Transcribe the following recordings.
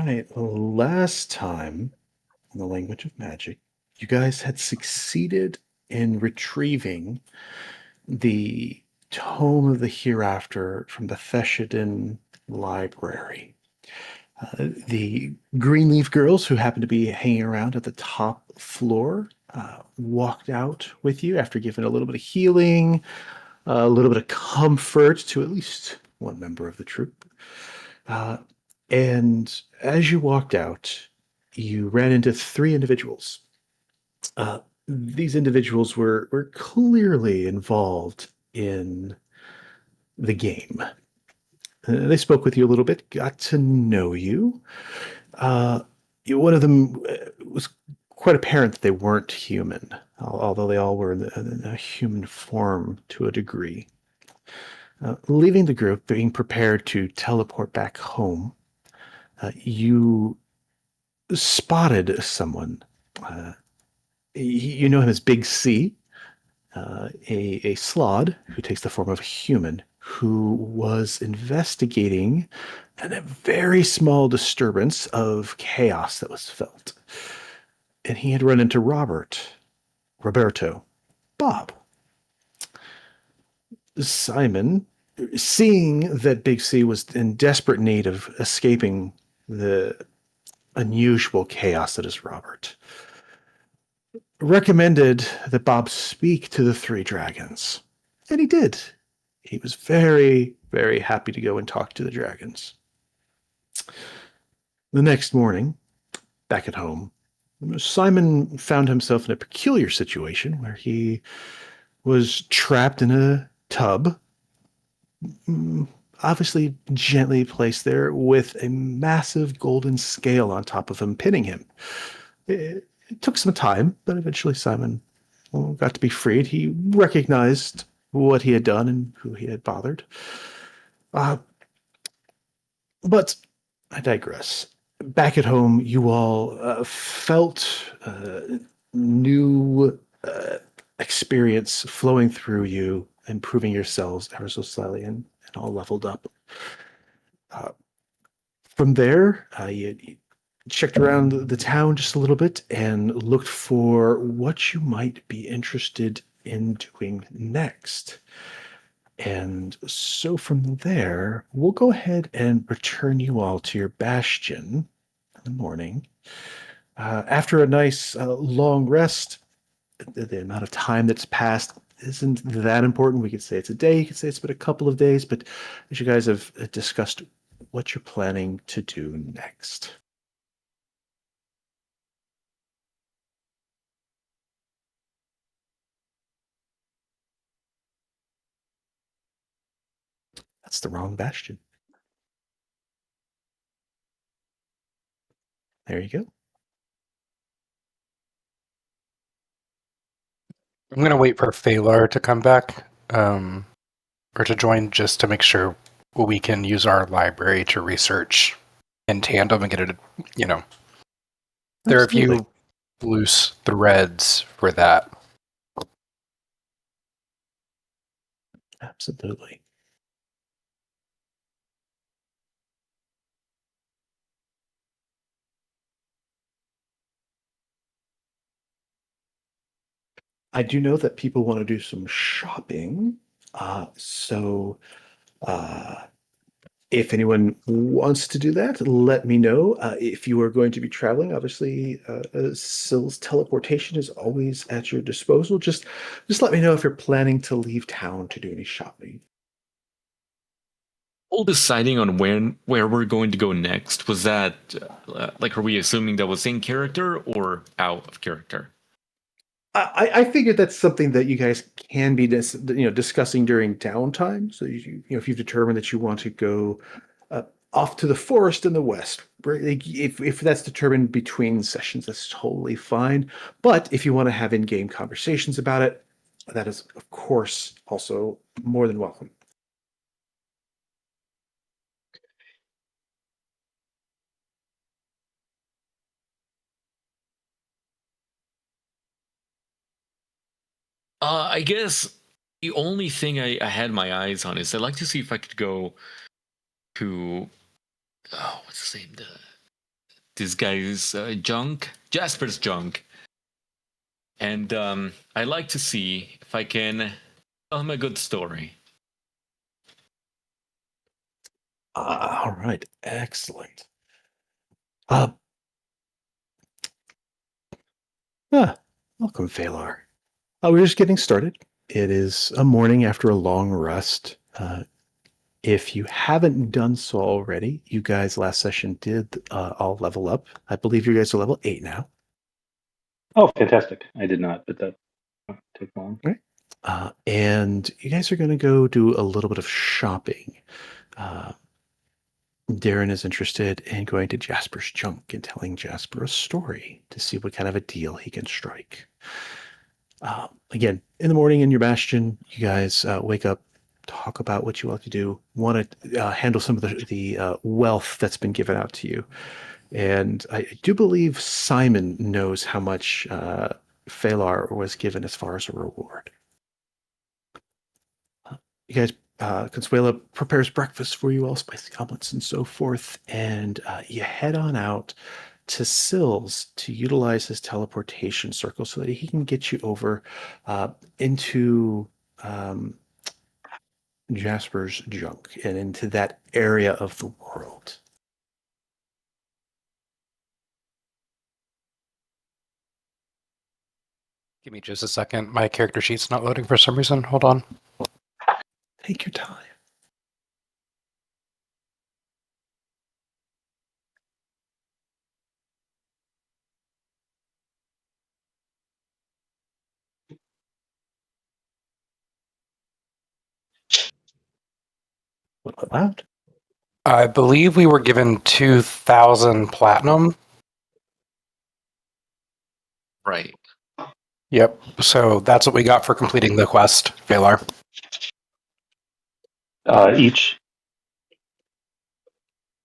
right. Last time in the language of magic, you guys had succeeded in retrieving the Tome of the Hereafter from the Theshadin Library. The Greenleaf girls, who happened to be hanging around at the top floor, walked out with you after giving a little bit of healing, a little bit of comfort to at least one member of the troop. Uh, and as you walked out, you ran into three individuals. These individuals were clearly involved in the game. They spoke with you a little bit, got to know you. Uh, One of them was quite apparent that they weren't human, although they all were in a human form to a degree. Leaving the group, being prepared to teleport back home, you spotted someone. Uh, you know him as Big C, a Slod who takes the form of a human who was investigating a very small disturbance of chaos that was felt. And he had run into Roberto, Bob. Simon, seeing that Big C was in desperate need of escaping the unusual chaos that is Robert, recommended that Bob speak to the three dragons. And he did. He was very, very happy to go and talk to the dragons. The next morning, back at home, Simon found himself in a peculiar situation where he was trapped in a tub, obviously gently placed there with a massive golden scale on top of him, pinning him. It took some time, but eventually Simon got to be freed. He recognized what he had done and who he had bothered. But I digress. Back at home, you all felt new experience flowing through you, improving yourselves ever so slightly, and all leveled up. From there, you checked around the town just a little bit and looked for what you might be interested in doing next. And so from there, we'll go ahead and return you all to your bastion in the morning. After a nice long rest, the amount of time that's passed isn't that important. We could say it's a day, you could say it's been a couple of days, but as you guys have discussed what you're planning to do next. That's the wrong bastion. There you go. I'm gonna wait for Phalar to come back, or to join, just to make sure we can use our library to research in tandem and get it. There are a Absolutely. few loose threads for that. Absolutely. I do know that people want to do some shopping. So if anyone wants to do that, let me know. If you are going to be traveling, obviously, Syl's teleportation is always at your disposal. Just let me know if you're planning to leave town to do any shopping. All deciding on where we're going to go next, was that like, are we assuming that was in character or out of character? I figured that's something that you guys can be discussing during downtime. So if you've determined that you want to go off to the forest in the west, like, if that's determined between sessions, that's totally fine. But if you want to have in-game conversations about it, that is of course also more than welcome. I guess the only thing I had my eyes on is I'd like to see if I could go to, oh, what's his name? this guy's junk, Jasper's junk, and I like to see if I can tell him a good story. All right, excellent. Welcome, Phalar. We're just getting started. It is a morning after a long rest. If you haven't done so already, you guys last session did all level up. I believe you guys are level 8 now. Oh, fantastic. I did not, but that won't take long. Right. And you guys are going to go do a little bit of shopping. Darren is interested in going to Jasper's junk and telling Jasper a story to see what kind of a deal he can strike. Again, in the morning in your bastion, you guys wake up, talk about what you want to do, want to handle some of the wealth that's been given out to you. And I do believe Simon knows how much Phalar was given as far as a reward. You guys, Consuela prepares breakfast for you all, spicy omelets and so forth, and you head on out to Sills to utilize his teleportation circle so that he can get you over into Jasper's junk and into that area of the world. Give me just a second. My character sheet's not loading for some reason. Hold on. Take your time. What loud? I believe we were given 2,000 platinum. Right. Yep. So that's what we got for completing the quest, Valar. Each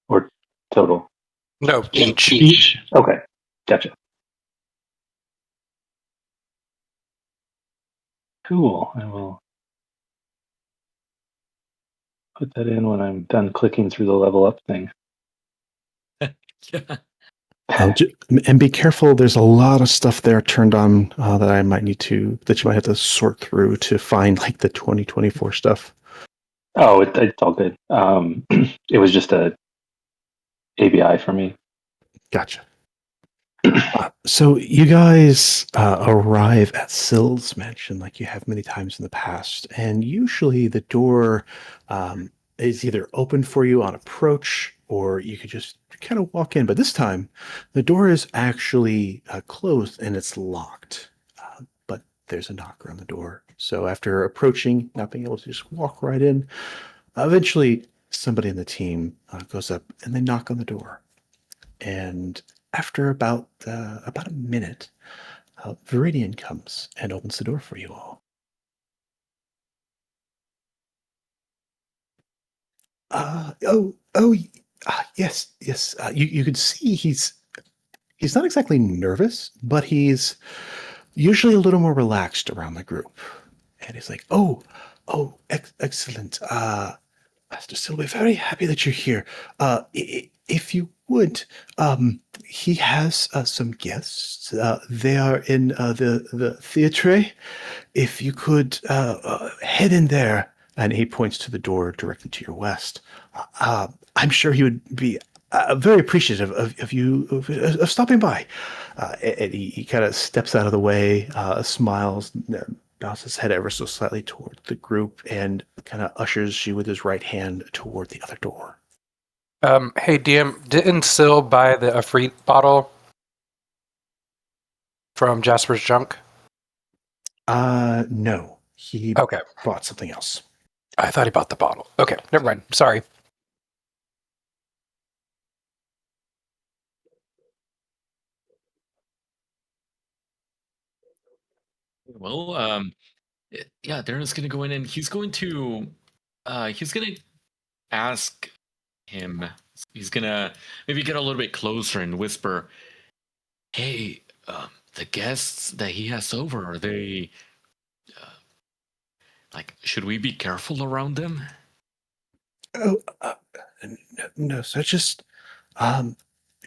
or total? No, each. Each. Okay, gotcha. Cool. I will put that in when I'm done clicking through the level up thing. Yeah. And be careful. There's a lot of stuff there turned on that you might have to sort through to find like the 2024 stuff. Oh, it's all good. It was just a ABI for me. Gotcha. So you guys arrive at Sill's mansion like you have many times in the past, and usually the door is either open for you on approach, or you could just kind of walk in. But this time, the door is actually closed and it's locked. But there's a knocker on the door. So after approaching, not being able to just walk right in, eventually somebody in the team goes up and they knock on the door. And after about a minute, Viridian comes and opens the door for you all. Yes. You can see he's not exactly nervous, but he's usually a little more relaxed around the group. And he's like, excellent. Master Still, we're very happy that you're here. If you would, he has some guests. They are in the theatre. If you could head in there, and he points to the door directly to your west. I'm sure he would be very appreciative of you of stopping by. And he kind of steps out of the way, smiles, bows his head ever so slightly toward the group, and kind of ushers you with his right hand toward the other door. Hey, DM, didn't Syl buy the Afrit bottle from Jasper's junk? No. He bought something else. I thought he bought the bottle. Okay, never mind. Sorry. Well, yeah, Darren's gonna go in and he's going to ask him. He's gonna maybe get a little bit closer and whisper, "Hey, the guests that he has over, are they like? Should we be careful around them?" Oh, no, sir. Just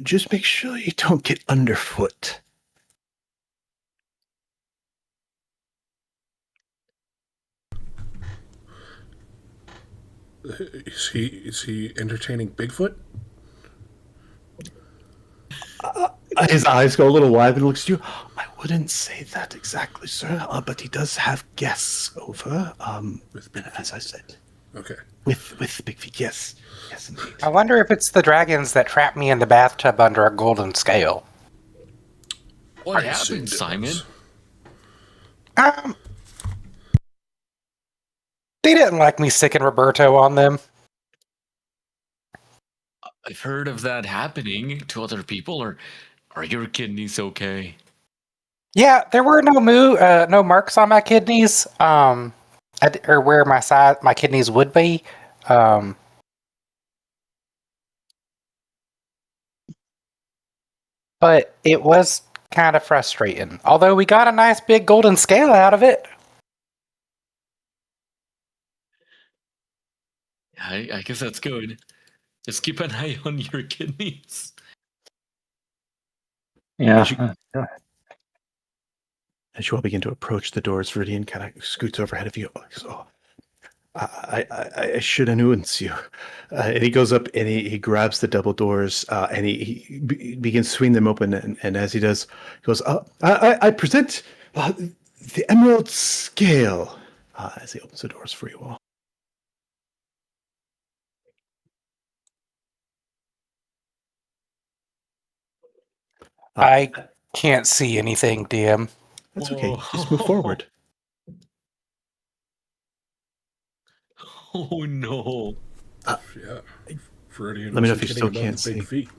Just make sure you don't get underfoot. Is he entertaining Bigfoot? His eyes go a little wide and looks at you. I wouldn't say that exactly, sir, but he does have guests over. With Bigfoot. As I said, Okay. with Big Feet, yes, indeed. I wonder if it's the dragons that trapped me in the bathtub under a golden scale. What I assumed happened, it Simon? was. They didn't like me sicking Roberto on them. I've heard of that happening to other people. Or are your kidneys okay? Yeah, there were no marks on my kidneys, or where my kidneys would be. But it was kind of frustrating. Although we got a nice big golden scale out of it. I guess that's good. Just keep an eye on your kidneys. Yeah. As you all begin to approach the doors, Viridian kind of scoots over ahead of you. So, I should announce you. And he goes up and he grabs the double doors and he begins swinging them open. And as he does, he goes, I present the Emerald Scale as he opens the doors for you all. I can't see anything, DM. That's okay. Just move forward. Oh no. Yeah. Freudian Let me know wasn't if you kidding still about can't the big see. feet.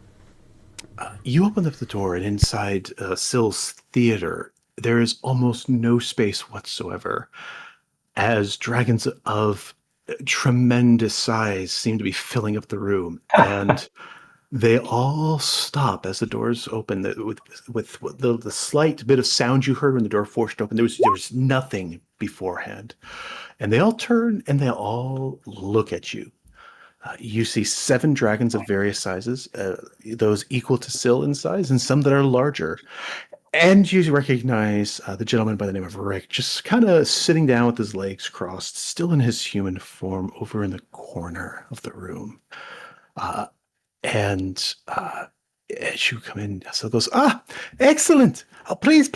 You open up the door, and inside Sill's theater, there is almost no space whatsoever, as dragons of tremendous size seem to be filling up the room, and they all stop as the doors open. With the slight bit of sound you heard when the door forced open, there was nothing beforehand, and they all turn and they all look at you. You see 7 dragons of various sizes, those equal to Sill in size, and some that are larger. And you recognize the gentleman by the name of Rick, just kind of sitting down with his legs crossed, still in his human form, over in the corner of the room. And as you come in, Sill goes, excellent. Please,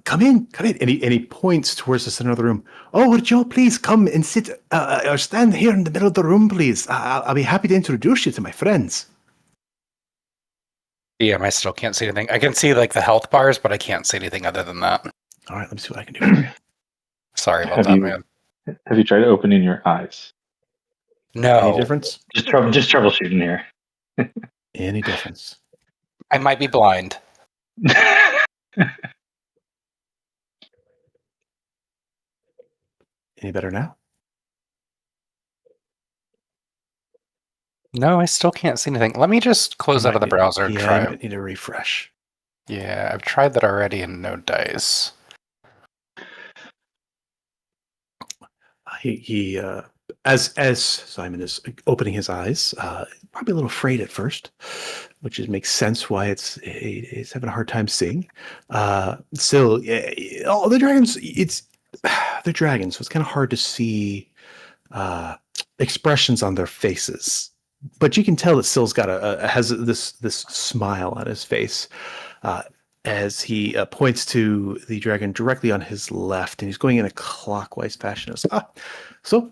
come in. And he points towards the center of the room. Oh, would you all please come and sit or stand here in the middle of the room, please? I'll be happy to introduce you to my friends. DM, I still can't see anything. I can see like the health bars, but I can't see anything other than that. All right, let me see what I can do for you. Sorry about that, man. Have you tried opening your eyes? No. Any difference? Just troubleshooting here. Any difference? I might be blind. Any better now? No, I still can't see anything. Let me just close out of the browser and try I it. might need a refresh. Yeah, I've tried that already and no dice. He as Simon is opening his eyes, probably a little afraid at first, which makes sense why he's having a hard time seeing. Still, the dragons, they're dragons, so it's kind of hard to see expressions on their faces. But you can tell that Sill's got has this smile on his face as he points to the dragon directly on his left, and he's going in a clockwise fashion. So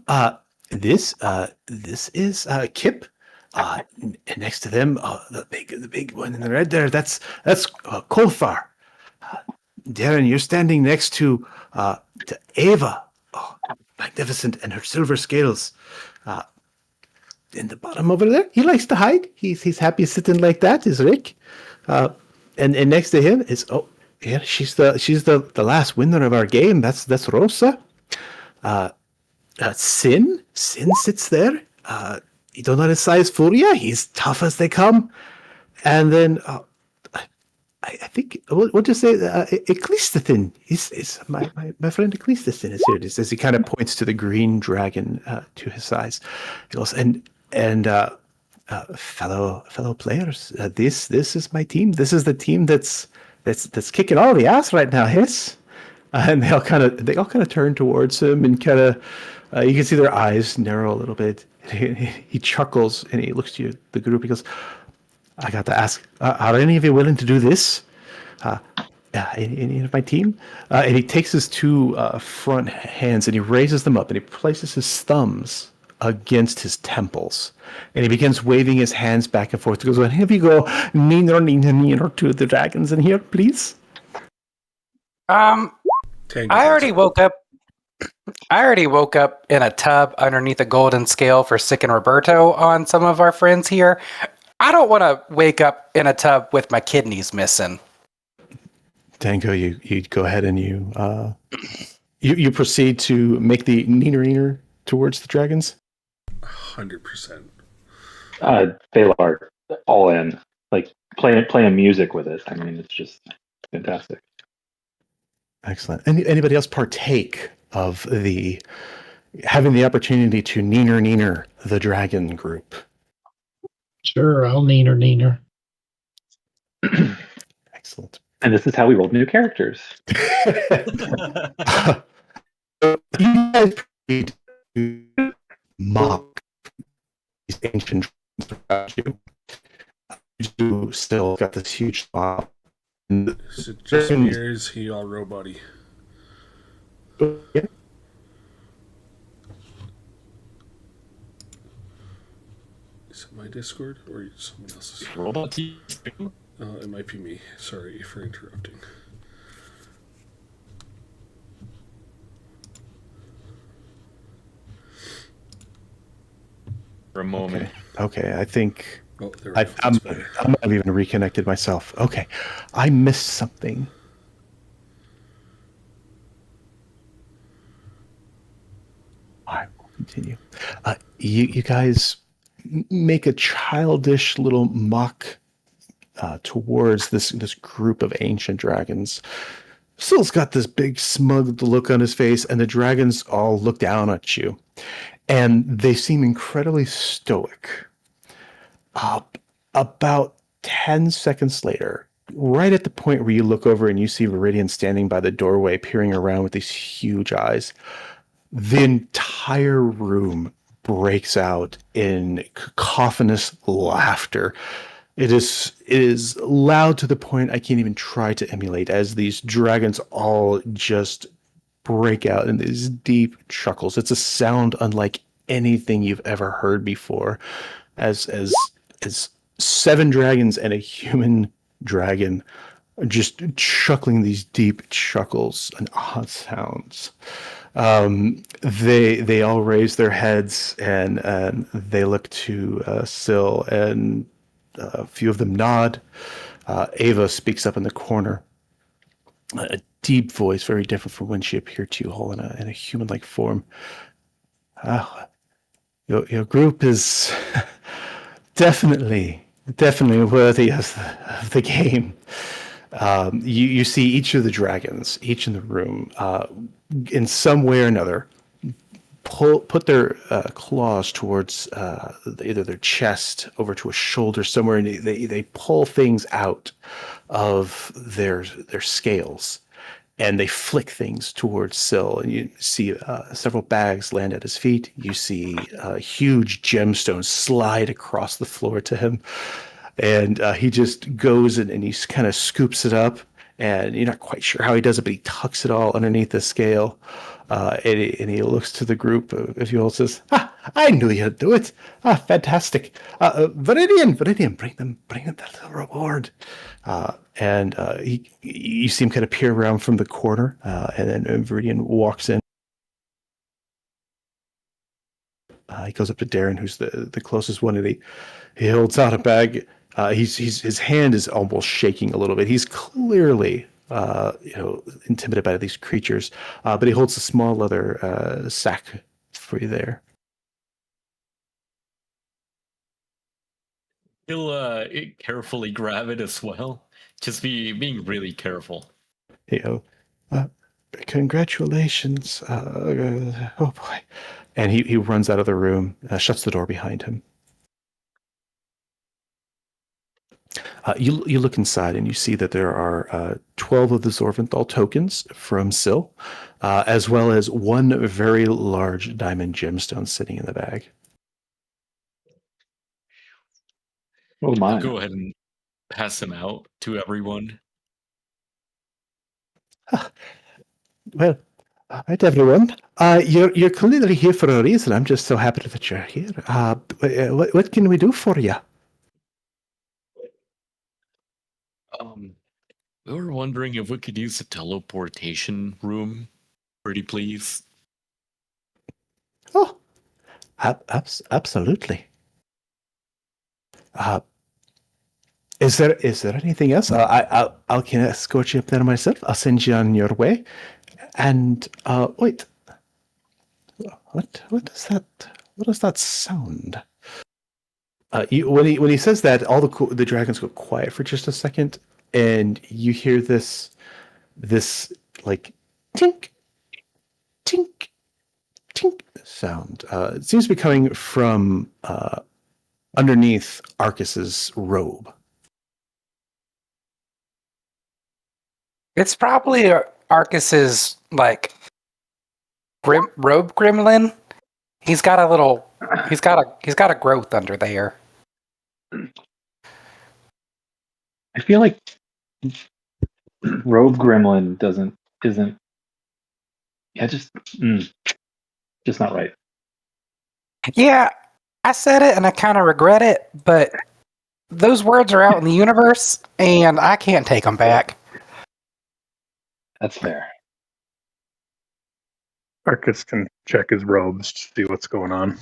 this is Kip, and next to them, the big one in the red there. That's Kothar. Darren, you're standing next to Ava, magnificent, and her silver scales. In the bottom over there, he likes to hide. He's happy sitting like that. Is Rick, and next to him is she's the last winner of our game. That's Rosa. Sin sits there. You don't know his size Furia. He's tough as they come. And then I think we'll just say Ecclestithin. Is my friend Ecclestithin is here. As he kind of points to the green dragon to his size. He goes and fellow players, this is my team. This is the team that's kicking all the ass right now. Yes, and they all kind of turn towards him and kind of you can see their eyes narrow a little bit. He chuckles and he looks to you, the group. He goes, "I got to ask, are any of you willing to do this? Any of my team?" And he takes his two front hands and he raises them up and he places his thumbs against his temples. And he begins waving his hands back and forth. He goes, "Here we go. Neener to the dragons in here, please." Tango I already woke up. I already woke up in a tub underneath a golden scale for Sick and Roberto on some of our friends here. I don't want to wake up in a tub with my kidneys missing. Tango, you go ahead and you proceed to make the neener towards the dragons. 100%. Thalar, all in. Like playing music with it. I mean, it's just fantastic. Excellent. Anybody else partake of having the opportunity to neener the dragon group? Sure, I'll neener. Excellent. And this is how we rolled new characters. You guys need to mock these ancient dragons around you. You still got this huge smile. Is it just me or is he all robot-y? Yeah. Is it my Discord or someone else's? Robot too? It might be me. Sorry for interrupting. For a moment. Okay, I think Oh, there we go. I That's better. might have even reconnected myself. Okay, I missed something. All right, we'll continue. You guys make a childish little mock towards this group of ancient dragons. Sil's got this big smug look on his face, and the dragons all look down at you, and they seem incredibly stoic. About 10 seconds later, right at the point where you look over and you see Viridian standing by the doorway, peering around with these huge eyes, the entire room breaks out in cacophonous laughter. It is loud to the point I can't even try to emulate, as these dragons all just break out in these deep chuckles. It's a sound unlike anything you've ever heard before, as 7 dragons and a human dragon are just chuckling these deep chuckles and odd sounds. They all raise their heads and they look to Sil, and a few of them nod. Ava speaks up in the corner, a deep voice, very different from when she appeared to you all in a human-like form. Your group is definitely worthy of the game. You see each of the dragons, each in the room, in some way or another, put their claws towards either their chest, over to a shoulder somewhere, and they pull things out of their scales, and they flick things towards Sil, and you see several bags land at his feet. You see huge gemstones slide across the floor to him, and he just goes and he kind of scoops it up, and you're not quite sure how he does it, but he tucks it all underneath the scale, and he looks to the group of you all, says, "I knew you'd do it. Fantastic. Viridian, bring them the little reward." And you see him kind of peer around from the corner, and then Viridian walks in. He goes up to Darren, who's the closest one, and he holds out a bag. His hand is almost shaking a little bit. He's clearly intimidated by these creatures, but he holds a small leather sack for you there. He'll carefully grab it as well. Just being really careful. Congratulations. Oh boy. And he runs out of the room, shuts the door behind him. You look inside and you see that there are 12 of the Zorventhal tokens from Shil, as well as one very large diamond gemstone sitting in the bag. Oh I'll my! go ahead and pass them out to everyone. Well, all right, everyone. You're clearly here for a reason. I'm just so happy that you're here. What can we do for you? We were wondering if we could use the teleportation room, pretty please. Oh, absolutely. Is there anything else? I can escort you up there myself. I'll send you on your way. And wait, what does that sound? When he says that, all the dragons go quiet for just a second, and you hear this like tink, tink, tink sound. It seems to be coming from underneath Arcus's robe. It's probably Arcus's like robe gremlin. He's got a growth under there. I feel like Rogue Gremlin isn't. Yeah, just not right. Yeah, I said it and I kind of regret it, but those words are out in the universe and I can't take them back. That's fair. Arcus can check his robes to see what's going on.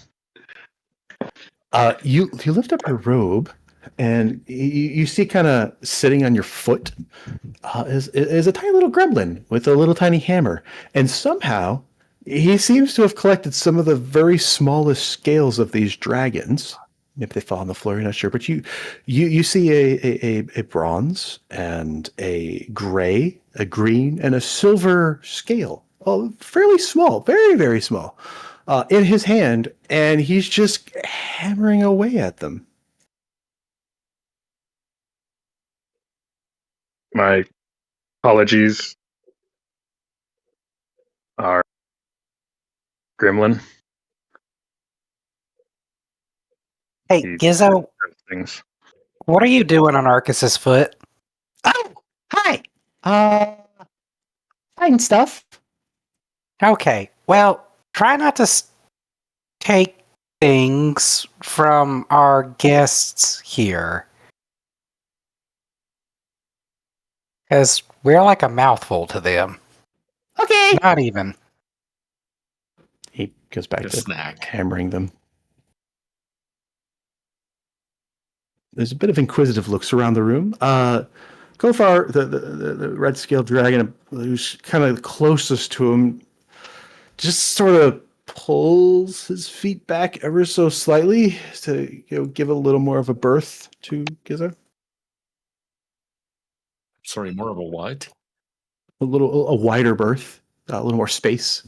You lift up your robe, and you see kind of sitting on your foot is a tiny little gremlin with a little tiny hammer, and somehow he seems to have collected some of the very smallest scales of these dragons. If they fall on the floor, you're not sure, but you see a bronze and a gray, a green, and a silver scale. Oh, fairly small, very, very small, in his hand, and he's just hammering away at them. My apologies, our gremlin. Hey, He Gizzo, things. what are you doing on Arcus's foot? Oh, hi. Fine stuff. Okay, well, try not to take things from our guests here. Because we're like a mouthful to them. Okay. Not even. He goes back A to snack. hammering them. There's a bit of inquisitive looks around the room. Kofar, the red scaled dragon who's kind of closest to him, just sort of pulls his feet back ever so slightly to give a little more of a berth to Gizzo. Sorry, more of a what? A wider berth, a little more space.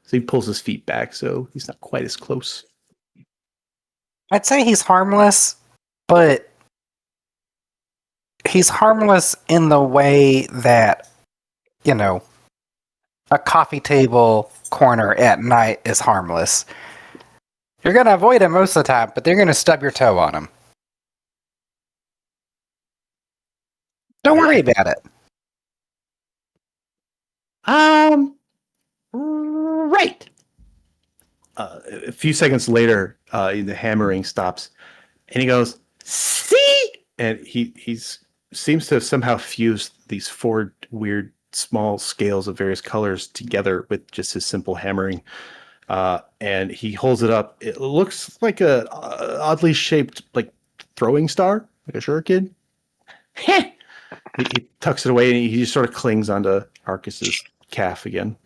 So he pulls his feet back so he's not quite as close. I'd say he's harmless, but he's harmless in the way that, a coffee table corner at night is harmless. You're going to avoid him most of the time, but they're going to stub your toe on him. Don't worry about it. Right. A few seconds later, the hammering stops, and he goes, "See!" And he's seems to have somehow fused these four weird small scales of various colors together with just his simple hammering. And he holds it up. It looks like a oddly shaped like throwing star, like a shuriken. He tucks it away and he just sort of clings onto Arcus's calf again.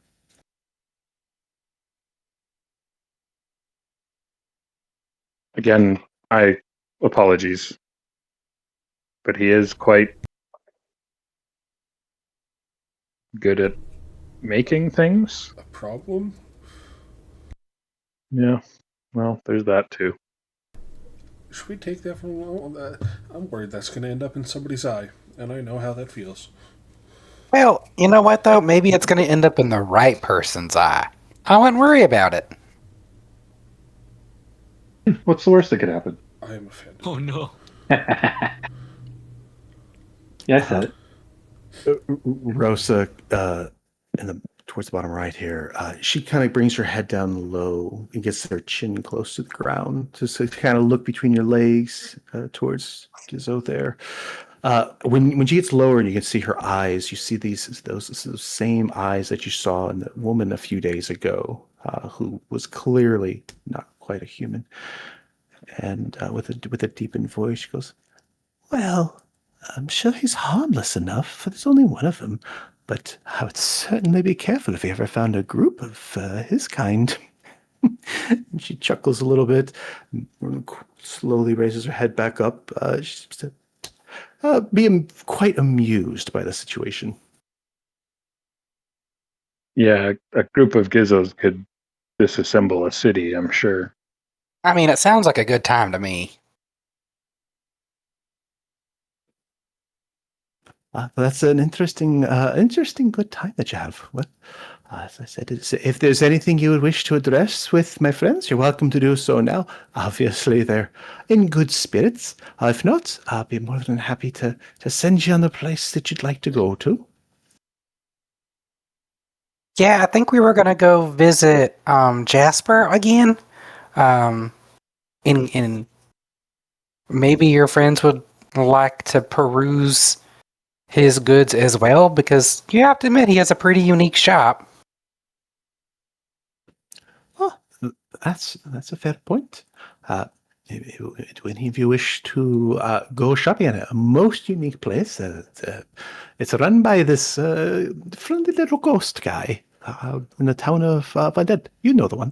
Again, I apologies, but he is quite good at making things. A problem? Yeah, well, there's that too. Should we take that from? I'm worried that's going to end up in somebody's eye, and I know how that feels. Well, you know what, though? Maybe it's going to end up in the right person's eye. I wouldn't worry about it. What's the worst that could happen? I am offended. Oh no. Yeah, I said it. Rosa, in the towards the bottom right here, she kind of brings her head down low and gets her chin close to the ground, just to kind of look between your legs towards Gizzo there. When she gets lower and you can see her eyes, you see those same eyes that you saw in the woman a few days ago, who was clearly not quite a human. And with a deepened voice, she goes, "Well, I'm sure he's harmless enough, for there's only one of them. But I would certainly be careful if he ever found a group of his kind." And she chuckles a little bit, and slowly raises her head back up. She seems to be quite amused by the situation. Yeah, a group of Gizzos could disassemble a city, I'm sure. I mean, it sounds like a good time to me. That's an interesting good time that you have. Well, as I said, if there's anything you would wish to address with my friends, you're welcome to do so now. Obviously, they're in good spirits. If not, I'll be more than happy to send you on the place that you'd like to go to. Yeah, I think we were going to go visit Jasper again. In maybe your friends would like to peruse his goods as well, because you have to admit he has a pretty unique shop. Oh, that's a fair point. When if you wish to go shopping at a most unique place, it's run by this friendly little ghost guy in the town of undead. You know the one.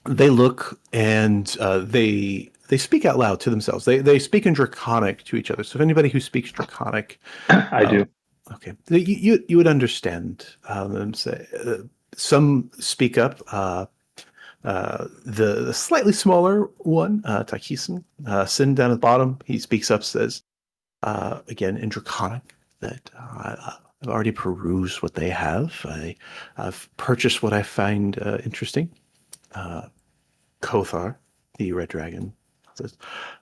They look and they speak out loud to themselves. They speak in Draconic to each other. So if anybody who speaks Draconic, I do. okay, you would understand them say. Some speak up. The slightly smaller one, Takison, sitting down at the bottom, he speaks up, says, again in Draconic, that I've already perused what they have. I've purchased what I find interesting. Kothar, the Red Dragon, says,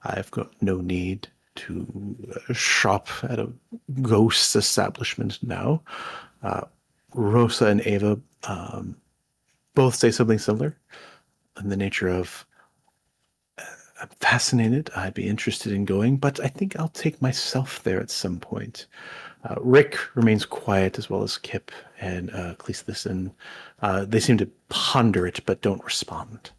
I've got no need to shop at a ghost establishment now. Rosa and Ava both say something similar in the nature of, I'm fascinated. I'd be interested in going, but I think I'll take myself there at some point. Rick remains quiet, as well as Kip and Cleisthus, and they seem to ponder it, but don't respond.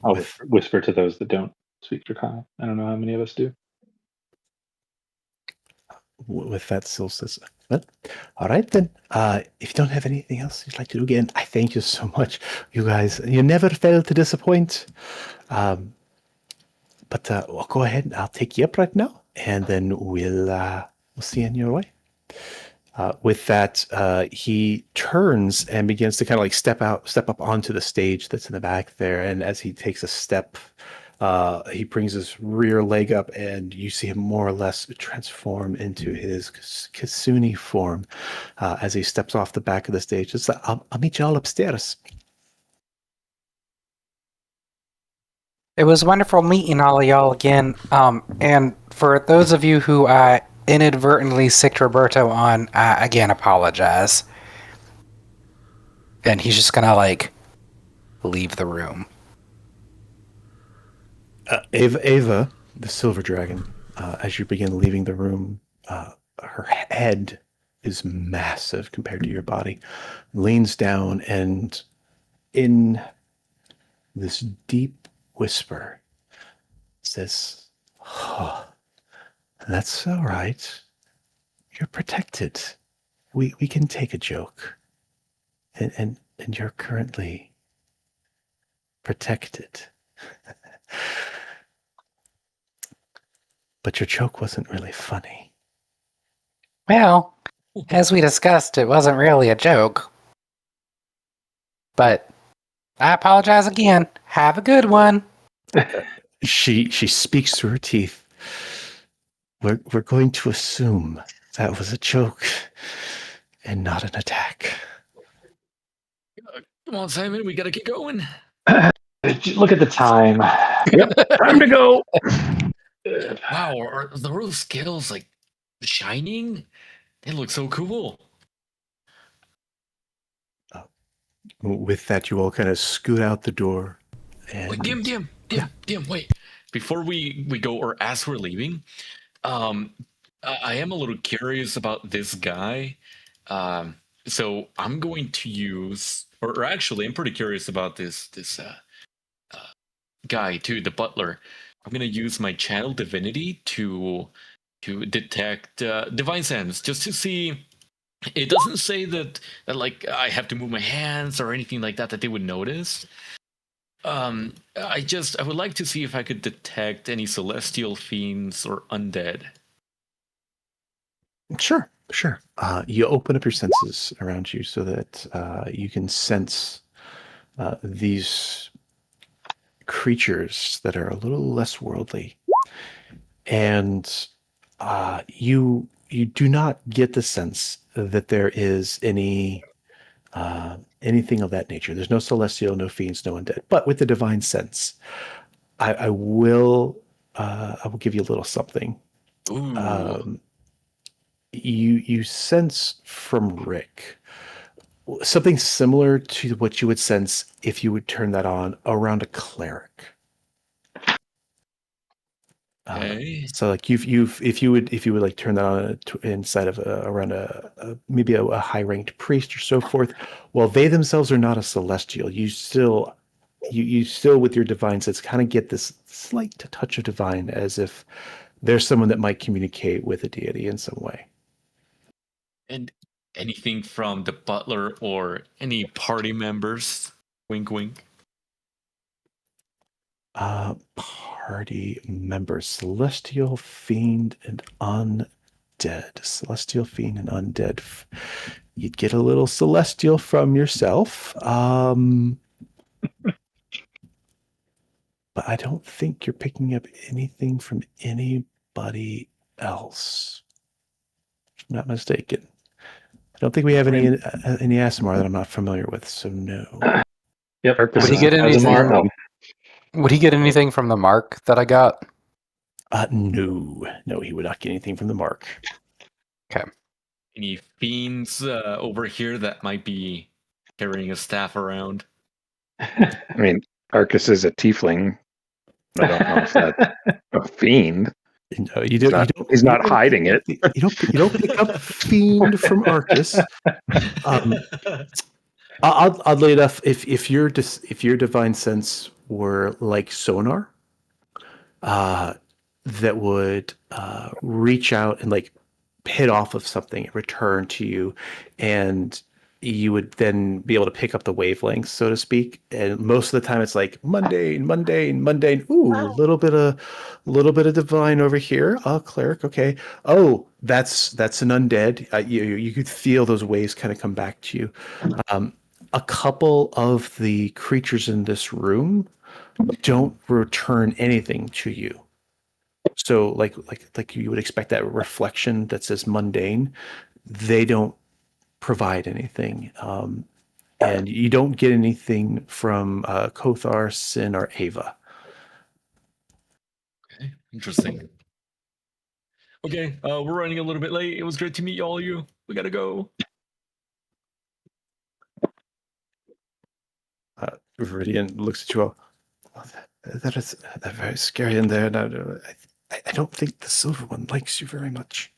I'll whisper to those that don't speak Draconic. I don't know how many of us do. With that, Syl says, well, all right then. If you don't have anything else you'd like to do again, I thank you so much. You guys, you never fail to disappoint. But I'll go ahead and I'll take you up right now, and then we'll see you on your way. With that, he turns and begins to kind of like step up onto the stage that's in the back there. And as he takes a step, he brings his rear leg up, and you see him more or less transform into his Kasuni form as he steps off the back of the stage. It's like, I'll meet you all upstairs. It was wonderful meeting all of y'all again. And for those of you who I inadvertently sicked Roberto on, I again apologize. And he's just gonna like leave the room. Ava, the silver dragon, as you begin leaving the room, her head is massive compared to your body, leans down, and in this deep whisper says, oh, that's all right. You're protected. We can take a joke. And you're currently protected. But your joke wasn't really funny. Well, As we discussed, it wasn't really a joke. But I apologize again. Have a good one. She speaks through her teeth. We're going to assume that was a joke and not an attack. Come on, Simon, we gotta get going. Look at the time. Time to go. Wow, are the rose scales like shining? They look so cool. With that, you all kind of scoot out the door. And Wait, DM, wait. Before we go, or as we're leaving, I am a little curious about this guy. So I'm going to use, or actually, I'm pretty curious about this guy too, the butler. I'm gonna use my channel divinity to detect divine sense, just to see. It doesn't say that like I have to move my hands or anything like that they would notice. I would like to see if I could detect any celestial fiends or undead. Sure. You open up your senses around you so that you can sense these creatures that are a little less worldly, and you do not get the sense that there is anything of that nature. There's no celestial, no fiends, no undead. But with the divine sense, I will give you a little something. Ooh. You sense from Rick something similar to what you would sense if you would turn that on around a cleric. Okay. So like if you would like turn that on inside of around maybe a high ranked priest or so forth, well, they themselves are not a celestial. You still with your divine sense kind of get this slight touch of divine, as if there's someone that might communicate with a deity in some way. And anything from the butler or any party members? Wink, wink. Party members: celestial, fiend, and undead. Celestial, fiend, and undead. You'd get a little celestial from yourself. But I don't think you're picking up anything from anybody else. If I'm not mistaken. I don't think we have any ASMR that I'm not familiar with, so no. Yep. Would he get Azamar? anything? Would he get anything from the mark that I got? No, he would not get anything from the mark. Okay. Any fiends over here that might be carrying a staff around? I mean, Arcus is a tiefling. I don't know if that's a fiend. No, you don't. He's not hiding it. You don't pick up fiend from Arcus. Oddly enough, if your divine sense were like sonar, that would reach out and like hit off of something and return to you, and you would then be able to pick up the wavelengths, so to speak. And most of the time, it's like mundane. Ooh, a little bit of divine over here. Cleric. Okay. Oh, that's an undead. You could feel those waves kind of come back to you. A couple of the creatures in this room don't return anything to you. So like you would expect that reflection that says mundane, they don't provide anything. And you don't get anything from Kothar, Sin, or Ava. Okay, interesting. Okay, we're running a little bit late. It was great to meet all of you. We gotta go. Viridian looks at you all. Oh, that is very scary in there. No, I don't think the silver one likes you very much.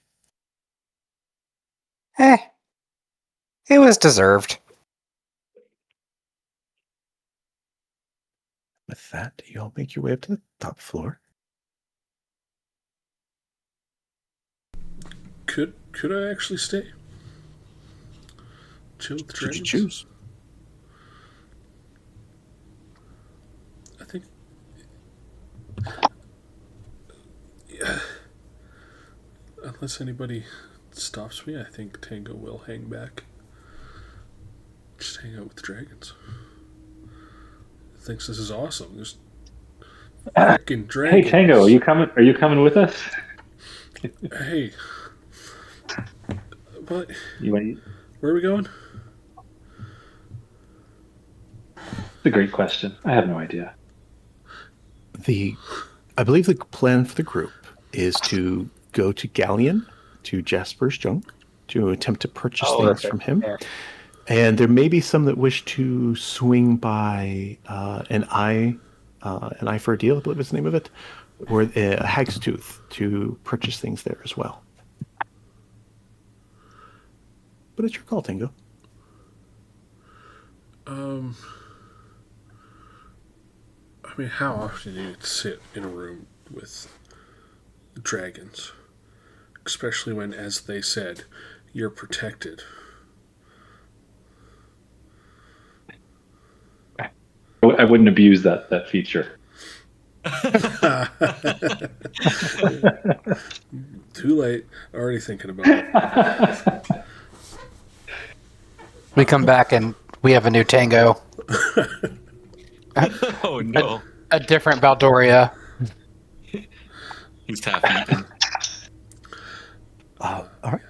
It was deserved. With that, you all make your way up to the top floor. Could I actually stay? Chill with the Should you dragons? choose? I think. Yeah. Unless anybody stops me, I think Tango will hang back. Just hang out with the dragons. Thinks this is awesome. There's freaking dragons. Hey Tango, are you coming? Are you coming with us? Hey, what? It's Where are we going? a great question. I have no idea. I believe the plan for the group is to go to Galieon, to Jasper's junk, to attempt to purchase things from him. Yeah. And there may be some that wish to swing by an eye for a deal, I believe is the name of it, or Hagstooth to purchase things there as well. But it's your call, Tango. I mean, how often do you sit in a room with dragons? Especially when, as they said, you're protected. I wouldn't abuse that feature. Too late. Already thinking about it. We come back and we have a new Tango. Oh no. A different Baldoria. He's half eaten. All right.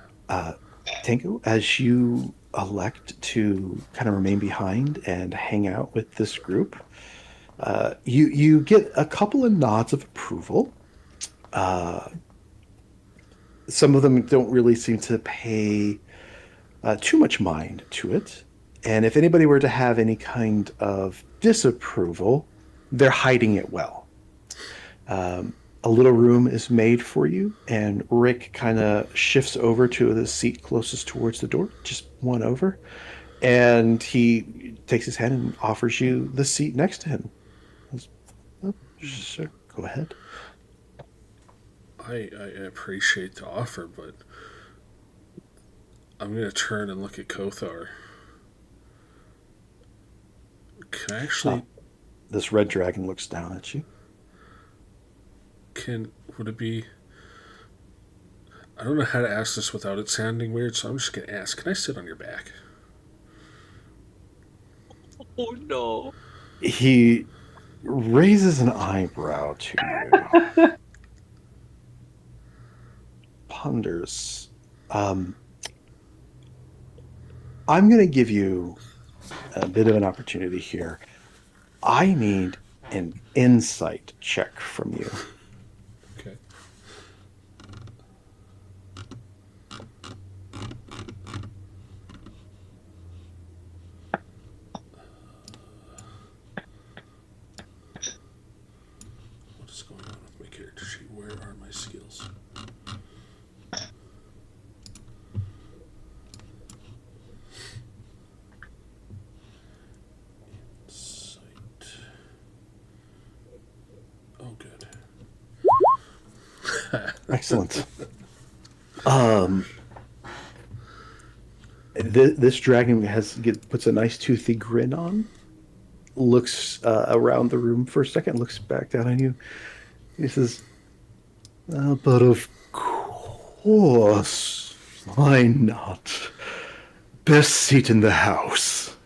Tango, as you elect to kind of remain behind and hang out with this group, you get a couple of nods of approval. Some of them don't really seem to pay too much mind to it. And if anybody were to have any kind of disapproval, they're hiding it well. A little room is made for you, and Rick kind of shifts over to the seat closest towards the door, just one over, and he takes his hand and offers you the seat next to him. Oh, sure, go ahead. I appreciate the offer, but I'm going to turn and look at Kothar. Can I actually... This red dragon looks down at you. Would it be... I don't know how to ask this without it sounding weird, so I'm just going to ask. Can I sit on your back? Oh no. He raises an eyebrow to you. Ponders. I'm going to give you a bit of an opportunity here. I need an insight check from you. Okay. What is going on with my character sheet? Where are my skills? Oh, good. Excellent. This dragon puts a nice toothy grin on, looks around the room for a second, looks back down on you. He says, but of course, why not? Best seat in the house.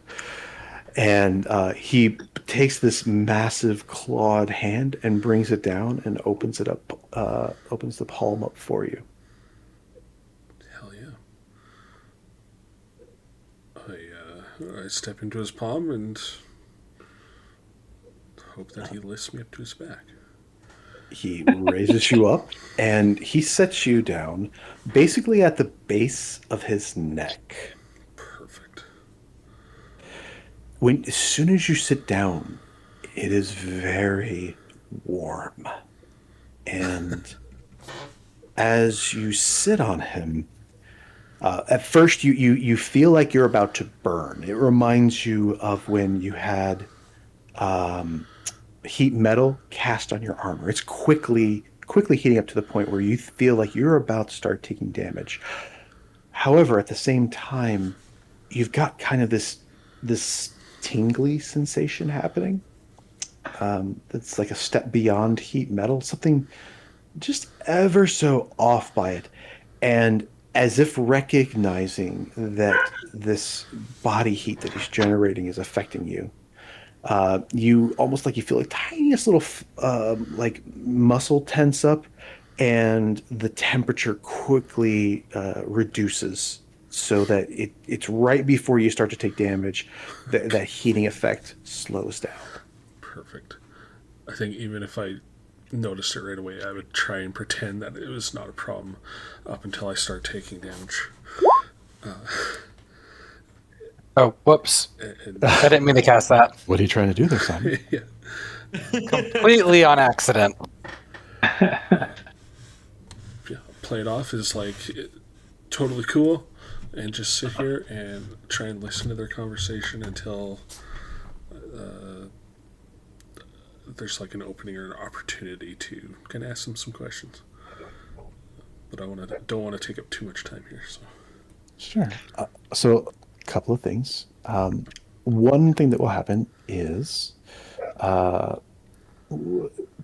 And he takes this massive clawed hand and brings it down and opens it up, opens the palm up for you. Hell yeah. I step into his palm and hope that he lifts me up to his back. He raises you up and he sets you down basically at the base of his neck. Perfect. As soon as you sit down, it is very warm. And as you sit on him, at first you feel like you're about to burn. It reminds you of when you had heat metal cast on your armor. It's quickly heating up to the point where you feel like you're about to start taking damage. However, at the same time, you've got kind of this tingly sensation happening. That's like a step beyond heat metal, something just ever so off by it. And as if recognizing that this body heat that he's generating is affecting you. You almost like you feel like tiniest little like muscle tense up, and the temperature quickly reduces so that it's right before you start to take damage. That heating effect slows down. Perfect. I think even if I noticed it right away, I would try and pretend that it was not a problem up until I start taking damage. Oh, whoops. And, I didn't mean to cast that. What are you trying to do there, Simon? yeah. Completely on accident. Yeah, play it off as like totally cool, and just sit here and try and listen to their conversation until there's like an opening or an opportunity to kind of ask them some questions. But don't want to take up too much time here. So Sure. So, a couple of things. One thing that will happen is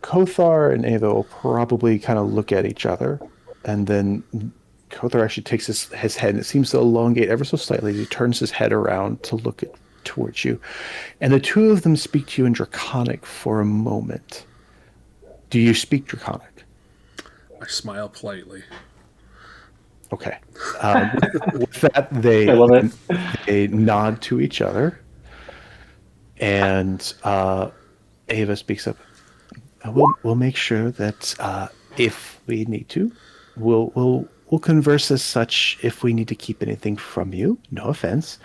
Kothar and Ava will probably kind of look at each other, and then Kothar actually takes his head, and it seems to elongate ever so slightly. He turns his head around to look towards you, and the two of them speak to you in Draconic for a moment. Do you speak Draconic? I smile politely. Okay. With that, I love it. they nod to each other, and Ava speaks up. We'll make sure that if we need to, we'll converse as such. If we need to keep anything from you, no offense,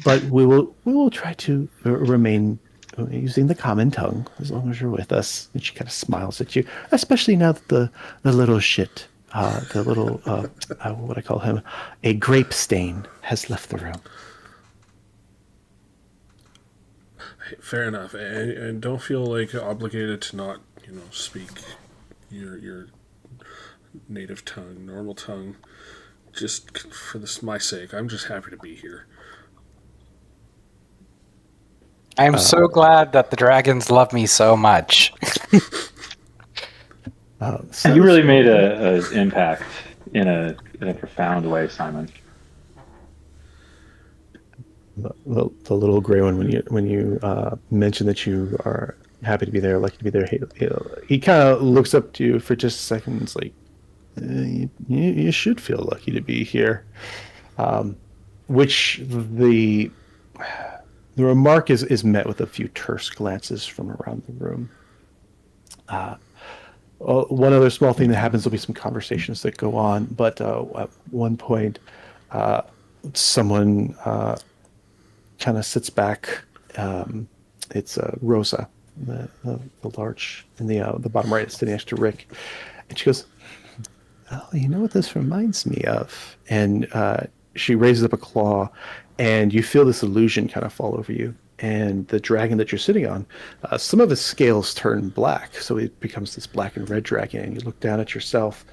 but we will try to remain using the common tongue as long as you're with us. And she kind of smiles at you, especially now that the little shit, the little what I call him, a grape stain, has left the room. Fair enough, and don't feel like obligated to not, speak your native tongue, normal tongue. Just for my sake, I'm just happy to be here. I'm so glad that the dragons love me so much. So You really made an impact in a profound way, Simon. the little gray one, when you mention that you are happy to be there, lucky to be there, he kind of looks up to you for just a second. And it's like, you should feel lucky to be here. Which the remark is met with a few terse glances from around the room. One other small thing that happens, there'll be some conversations that go on, but at one point, someone kind of sits back. It's Rosa, the large in the bottom right, sitting next to Rick, and she goes, "Oh, you know what this reminds me of?" And she raises up a claw, and you feel this illusion kind of fall over you. And the dragon that you're sitting on, some of his scales turn black, so it becomes this black and red dragon. And you look down at yourself,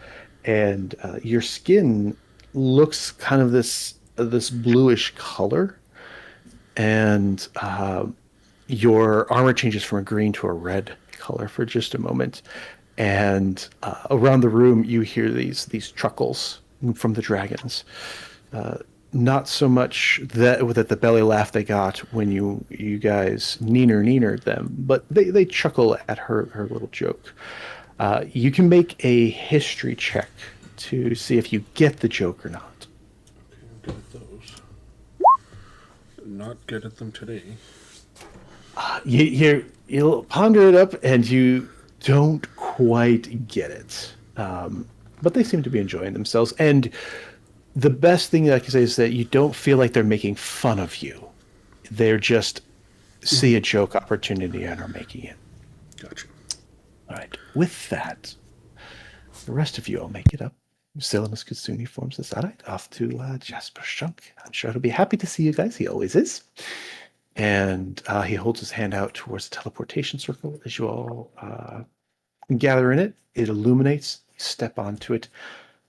and your skin looks kind of this bluish color, and your armor changes from a green to a red color for just a moment. And around the room, you hear these truckles from the dragons. Not so much that the belly laugh they got when you guys neenered them, but they chuckle at her little joke. You can make a history check to see if you get the joke or not. Okay, I'm good at those. Not good at them today. You'll ponder it up, and you don't quite get it. But they seem to be enjoying themselves. And the best thing that I can say is that you don't feel like they're making fun of you. They're just see a joke opportunity and are making it. Gotcha. All right. With that, the rest of you will make it up. Silamus Kutsuni forms the satellite off to Jasper's Junk. I'm sure he'll be happy to see you guys. He always is. And he holds his hand out towards the teleportation circle as you all gather in it. It illuminates. You step onto it,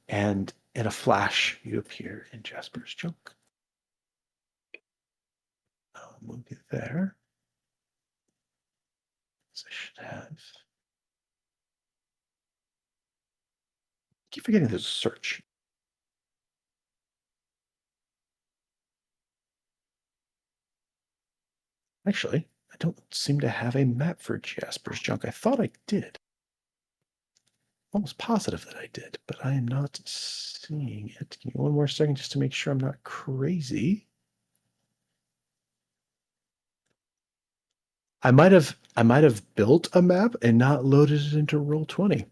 and in a flash, you appear in Jasper's Junk. I'll move you there. So I should have. I keep forgetting there's a search. Actually, I don't seem to have a map for Jasper's Junk. I thought I did. Almost positive that I did, but I am not seeing it. Give me one more second just to make sure I'm not crazy. I might have built a map and not loaded it into Roll20.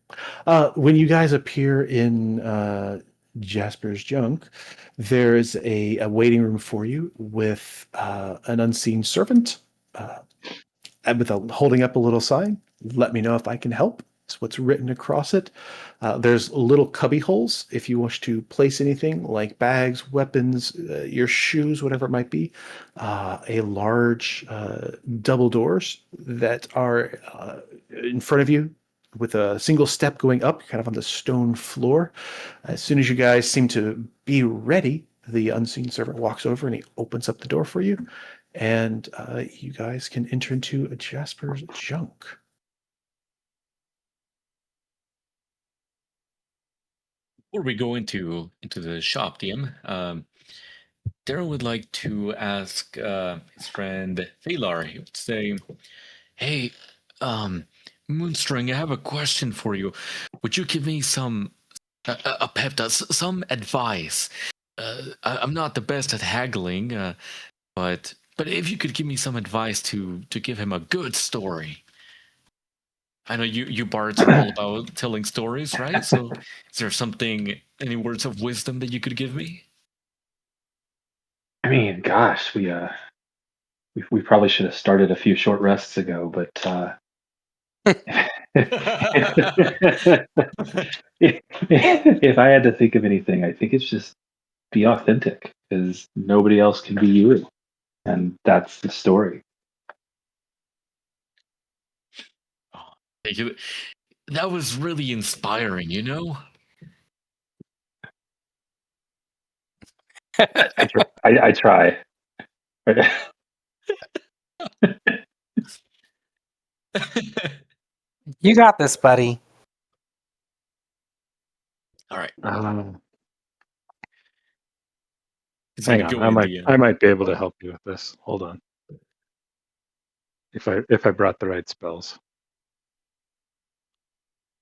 When you guys appear in Jasper's Junk, there's a waiting room for you with an unseen servant and with holding up a little sign. Let me know if I can help. It's what's written across it. There's little cubby holes if you wish to place anything like bags, weapons, your shoes, whatever it might be. A large double doors that are in front of you with a single step going up, kind of on the stone floor. As soon as you guys seem to be ready, the unseen servant walks over and he opens up the door for you, and you guys can enter into a Jasper's Junk. Before we go into the shop, DM, Darren would like to ask his friend Thalar. He would say, "Hey, Moonstring, I have a question for you. Would you give me some a pep talk, some advice? I'm not the best at haggling, but if you could give me some advice to give him a good story." I know you bards are all about telling stories, right? So, is there something, any words of wisdom that you could give me? I mean, gosh, we probably should have started a few short rests ago, but if I had to think of anything, I think it's just be authentic, because nobody else can be you, and that's the story. Oh, thank you. That was really inspiring, you know? I try. You got this, buddy. All right. He's Hang gonna on, go in the I might be able to help you with this. Hold on. If I brought the right spells.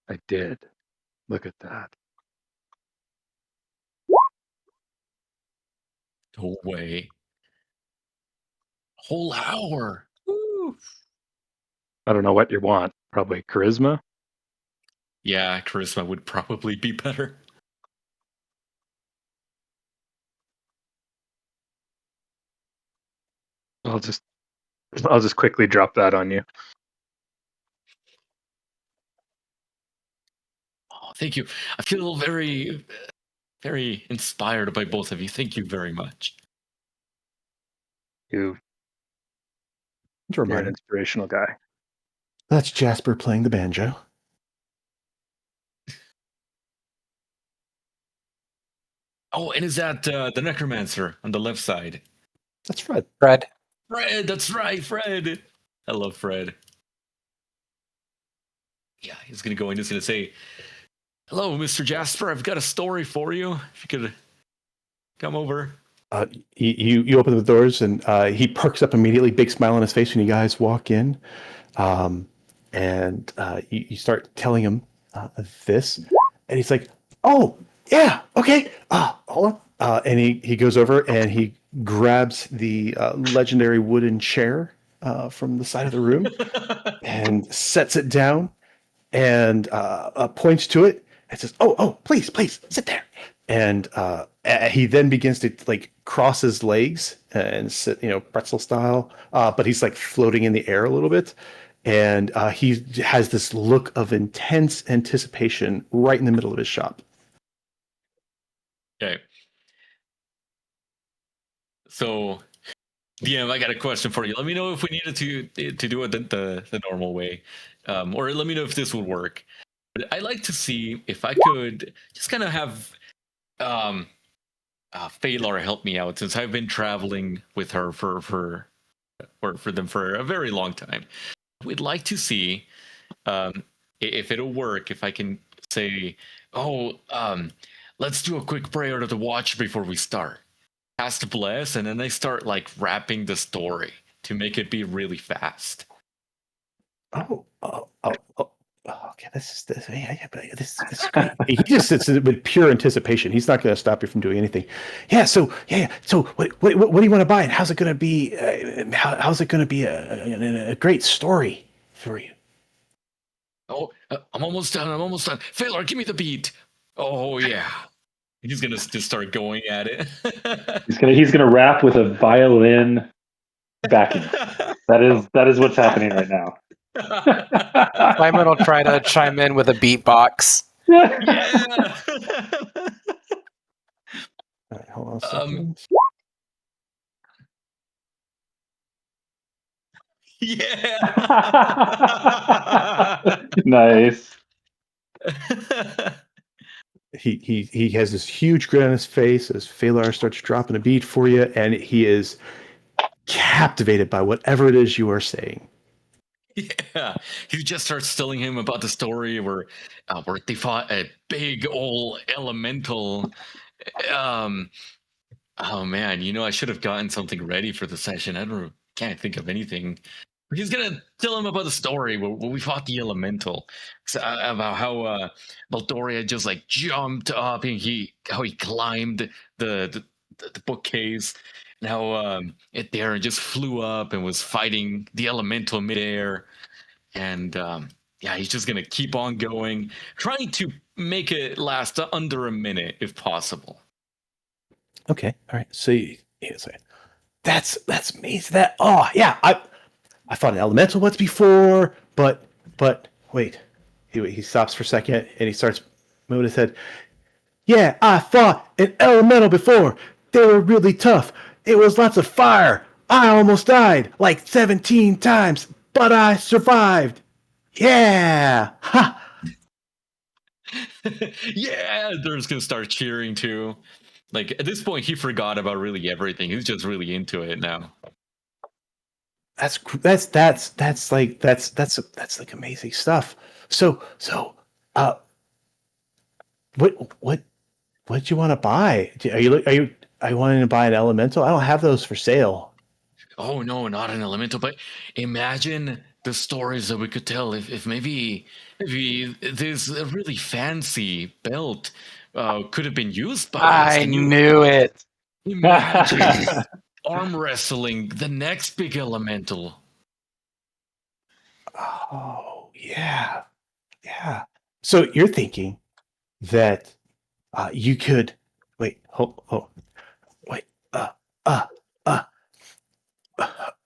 I did. Look at that. no way. Whole hour. Woo. I don't know what you want. Probably charisma. Yeah, charisma would probably be better. I'll just quickly drop that on you. Oh, thank you. I feel very, very inspired by both of you. Thank you very much. You're an Reminder. inspirational guy. That's Jasper playing the banjo. Oh, and is that the necromancer on the left side? That's Fred. Fred. Fred, that's right, Fred. I love Fred. Yeah, he's gonna go in. He's gonna say, "Hello, Mr. Jasper. I've got a story for you. If you could come over." You open the doors and he perks up immediately, big smile on his face when you guys walk in, and you start telling him this, and he's like, "Oh yeah, okay, hold on," and he goes over and he grabs the legendary wooden chair from the side of the room and sets it down and points to it and says, "Oh, please, sit there." And he then begins to like cross his legs and sit, pretzel style, but he's like floating in the air a little bit. And he has this look of intense anticipation right in the middle of his shop. Okay. So, DM, I got a question for you. Let me know if we needed to do it the normal way, or let me know if this would work. But I'd like to see if I could just kind of have Phalar help me out, since I've been traveling with her for them for a very long time. We'd like to see if it'll work, if I can say, let's do a quick prayer to the watch before we start. Cast bless, and then I start like rapping the story. to make it be really fast. Oh. Okay, this is great. He just sits with pure anticipation. He's not going to stop you from doing anything. Yeah. So So what do you want to buy, and how's it going to be? How's it going to be a great story for you? Oh, I'm almost done. Phalar, give me the beat. Oh yeah. He's gonna just start going at it. He's gonna rap with a violin backing. That is what's happening right now. Simon will try to chime in with a beatbox. Yeah. All right, hold on a second. Yeah. Nice. He has this huge grin on his face as Phalar starts dropping a beat for you, and he is captivated by whatever it is you are saying. Yeah, he just starts telling him about the story where they fought a big old elemental. Oh man, I should have gotten something ready for the session. Can't think of anything. He's gonna tell him about the story where we fought the elemental, about how Baldoria just like jumped up and how he climbed the bookcase, and how it there and just flew up and was fighting the elemental midair, and yeah, he's just gonna keep on going, trying to make it last under a minute if possible. Okay, all right. So that's amazing. Yeah, I fought an elemental once before, but wait. He stops for a second and he starts moving his head. Yeah, I fought an elemental before. They were really tough. It was lots of fire. I almost died like 17 times, but I survived. Yeah. Ha. Yeah, they're just gonna start cheering too. Like at this point, he forgot about really everything. He's just really into it now. That's like amazing stuff. So what do you want to buy? Are you wanting to buy an elemental? I don't have those for sale. Oh no, not an elemental, but imagine the stories that we could tell if maybe this really fancy belt could have been used by us. I knew it. Imagine arm wrestling the next big elemental. Oh yeah. So you're thinking that you could wait. Wait.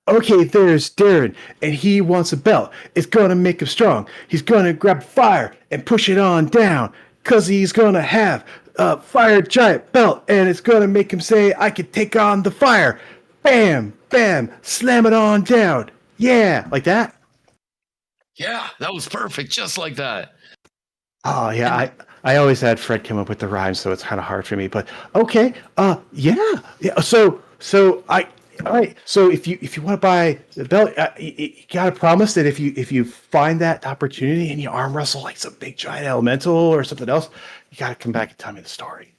Okay, there's Darren, and he wants a belt. It's gonna make him strong. He's gonna grab fire and push it on down, cause he's gonna have a fire giant belt, and it's gonna make him say, "I can take on the fire." Bam, bam, slam it on down. Yeah, like that. Yeah, that was perfect, just like that. Oh yeah, I always had Fred come up with the rhymes, so it's kind of hard for me. But okay, yeah. So all right. So if you want to buy the belt, you gotta promise that if you find that opportunity and you arm wrestle like some big giant elemental or something else, you gotta come back and tell me the story.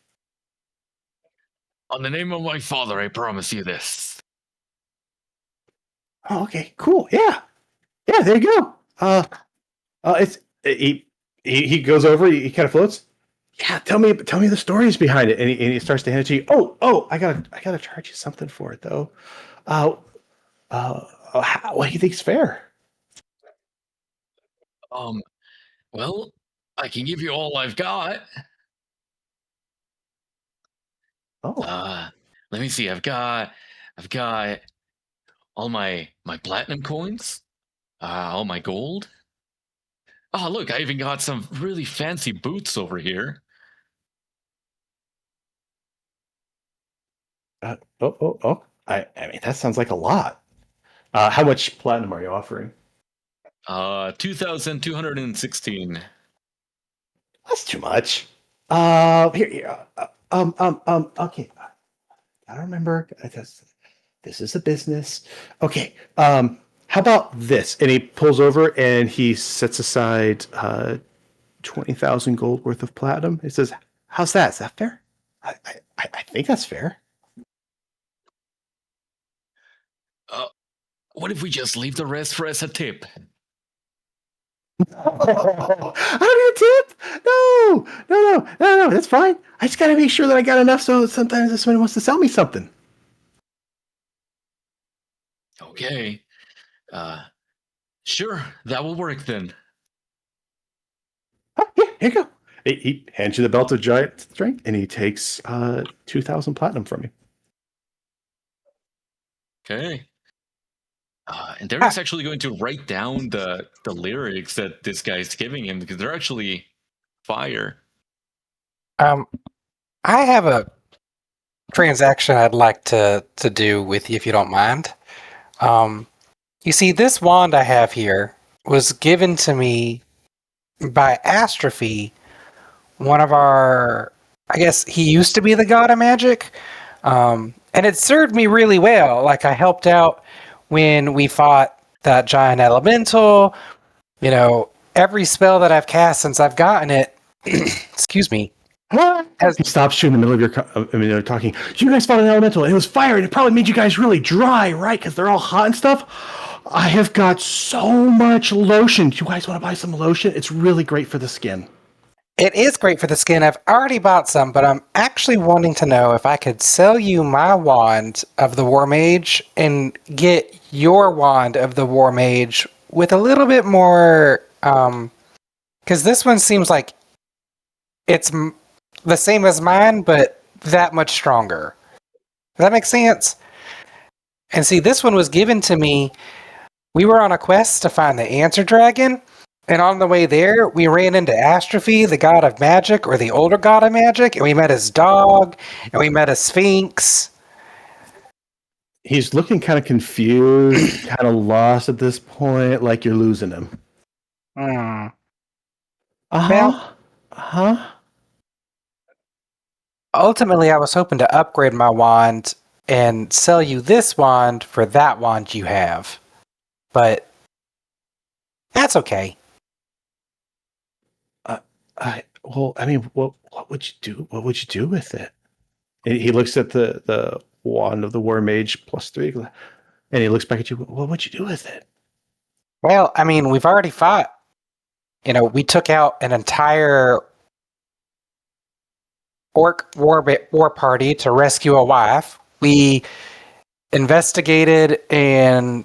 On the name of my father, I promise you this. Oh, okay, cool. Yeah. There you go. It's he goes over. He kind of floats. Yeah, tell me the stories behind it, and he starts to hand it to you. Oh, I gotta charge you something for it though. What do you think's fair? Well, I can give you all I've got. Oh, Let me see. I've got all my platinum coins, all my gold. Oh, look, I even got some really fancy boots over here. oh. I mean, that sounds like a lot. How much platinum are you offering? 2,216. That's too much. Here. Okay. I don't remember. This is a business. Okay. How about this? And he pulls over and he sets aside 20,000 gold worth of platinum. He says, "How's that? Is that fair?" I think that's fair. what if we just leave the rest for as a tip? I don't need a tip. No. That's fine. I just gotta make sure that I got enough so that sometimes if somebody wants to sell me something. Okay. Sure, that will work then. Oh, yeah, here you go. He hands you the belt of giant strength, and he takes 2,000 platinum from you. Okay. And Derek's actually going to write down the lyrics that this guy's giving him because they're actually fire. I have a transaction I'd like to do with you if you don't mind. You see, this wand I have here was given to me by Astrophy, one of our, I guess he used to be the god of magic, and it served me really well. Like, I helped out when we fought that giant elemental. You know, every spell that I've cast since I've gotten it, excuse me, He stops you in the middle of your talking. You guys fought an elemental, and it was fire, and it probably made you guys really dry, right? Because they're all hot and stuff. I have got so much lotion. Do you guys want to buy some lotion? It's really great for the skin. It is great for the skin. I've already bought some, but I'm actually wanting to know if I could sell you my wand of the War Mage and get your wand of the War Mage with a little bit more, because this one seems like it's the same as mine, but that much stronger. Does that make sense? And see, this one was given to me. We were on a quest to find the answer dragon, and on the way there, we ran into Astrophy, the god of magic, or the older god of magic, and we met his dog, and we met a sphinx. He's looking kind of confused, kind of lost at this point, like you're losing him. Hmm. Ultimately, I was hoping to upgrade my wand and sell you this wand for that wand you have. But that's okay. What would you do? What would you do with it? And he looks at the wand of the War Mage +3, and he looks back at you. What would you do with it? Well, I mean, we've already fought. You know, we took out an entire orc war party to rescue a wife. We investigated, and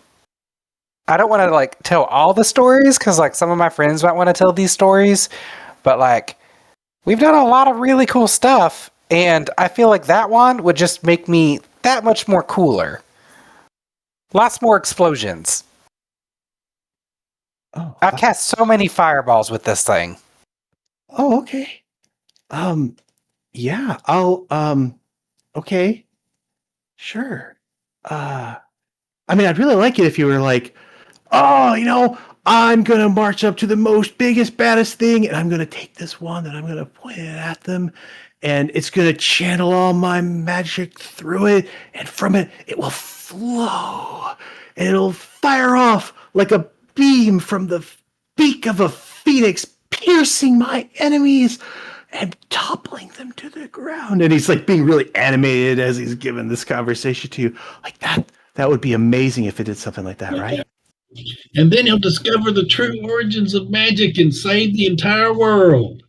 I don't want to like tell all the stories because like some of my friends might want to tell these stories, but like we've done a lot of really cool stuff, and I feel like that wand would just make me that much more cooler. Lots more explosions. Oh, I've cast so many fireballs with this thing. Oh, okay. Yeah, I'll okay. Sure. I mean, I'd really like it if you were like, oh, I'm gonna march up to the most biggest, baddest thing, and I'm gonna take this wand and I'm gonna point it at them, and it's gonna channel all my magic through it, and from it, it will flow, and it'll fire off like a beam from the beak of a phoenix, piercing my enemies and toppling them to the ground. And he's like being really animated as he's giving this conversation to you. Like that would be amazing if it did something like that, right? And then he'll discover the true origins of magic and save the entire world.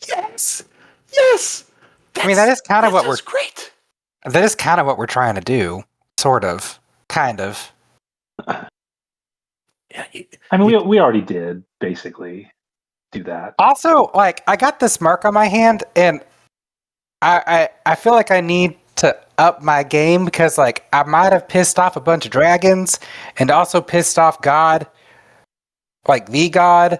Yes. I mean, that is kind of what we're great. That is kind of what we're trying to do, sort of, kind of. Yeah, I mean, we already did basically do that. Also, like, I got this mark on my hand, and I feel like I need to up my game because, like, I might have pissed off a bunch of dragons and also pissed off God, like the God.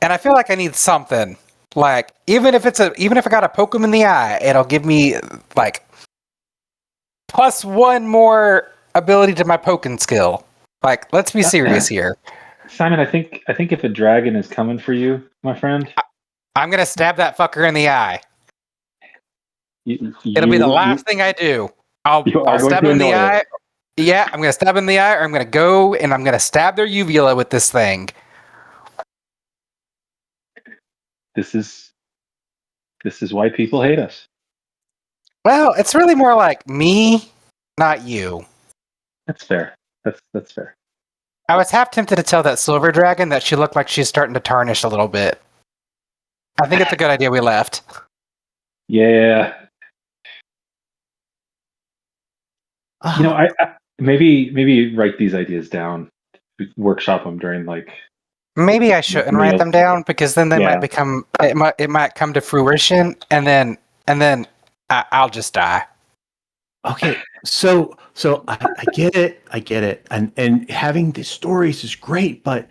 And I feel like I need something. Like, even if I gotta poke him in the eye, it'll give me like +1 more ability to my poking skill. Like, let's be serious here. Simon, I think if a dragon is coming for you, my friend, I'm gonna stab that fucker in the eye. It'll be the last thing I do. I'll stab him in the eye. Yeah, I'm gonna stab him in the eye, or I'm gonna go and I'm gonna stab their uvula with this thing. This is why people hate us. Well, it's really more like me, not you. That's fair. That's fair. I was half tempted to tell that silver dragon that she looked like she's starting to tarnish a little bit. I think it's a good idea we left. Yeah. I maybe write these ideas down, workshop them during like. Maybe I shouldn't write them down because then they might become. It might come to fruition, and then I'll just die. Okay, so I get it, and having the stories is great, but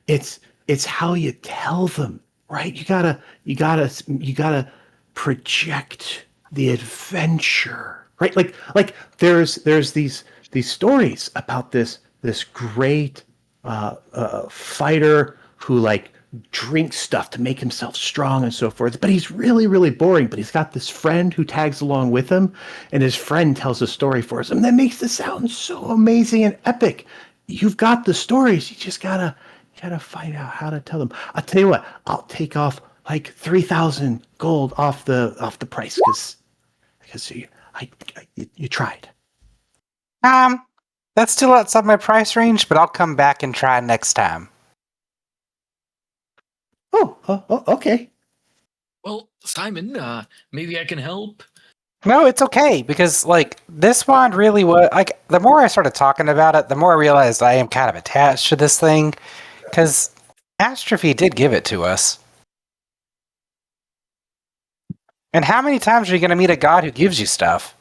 it's how you tell them, right? You gotta project the adventure, right? Like there's these stories about this great fighter who like drinks stuff to make himself strong and so forth, but he's really really boring. But he's got this friend who tags along with him, and his friend tells a story for him that makes this sound so amazing and epic. You've got the stories, you just gotta find out how to tell them. I'll tell you what, I'll take off like 3,000 gold off the price because you tried. That's still outside my price range, but I'll come back and try next time. Oh, okay. Well, Simon, maybe I can help. No, it's okay because like this one really was like the more I started talking about it, the more I realized I am kind of attached to this thing because Astrophy did give it to us. And how many times are you going to meet a god who gives you stuff?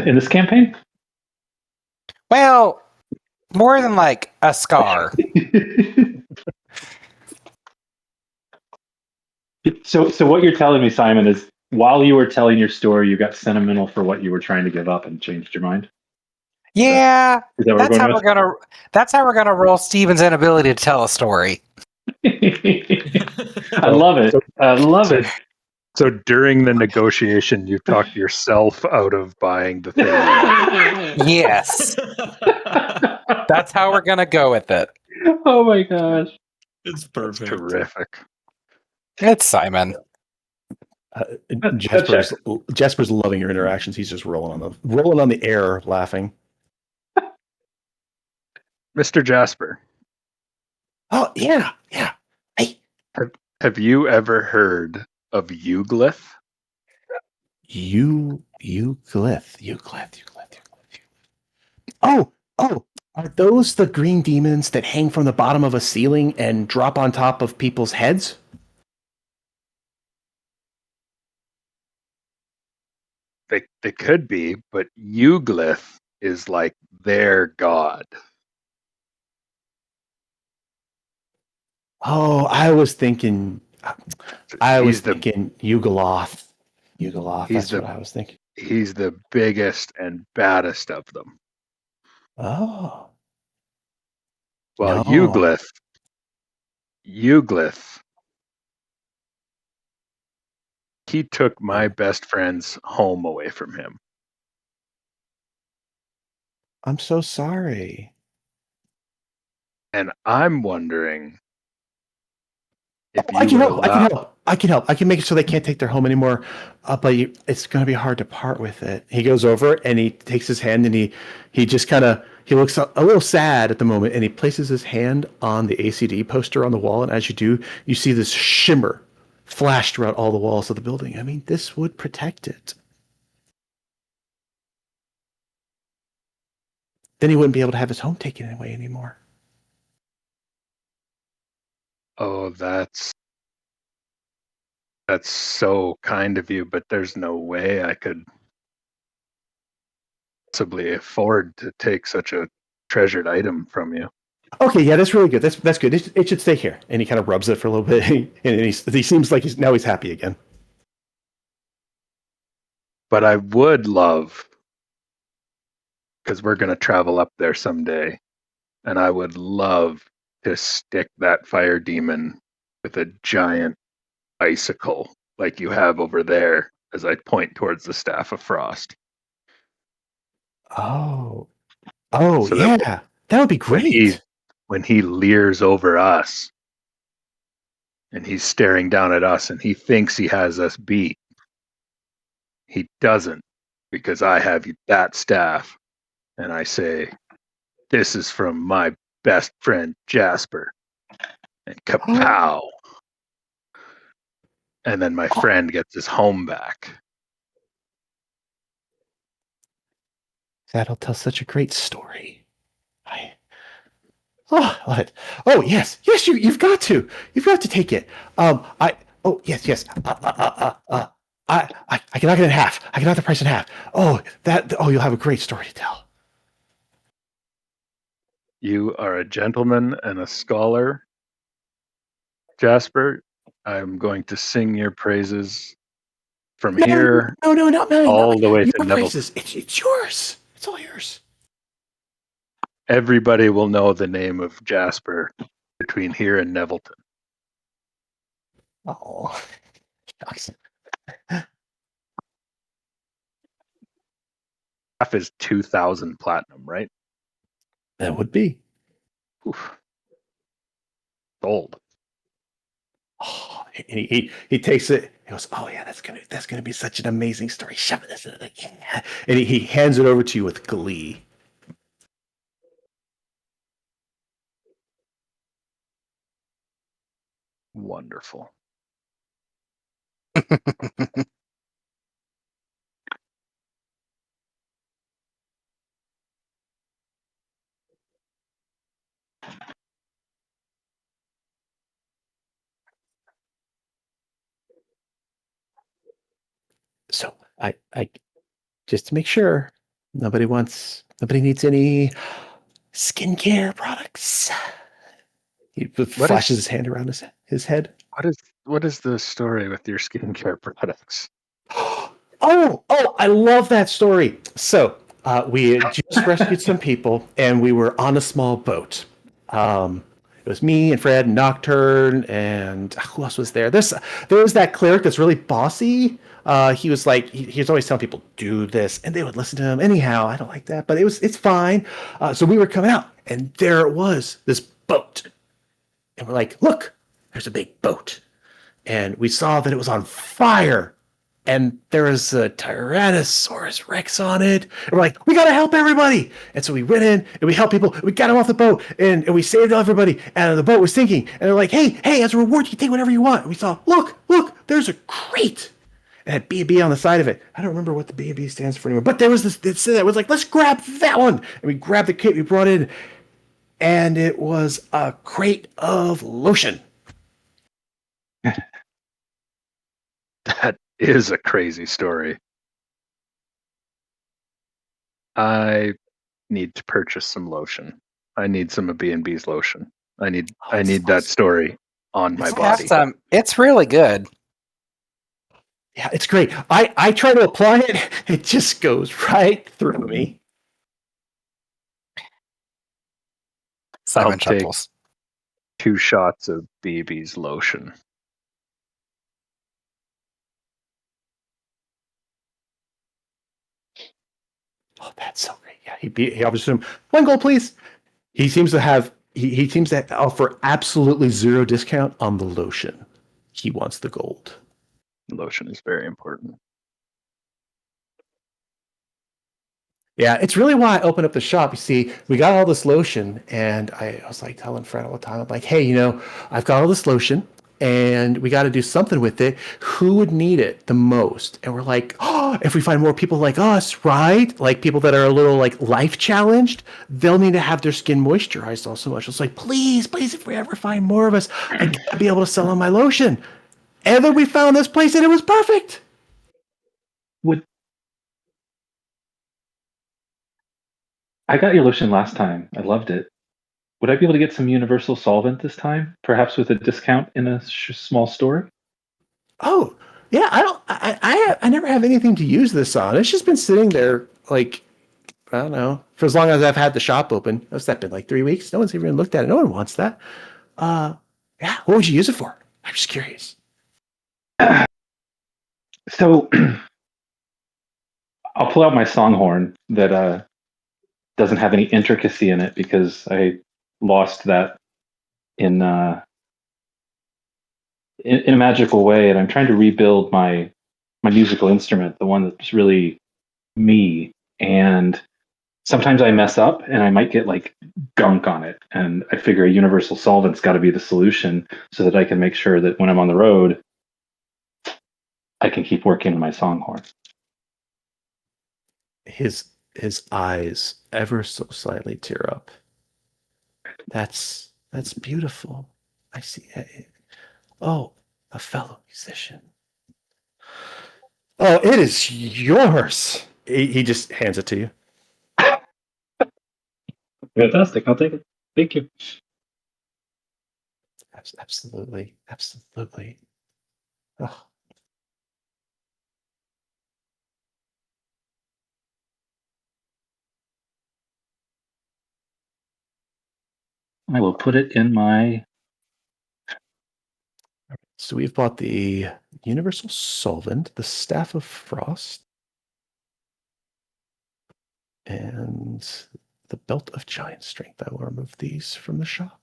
In this campaign? Well, more than like a scar. So what you're telling me, Simon, is while you were telling your story, you got sentimental for what you were trying to give up and changed your mind? Yeah, Is that that's how we're gonna roll Steven's inability to tell a story. I love it. I love it. So during the negotiation, you talked yourself out of buying the thing. Yes. That's how we're gonna go with it. Oh my gosh. It's perfect. That's terrific. It's Simon. Jasper's loving your interactions. He's just rolling on the air, laughing. Mr. Jasper. Oh yeah. Hey, have you ever heard of Uglyph? Uglyph. Oh, are those the green demons that hang from the bottom of a ceiling and drop on top of people's heads? They could be, but Uglyph is like their god. Oh, I was thinking Ugoloth. That's what I was thinking. He's the biggest and baddest of them. Oh. Well, No. Uglyph, he took my best friend's home away from him. I'm so sorry. And I'm wondering if I can help. I can make it so they can't take their home anymore. But it's going to be hard to part with it. He goes over and he takes his hand and he just kind of, he looks a little sad at the moment and he places his hand on the ACD poster on the wall. And as you do, you see this shimmer flash throughout all the walls of the building. I mean, this would protect it. Then he wouldn't be able to have his home taken away anymore. Oh, that's so kind of you, but there's no way I could possibly afford to take such a treasured item from you. Okay, yeah, that's really good. That's good. It should stay here. And he kind of rubs it for a little bit, and he seems like he's happy again. But I would love, because we're going to travel up there someday, and I would love to stick that fire demon with a giant icicle like you have over there as I point towards the Staff of Frost. Oh, So yeah. That would be great. When he leers over us and he's staring down at us and he thinks he has us beat, he doesn't, because I have that staff and I say, "This is from my best friend Jasper." And kapow! And then my friend gets his home back. That'll tell such a great story. Oh yes, you've got to take it. Yes. I can knock it in half. I can knock the price in half. You'll have a great story to tell. You are a gentleman and a scholar, Jasper. I'm going to sing your praises from here No, not mine. all the way to Your Neville. praises. It's yours. It's all yours. Everybody will know the name of Jasper between here and Nevilton. Oh, shucks. Half is 2,000 platinum, right? That would be. Oof. Gold. Oh, and he takes it. He goes, "Oh yeah, that's gonna be such an amazing story." Shove this in it, yeah. And he hands it over to you with glee. Wonderful. So I just to make sure nobody needs any skincare products. He flashes his hand around his head. What is the story with your skincare products? Oh, I love that story. So we had just rescued some people, and we were on a small boat. It was me and Fred and Nocturne, and who else was there? There was that cleric that's really bossy. He was like, he was always telling people, do this, and they would listen to him. Anyhow, I don't like that, but it's fine. So we were coming out, and there it was, this boat. And we're like, look, there's a big boat. And we saw that it was on fire. And there was a Tyrannosaurus Rex on it. And we're like, we got to help everybody. And so we went in and we helped people. We got them off the boat and we saved everybody. And the boat was sinking. And they're like, hey, as a reward, you can take whatever you want. And we saw, look, there's a crate. It had B&B on the side of it. I don't remember what the B&B stands for anymore. But there was this, it said that was like, let's grab that one. And we grabbed the kit we brought in. And it was a crate of lotion. That is a crazy story. I need to purchase some lotion. I need some of B&B's lotion. I need that story on my body. It's really good. Yeah, it's great. I try to apply it. It just goes right through me. Simon I'll take chuckles. 2 shots of BB's lotion. Oh, that's so great. Yeah, he offers him 1 gold, please. He seems to have he seems to offer absolutely 0 discount on the lotion. He wants the gold. Lotion is very important. Yeah, it's really why I opened up the shop. You see, we got all this lotion, and I was like telling Fred all the time, I'm like, hey, I've got all this lotion, and we got to do something with it. Who would need it the most? And we're like, oh, if we find more people like us, right? Like people that are a little like life challenged, they'll need to have their skin moisturized all so much. It's like, please, if we ever find more of us, I gotta be able to sell on my lotion. And then we found this place, and it was perfect. I got your lotion last time. I loved it. Would I be able to get some universal solvent this time? Perhaps with a discount in a small store? Oh, yeah. I never have anything to use this on. It's just been sitting there, like, I don't know, for as long as I've had the shop open. What's that been, like 3 weeks? No one's even looked at it. No one wants that. Yeah. What would you use it for? I'm just curious. So I'll pull out my songhorn that doesn't have any intricacy in it because I lost that in a magical way, and I'm trying to rebuild my musical instrument, the one that's really me. And sometimes I mess up and I might get like gunk on it. And I figure a universal solvent's got to be the solution so that I can make sure that when I'm on the road, I can keep working on my songhorn. His eyes ever so slightly tear up. That's beautiful. I see. Oh, a fellow musician. Oh, it is yours. He just hands it to you. Fantastic. I'll take it. Thank you. Absolutely. Absolutely. Oh. I will put it in my. So we've bought the Universal Solvent, the Staff of Frost, and the Belt of Giant Strength. I will remove these from the shop.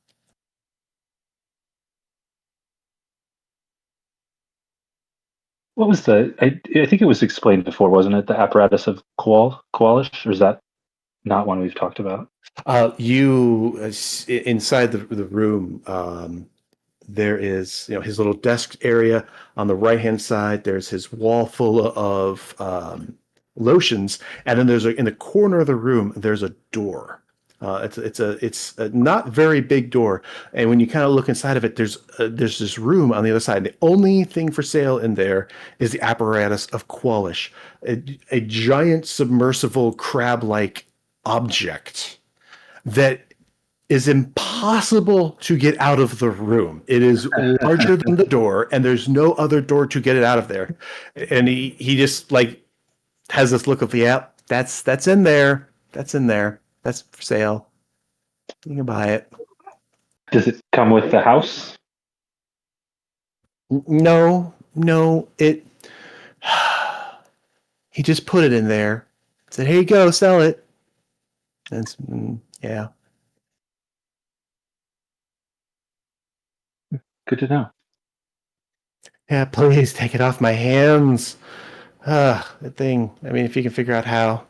What was the? I think it was explained before, wasn't it? The apparatus of Qualish, or is that not one we've talked about? Inside the room, there is his little desk area on the right hand side. There's his wall full of lotions, and then there's in the corner of the room there's a door. It's a not very big door, and when you kind of look inside of it, there's this room on the other side. The only thing for sale in there is the apparatus of Qualish, a giant submersible crab-like object that is impossible to get out of the room. It is larger than the door, and there's no other door to get it out of there. And he just like has this look of, yeah, that's in there. That's in there. That's for sale. You can buy it. Does it come with the house? No, it. He just put it in there. Said, "Here you go, sell it." And yeah. Good to know. Yeah, please take it off my hands. That thing. I mean, if you can figure out how.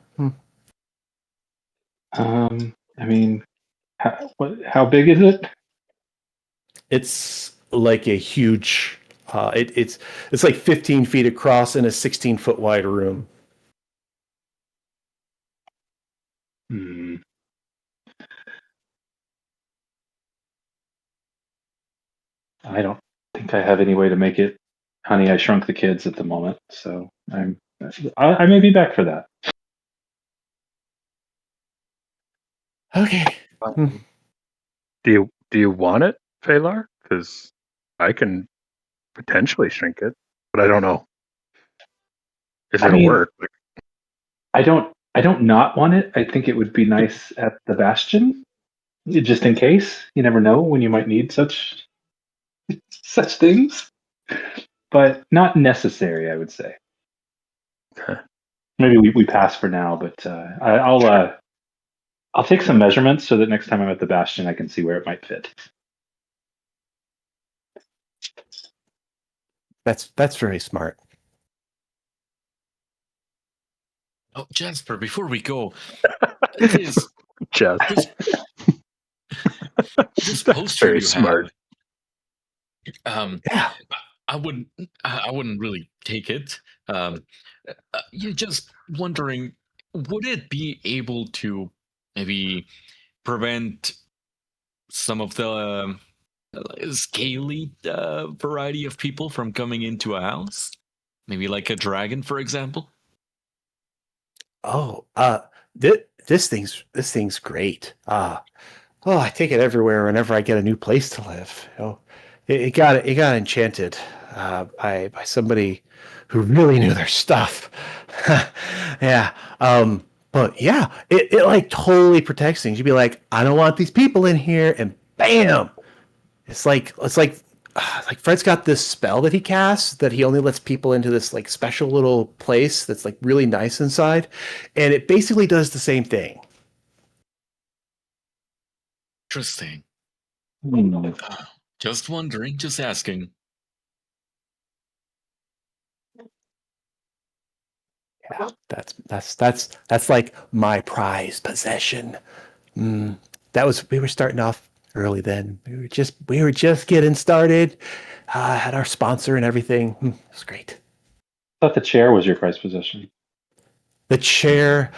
I mean, how big is it? It's like a huge. It's like 15 feet across in a 16-foot wide room. I don't think I have any way to make it Honey, I Shrunk the Kids at the moment, so I may be back for that. Okay. Do you want it, Phalar? Because I can potentially shrink it, but I don't know if it'll work. I don't not want it. I think it would be nice at the bastion, just in case. You never know when you might need such things, but not necessary. I would say. Okay. Maybe we pass for now, but I'll take some measurements so that next time I'm at the bastion, I can see where it might fit. That's very smart. Oh, Jasper, before we go, this poster very you smart. have, Yeah. I wouldn't really take it. You're just wondering, would it be able to maybe prevent some of the scaly variety of people from coming into a house? Maybe like a dragon, for example? Oh, this thing's great. I take it everywhere whenever I get a new place to live. It got enchanted by somebody who really knew their stuff. Yeah. But yeah, it like totally protects things. You'd be like, I don't want these people in here, and bam! It's like Fred's got this spell that he casts that he only lets people into this like special little place that's like really nice inside, and it basically does the same thing. Interesting. Just wondering, just asking. Yeah, that's like my prized possession. We were starting off early then. We were just getting started. Had our sponsor and everything. It was great. I thought the chair was your prized possession. The chair,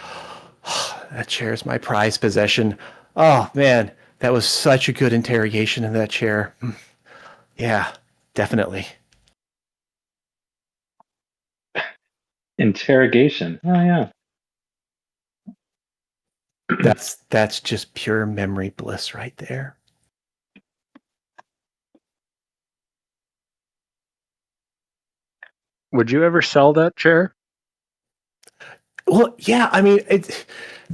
that chair is my prized possession. Oh man, that was such a good interrogation in that chair. Yeah, definitely. Interrogation. Oh yeah. That's just pure memory bliss right there. Would you ever sell that chair? Well, yeah, I mean,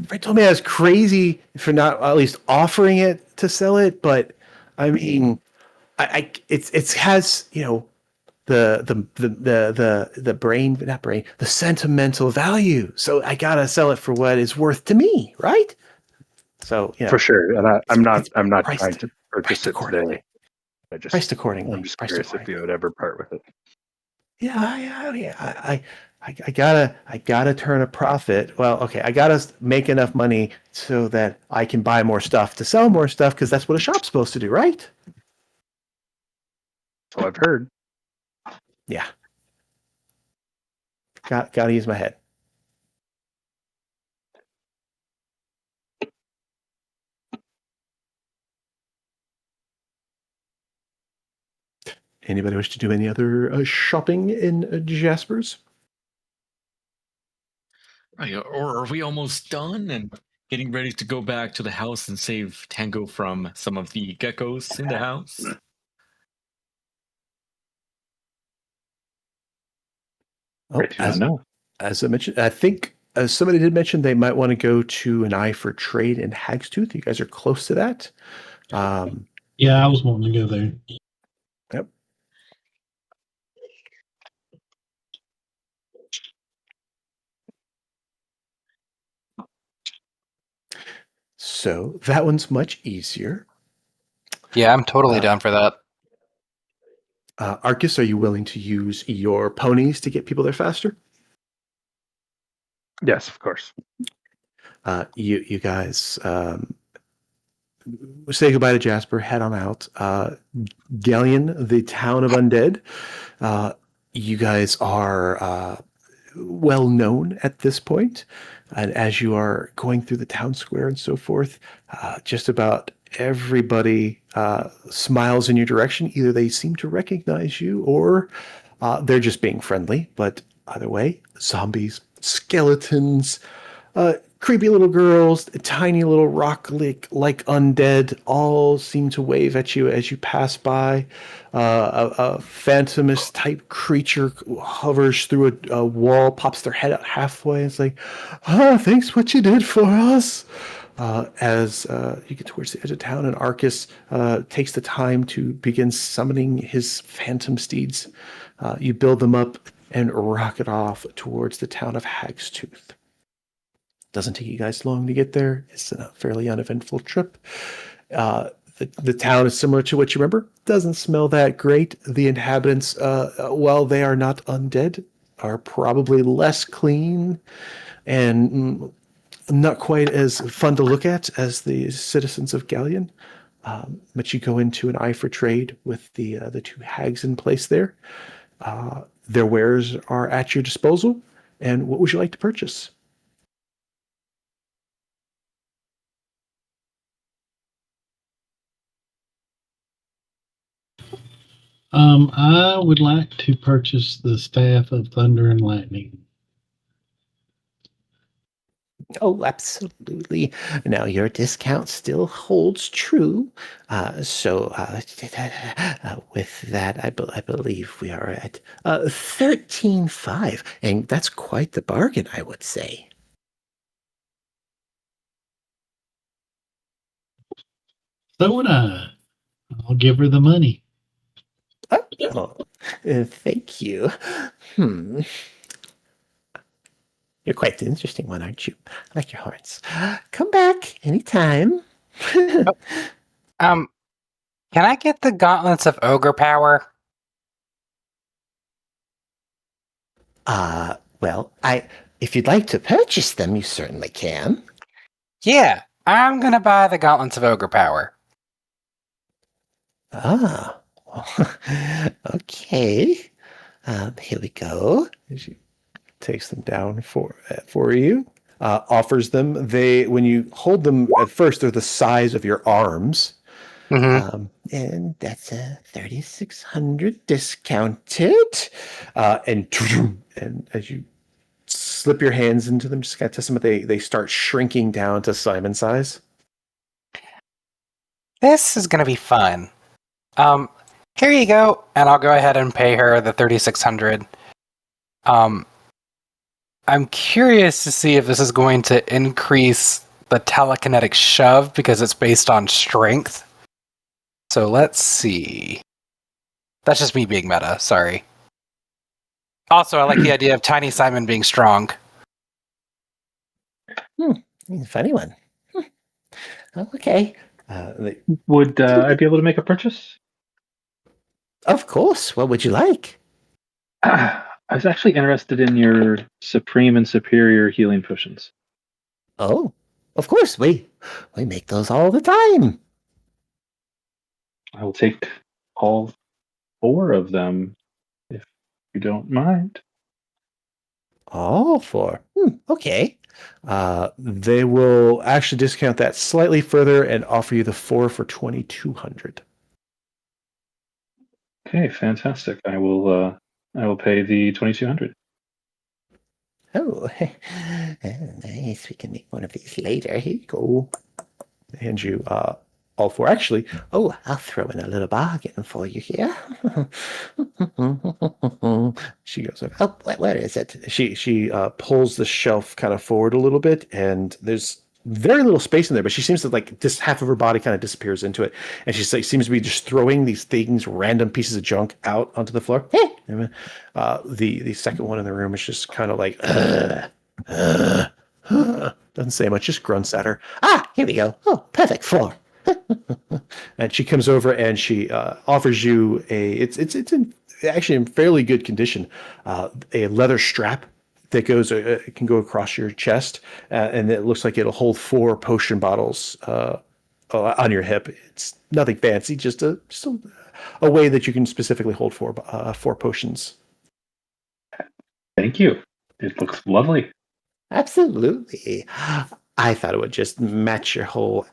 Fred told me I was crazy for not at least offering it to sell it, but I mean, it has, you know, the brain, not brain, the sentimental value. So I gotta sell it for what it's worth to me, right? So, you know, For sure. And it's I'm not priced, trying to purchase priced it accordingly. today. I'm Priced accordingly. just Priced curious if accordingly. you would ever part with it. Yeah. I gotta turn a profit. Well, okay, I gotta make enough money so that I can buy more stuff to sell more stuff because that's what a shop's supposed to do, right? So I've heard. Yeah. Gotta use my head. Anybody wish to do any other shopping in Jasper's? Right, or are we almost done and getting ready to go back to the house and save Tango from some of the geckos in the house? Oh, I do not know. as I mentioned, I think somebody did mention they might want to go to an eye for trade in Hagstooth. You guys are close to that. Yeah, I was wanting to go there. Yep. So that one's much easier. Yeah, I'm totally down for that. Arcus, are you willing to use your ponies to get people there faster? Yes, of course. You guys say goodbye to Jasper, head on out. Galieon, the town of undead. You guys are well known at this point, and as you are going through the town square and so forth, just about everybody smiles in your direction. Either they seem to recognize you, or they're just being friendly. But either way, zombies, skeletons, creepy little girls, tiny little rock like undead, all seem to wave at you as you pass by. A phantomous type creature hovers through a wall, pops their head out halfway. It's like, thanks what you did for us. As you get towards the edge of town, and Arcus takes the time to begin summoning his phantom steeds. You build them up and rocket off towards the town of Hagstooth. Doesn't take you guys long to get there. It's a fairly uneventful trip. The town is similar to what you remember. Doesn't smell that great. The inhabitants, while they are not undead, are probably less clean and not quite as fun to look at as the citizens of Galleon. But you go into an eye for trade with the two hags in place there. Their wares are at your disposal. And what would you like to purchase? I would like to purchase the Staff of Thunder and Lightning. Oh, absolutely. Now, your discount still holds true. With that, I believe we are at 13.5, and that's quite the bargain, I would say. So would I. I'll give her the money. Oh, thank you. You're quite the interesting one, aren't you? I like your horns. Come back anytime. Can I get the gauntlets of ogre power? Well, I If you'd like to purchase them, you certainly can. Yeah, I'm gonna buy the Gauntlets of Ogre Power. Ah, okay. Here we go. She takes them down for you. Offers them. When you hold them at first, they're the size of your arms. Mm-hmm. And that's a 3,600 discounted. And as you slip your hands into them, just kind of test them, but they start shrinking down to Simon size. This is gonna be fun. Here you go, and I'll go ahead and pay her the 3,600. I'm curious to see if this is going to increase the telekinetic shove because it's based on strength. So let's see. That's just me being meta, sorry. Also, I like the idea of Tiny Simon being strong. Funny one. Okay. Would I be able to make a purchase? Of course. What would you like? I was actually interested in your supreme and superior healing potions. Oh, of course. We make those all the time. I will take all 4 of them, if you don't mind. All 4. Okay. They will actually discount that slightly further and offer you the 4 for 2,200. Okay, fantastic. I will pay the 2,200. Oh, nice. We can make one of these later. Here you go. They hand you all 4. Actually, Oh, I'll throw in a little bargain for you here. she goes, Oh, where is it? she pulls the shelf kind of forward a little bit, and there's very little space in there, but she seems to like this half of her body kind of disappears into it, and she seems to be just throwing these things, random pieces of junk out onto the floor. The second one in the room is just kind of like doesn't say much, just grunts at her. Here we go. Oh, perfect. 4. And she comes over and she offers you it's actually in fairly good condition, a leather strap that goes can go across your chest, and it looks like it'll hold 4 potion bottles on your hip. It's nothing fancy, just a way that you can specifically hold 4 potions. Thank you. It looks lovely. Absolutely. I thought it would just match your whole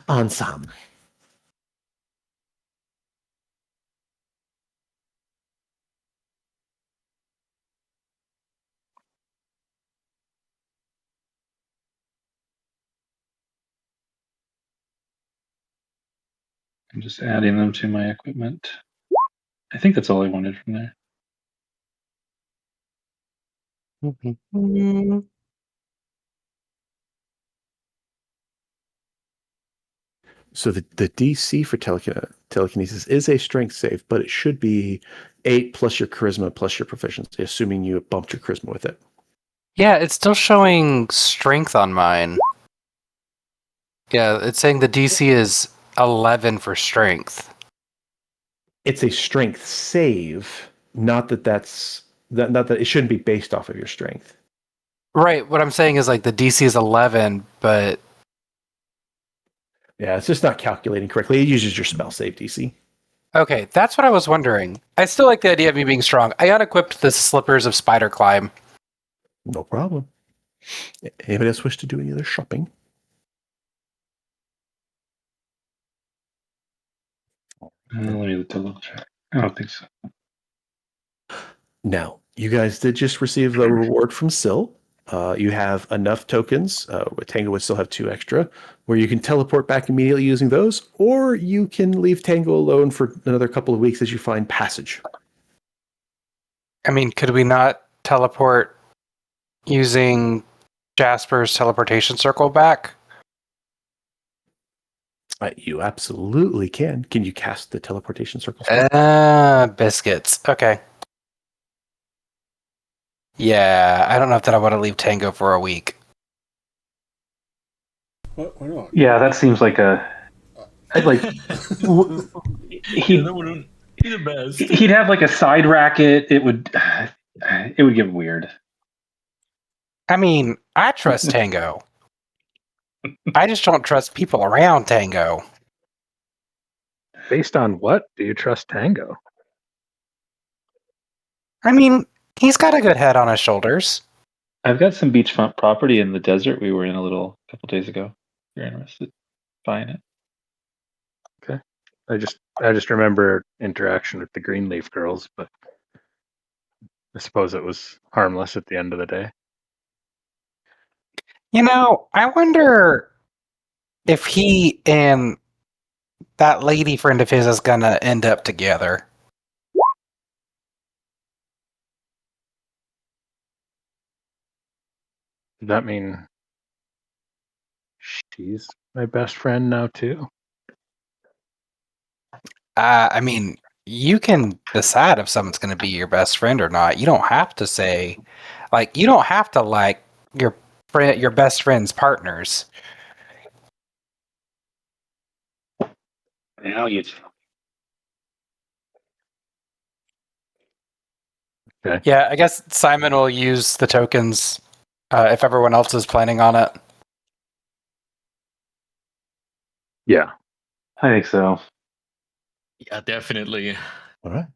ensemble. I'm just adding them to my equipment. I think that's all I wanted from there. So the DC for telekinesis is a strength save, but it should be 8 plus your charisma plus your proficiency, assuming you bumped your charisma with it. Yeah, it's still showing strength on mine. Yeah, it's saying the DC is 11 for strength. It's a strength save, not that it shouldn't be based off of your strength. Right, what I'm saying is like the DC is 11, but Yeah, it's just not calculating correctly. It uses your spell save DC. okay, that's what I was wondering. I still like the idea of me being strong. I unequipped the slippers of spider climb. No problem. Anybody else wish to do any other shopping? Let me double check. I don't think so. Now, you guys did just receive the reward from Shil. You have enough tokens. Tango would still have 2 extra, where you can teleport back immediately using those, or you can leave Tango alone for another couple of weeks as you find passage. I mean, could we not teleport using Jasper's teleportation circle back? You absolutely can. Can you cast the teleportation circle? Biscuits. Okay. Yeah, I don't know if that I want to leave Tango for a week. What? Why not? Yeah, that seems like I'd like That wouldn't be the best. he'd have like a side racket. It would get weird. I mean, I trust Tango. I just don't trust people around Tango. Based on what do you trust Tango? I mean, he's got a good head on his shoulders. I've got some beachfront property in the desert we were in a couple days ago. If you're interested, buying it. Okay. I just remember interaction with the Greenleaf girls, but I suppose it was harmless at the end of the day. You know, I wonder if he and that lady friend of his is gonna end up together. Does that mean she's my best friend now too? I mean, you can decide if someone's going to be your best friend or not. You don't have to say, like, you don't have to like your friend, your best friend's partners. Now you. Okay. Yeah, I guess Simon will use the tokens if everyone else is planning on it. Yeah. I think so. Yeah, definitely. All right.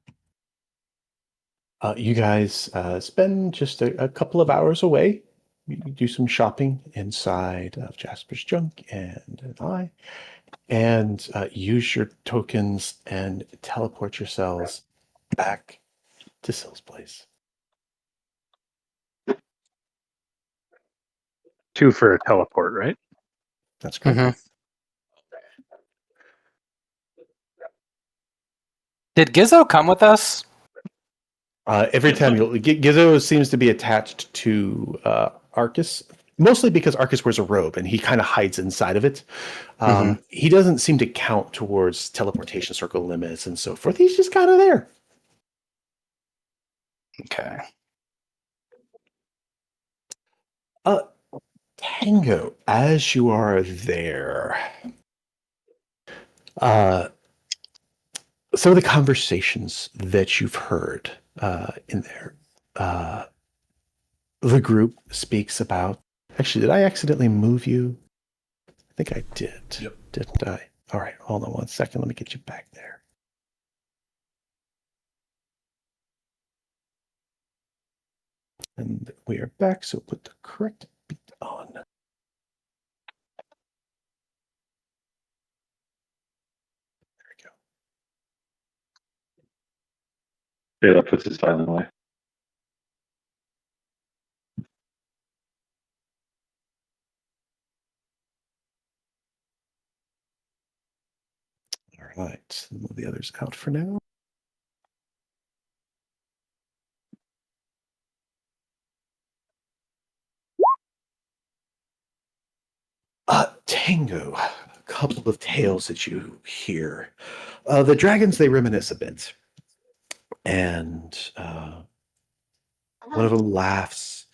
You guys spend just a couple of hours away. You do some shopping inside of Jasper's Junk and I, and use your tokens and teleport yourselves back to Sil's place. 2 for a teleport, right? That's correct. Mhm. Did Gizzo come with us? Every time Gizzo seems to be attached to Arcus, mostly because Arcus wears a robe and he kind of hides inside of it. He doesn't seem to count towards teleportation circle limits and so forth. He's just kind of there. Okay. Tango, as you are there, some of the conversations that you've heard in there, the group speaks about. Actually, did I accidentally move you? I think I did. Yep. Didn't I? All right, hold on one second. Let me get you back there. And we are back, so put the correct beat on. There we go. Taylor puts his violin away. All right, move the others out for now. Tango, a couple of tales that you hear. The dragons, they reminisce a bit. And one of them laughs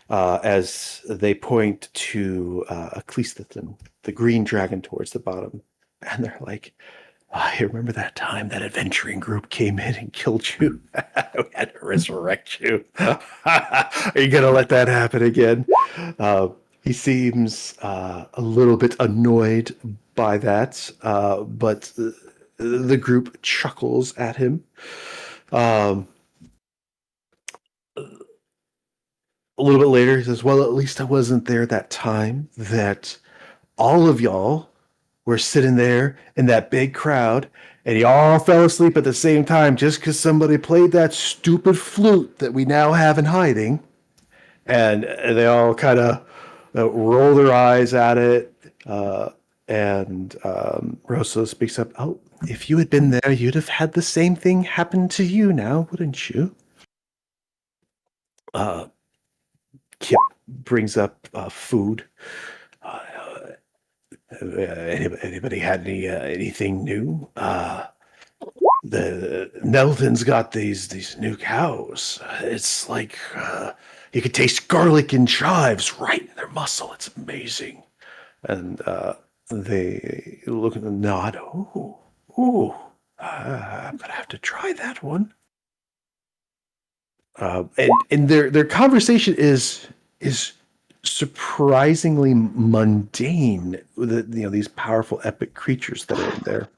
as they point to Ecclestithan, the green dragon towards the bottom. And they're like, I remember that time that adventuring group came in and killed you. We had to resurrect you. Are you going to let that happen again? He seems a little bit annoyed by that, but the group chuckles at him. A little bit later, he says, well, at least I wasn't there that time that all of y'all were sitting there in that big crowd and you all fell asleep at the same time just because somebody played that stupid flute that we now have in hiding. And they all kind of roll their eyes at it. And Rosso speaks up, oh, if you had been there, you'd have had the same thing happen to you now, wouldn't you? Kip brings up food. Anybody had anything new? The Nelton's got these new cows. It's like you could taste garlic and chives right in their muscle. It's amazing. And they look at the nod. I'm gonna have to try that one. And their conversation is surprisingly mundane. These powerful epic creatures that are in there.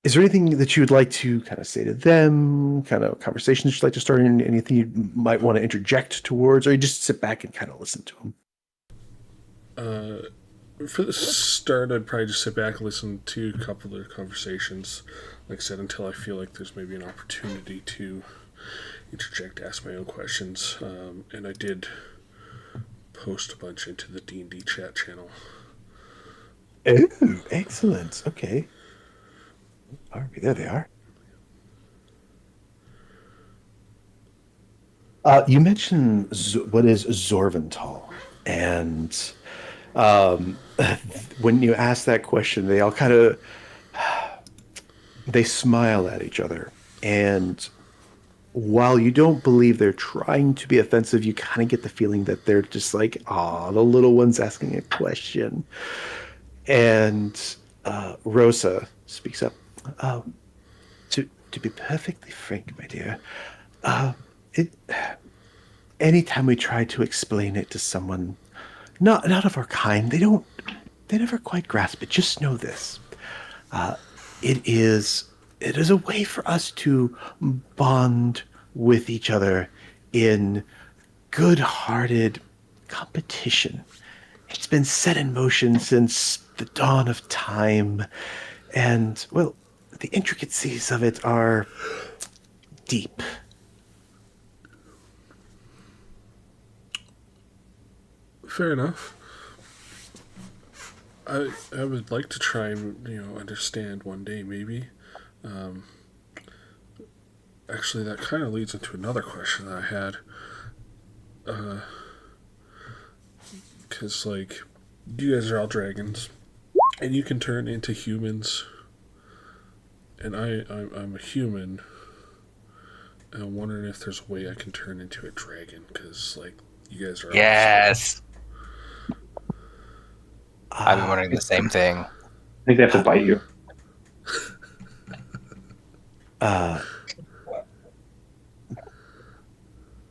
Is there anything that you would like to kind of say to them? Kind of conversations you'd like to start? Anything you might want to interject towards, or you just sit back and kind of listen to them? For the start, I'd probably just sit back and listen to a couple of their conversations. Like I said, until I feel like there's maybe an opportunity to interject, ask my own questions. And I did post a bunch into the D&D chat channel. Oh, excellent. Okay. All right, there they are. You mentioned what is Zorvental, and when you ask that question, they all kind of they smile at each other, and while you don't believe they're trying to be offensive, you kind of get the feeling that they're just like, "Ah, the little one's asking a question." And Rosa speaks up. To be perfectly frank, my dear, anytime we try to explain it to someone not of our kind, they never quite grasp it. Just know this: it is a way for us to bond with each other in good-hearted competition. It's been set in motion since the dawn of time, and well, the intricacies of it are deep. Fair enough. I would like to try and understand one day, maybe. Actually, that kind of leads into another question that I had. Because, like, you guys are all dragons, and you can turn into humans, and I'm a human, and I'm wondering if there's a way I can turn into a dragon, because, like, you guys are Yes! I've been wondering the same thing. I think they have to bite you.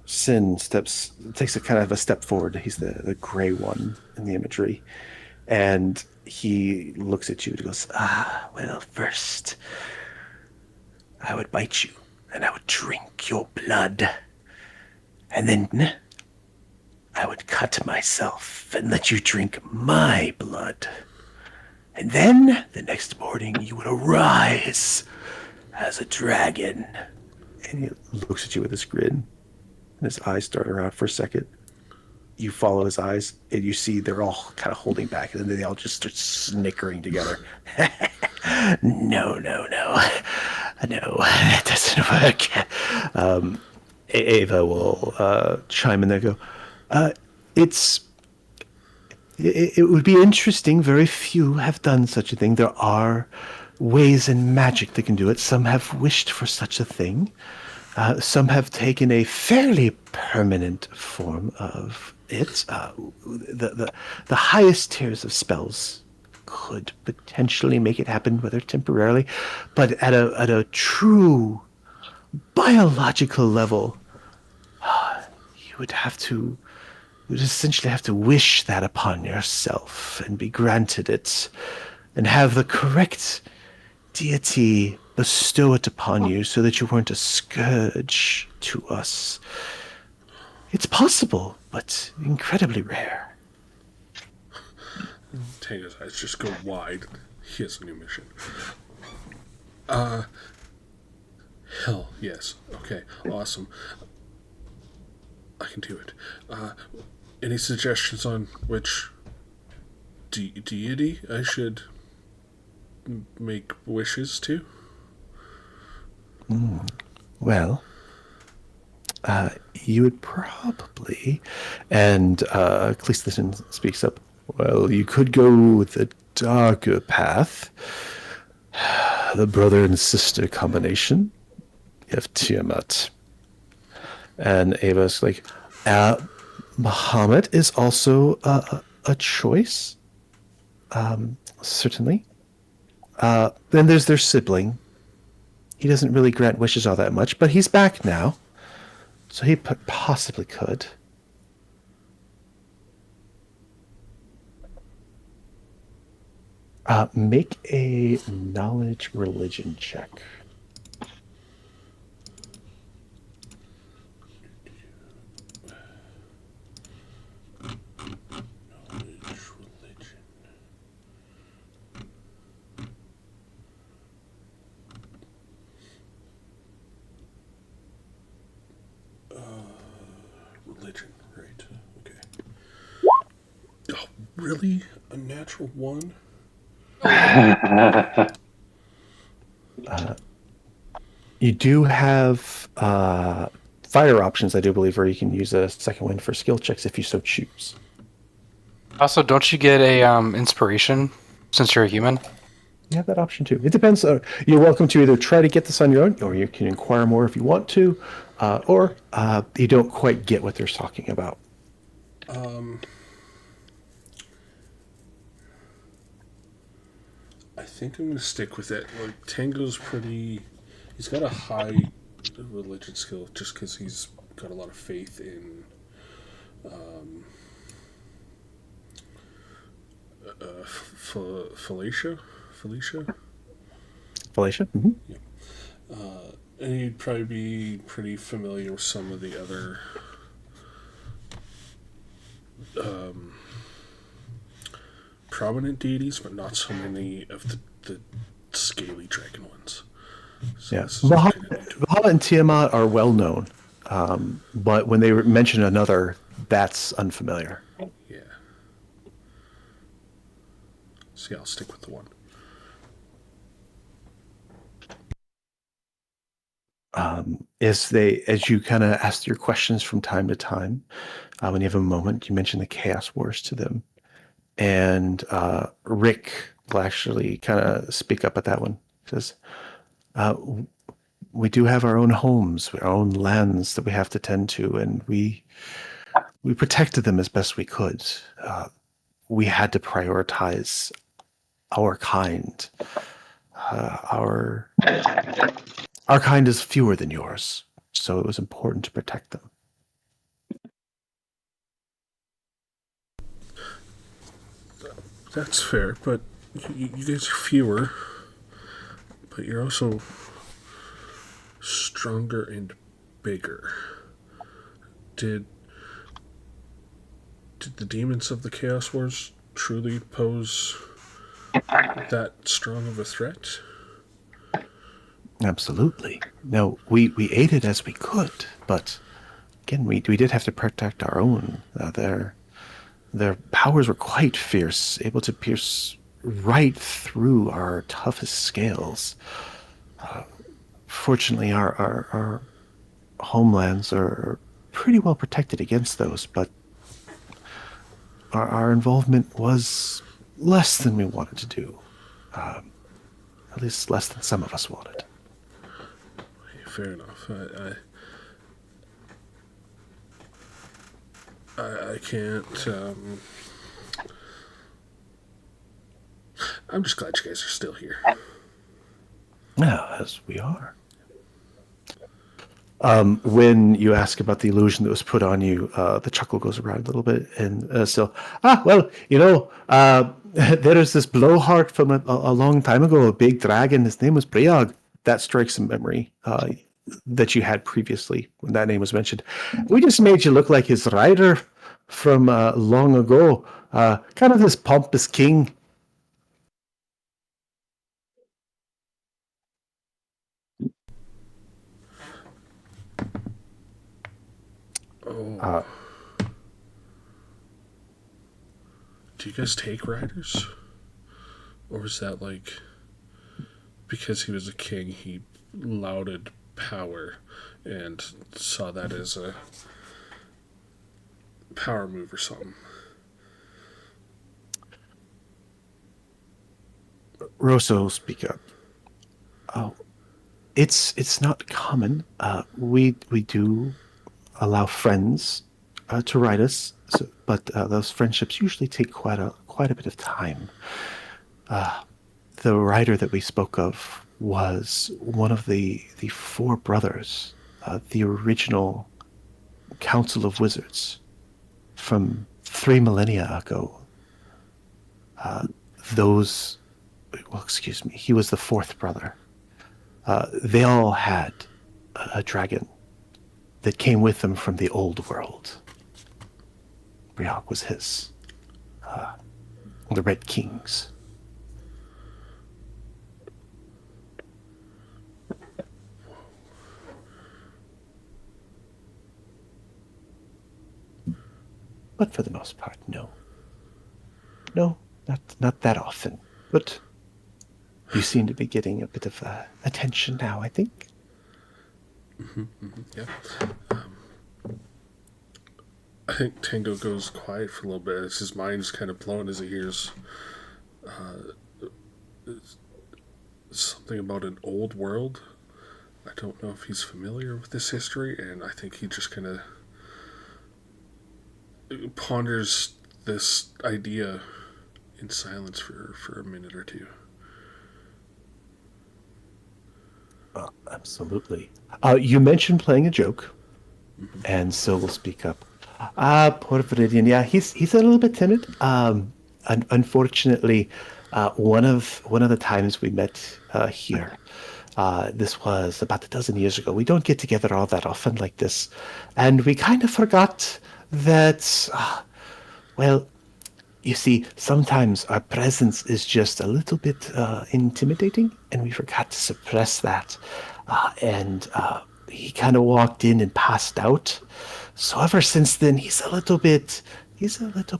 Sin takes a kind of a step forward. He's the gray one in the imagery. And he looks at you and goes, well, first, I would bite you, and I would drink your blood. And then I would cut myself and let you drink my blood. And then, the next morning, you would arise as a dragon. And he looks at you with this grin. And his eyes start around for a second. You follow his eyes, and you see they're all kind of holding back, and then they all just start snickering together. No, that doesn't work. Ava will chime in there and go, it would be interesting. Very few have done such a thing. There are ways in magic that can do it. Some have wished for such a thing. Some have taken a fairly permanent form of it. The highest tiers of spells could potentially make it happen, whether temporarily, but at a true biological level, you would essentially have to wish that upon yourself and be granted it, and have the correct deity bestow it upon you so that you weren't a scourge to us. It's possible, but incredibly rare. Tango's eyes just go wide. He has a new mission. Hell, yes. Okay, awesome. I can do it. Any suggestions on which deity I should make wishes to? Well, you would probably, and Cleiston speaks up, well, you could go with the darker path, the brother and sister combination. You have Tiamat. And Ava's like, Muhammad is also a choice. Certainly. Then there's their sibling. He doesn't really grant wishes all that much, but he's back now. So he possibly could. Make a knowledge religion check. Knowledge, religion. Religion, right. Okay. Oh, really? A natural one? You do have fire options, I do believe, where you can use a second wind for skill checks if you so choose. Also, don't you get a inspiration since you're a human? You have that option too. It depends. You're welcome to either try to get this on your own, or you can inquire more if you want to, or you don't quite get what they're talking about. I think I'm going to stick with it. Like, Tango's pretty... He's got a high religion skill just because he's got a lot of faith in... Felicia? Felicia? And he'd probably be pretty familiar with some of the other... prominent deities, but not so many of the scaly dragon ones. So Yeah, this is Bahamut and Tiamat are well known, but when they mention another, that's unfamiliar. yeah. So yeah, I'll stick with the one. As you kind of ask your questions from time to time, when you have a moment, you mention the Chaos Wars to them, and Rick will actually kind of speak up at that one. He says, we do have our own homes, our own lands that we have to tend to, and we protected them as best we could. We had to prioritize our kind. Our kind is fewer than yours, so it was important to protect them. That's fair, but you guys are fewer, but you're also stronger and bigger. Did the demons of the Chaos Wars truly pose that strong of a threat? Absolutely. No, we aided as we could, but again, we did have to protect our own. Their powers were quite fierce, able to pierce right through our toughest scales. Fortunately, our homelands are pretty well protected against those, but our involvement was less than we wanted to do. At least less than some of us wanted. Fair enough. I can't. I'm just glad you guys are still here. Yeah, as we are. When you ask about the illusion that was put on you, the chuckle goes around a little bit, and so, well, there is this blowhard from a long time ago, a big dragon. His name was Breog. That strikes a memory that you had previously when that name was mentioned. We just made you look like his rider from long ago, kind of this pompous king. Oh. Do you guys take riders? Or is that like because he was a king, he lauded power and saw that as a power move or something? Rosso, speak up. Oh, it's not common. We do allow friends to ride us, but those friendships usually take quite a bit of time. The rider that we spoke of was one of the four brothers, the original Council of Wizards from 3 millennia ago. Those well, excuse me, he was the fourth brother. They all had a dragon that came with them from the old world. Briok was his. The Red Kings. But for the most part, no. No, not that often. But you seem to be getting a bit of attention now, I think. Yeah. I think Tango goes quiet for a little bit as his mind's kind of blown as he hears something about an old world. I don't know if he's familiar with this history, and I think he just kind of ponders this idea in silence for a minute or two. Absolutely. You mentioned playing a joke, and Syl will speak up. Poor Viridian. Yeah, he's a little bit timid. Unfortunately, one of the times we met here, this was about a dozen years ago. We don't get together all that often like this, and we kind of forgot that. Well, you see, sometimes our presence is just a little bit intimidating, and we forgot to suppress that. And he kind of walked in and passed out. So ever since then, he's a little bit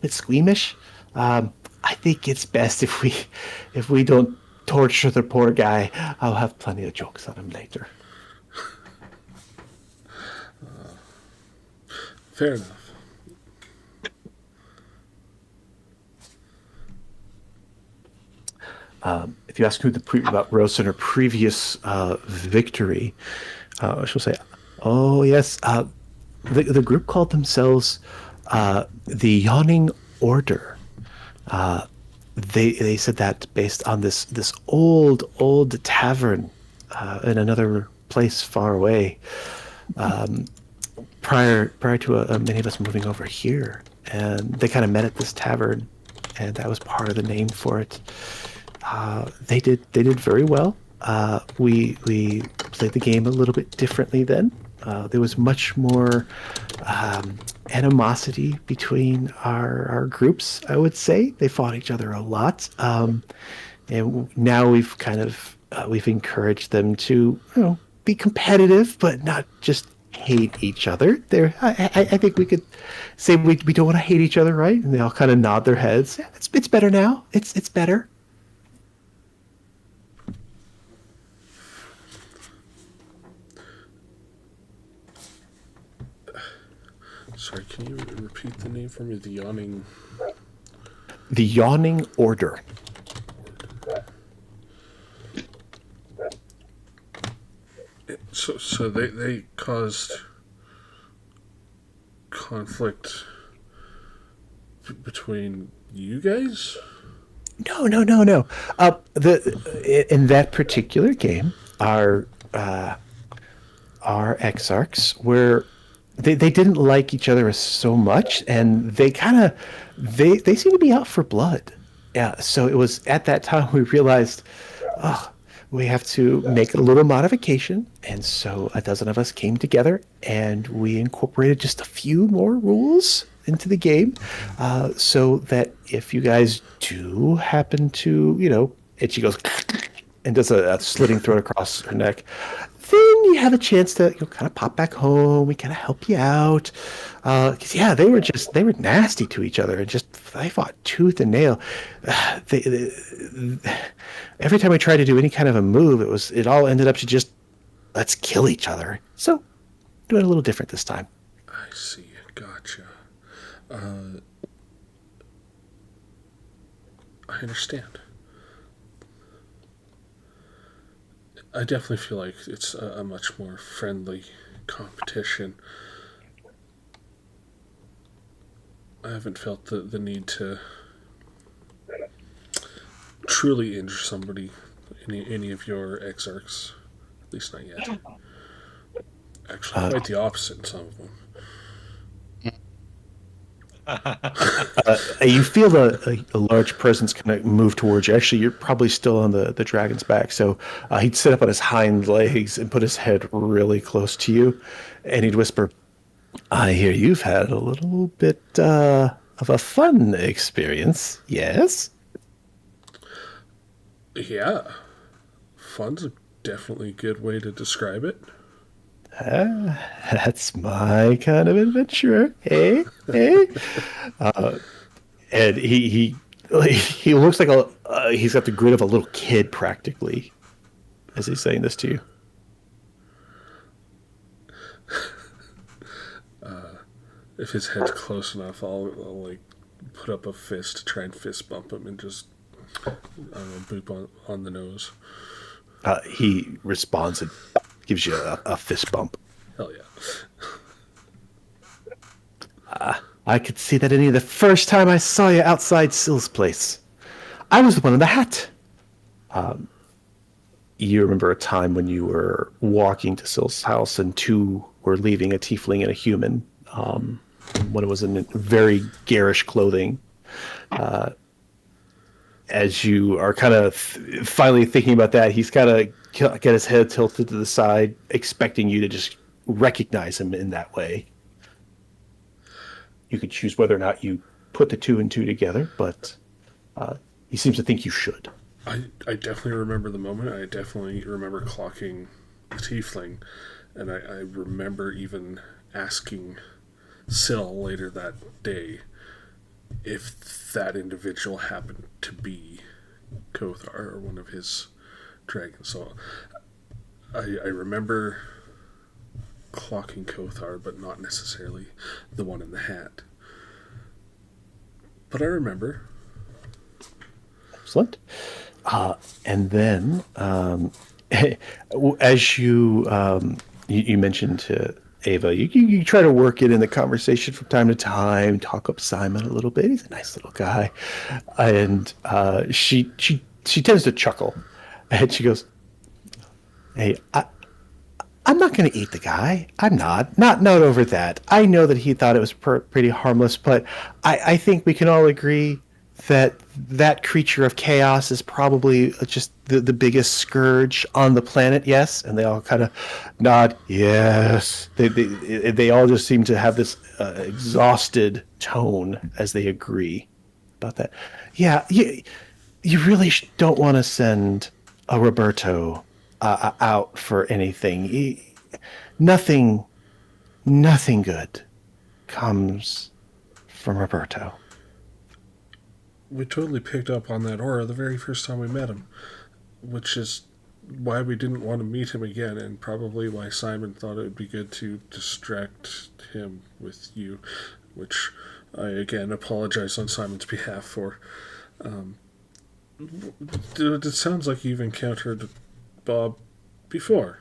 squeamish. I think it's best if we don't torture the poor guy. I'll have plenty of jokes on him later. Fair enough. If you ask who about Rose and her previous victory, she'll say, "Oh yes, the group called themselves the Yawning Order. They said that based on this old tavern in another place far away, prior to many of us moving over here, and they kind of met at this tavern, and that was part of the name for it." They did very well. We played the game a little bit differently then. There was much more animosity between our groups, I would say. They fought each other a lot. And now we've kind of we've encouraged them to be competitive, but not just hate each other. I think we could say we don't want to hate each other, right? And they all kind of nod their heads. Yeah, it's better now. It's better. Sorry, can you repeat the name for me? The Yawning Order. So they caused conflict between you guys? No. In that particular game, our exarchs were they didn't like each other so much, and they seem to be out for blood. Yeah. So it was at that time we realized, we have to make a little modification, and so a dozen of us came together and we incorporated just a few more rules into the game, so that if you guys do happen to, and she goes and does a slitting throat across her neck, then you have a chance to kind of pop back home. We kind of help you out, because they were nasty to each other and they fought tooth and nail. Every time we tried to do any kind of a move, it all ended up to just let's kill each other. So doing it a little different this time. I see. Gotcha. I understand. I definitely feel like it's a much more friendly competition. I haven't felt the need to truly injure somebody, any of your exarchs, at least not yet. Actually, quite the opposite in some of them. You feel a large presence kind of move towards you. Actually, you're probably still on the dragon's back. So he'd sit up on his hind legs and put his head really close to you. And he'd whisper, I hear you've had a little bit of a fun experience. Yes? Yeah. Fun's definitely a good way to describe it. That's my kind of adventurer. Hey, hey. And he looks like he's got the grin of a little kid practically as he's saying this to you. If his head's close enough, I'll like put up a fist to try and fist bump him and just boop on the nose. He responds and gives you a fist bump. Hell yeah. I could see that in you the first time I saw you outside Sill's place. I was the one in the hat. You remember a time when you were walking to Sill's house and two were leaving, a tiefling and a human. One was in very garish clothing. As you are kind of finally thinking about that, he's kind of got his head tilted to the side, expecting you to just recognize him in that way. You could choose whether or not you put the two and two together, but he seems to think you should. I definitely remember the moment. I definitely remember clocking the tiefling, and I remember even asking Syl later that day if that individual happened to be Kothar or one of his dragons. So I remember clocking Kothar, but not necessarily the one in the hat. But I remember. Excellent. And then, as you mentioned to Ava, you try to work it in the conversation from time to time, talk up Simon a little bit. He's a nice little guy. And she tends to chuckle. And she goes, hey, I'm not going to eat the guy. I'm not over that. I know that he thought it was pretty harmless, but I think we can all agree that creature of chaos is probably just the biggest scourge on the planet. Yes, and they all kind of nod. Yes, they all just seem to have this exhausted tone as they agree about that. Yeah, you really don't want to send a Roberto out for anything. Nothing good comes from Roberto. We totally picked up on that aura the very first time we met him, which is why we didn't want to meet him again, and probably why Simon thought it would be good to distract him with you, which I again apologize on Simon's behalf for. It sounds like you've encountered Bob before.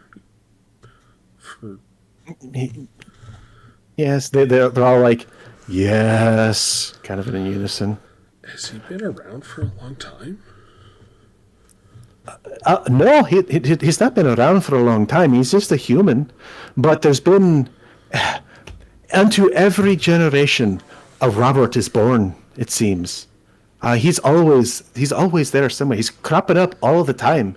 Yes, they're all like, yes, kind of in unison. Has he been around for a long time? No, he's not been around for a long time. He's just a human. But there's been, unto every generation, a Robert is born, it seems. He's always there somewhere. He's cropping up all the time.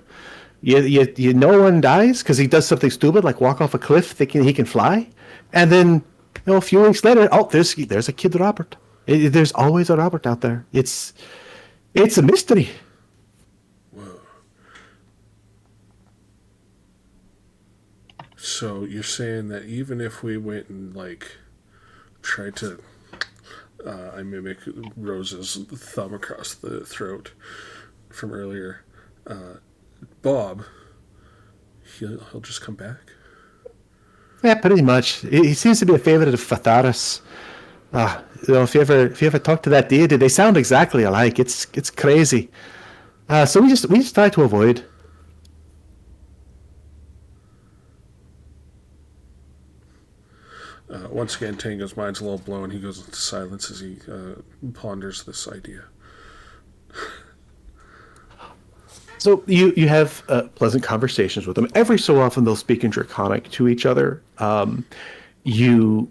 No one dies because he does something stupid like walk off a cliff thinking he can fly, and then a few weeks later, there's a kid Robert. There's always a Robert out there. It's a mystery. Whoa. So you're saying that even if we went and tried to, I mimic Rose's thumb across the throat from earlier, Bob, he'll just come back? Yeah, pretty much. He seems to be a favorite of Fatharis. If you ever talk to that deity, they sound exactly alike. It's crazy. So we just try to avoid. Once again, Tango's mind's a little blown. He goes into silence as he ponders this idea. So you have pleasant conversations with them. Every so often they'll speak in Draconic to each other. You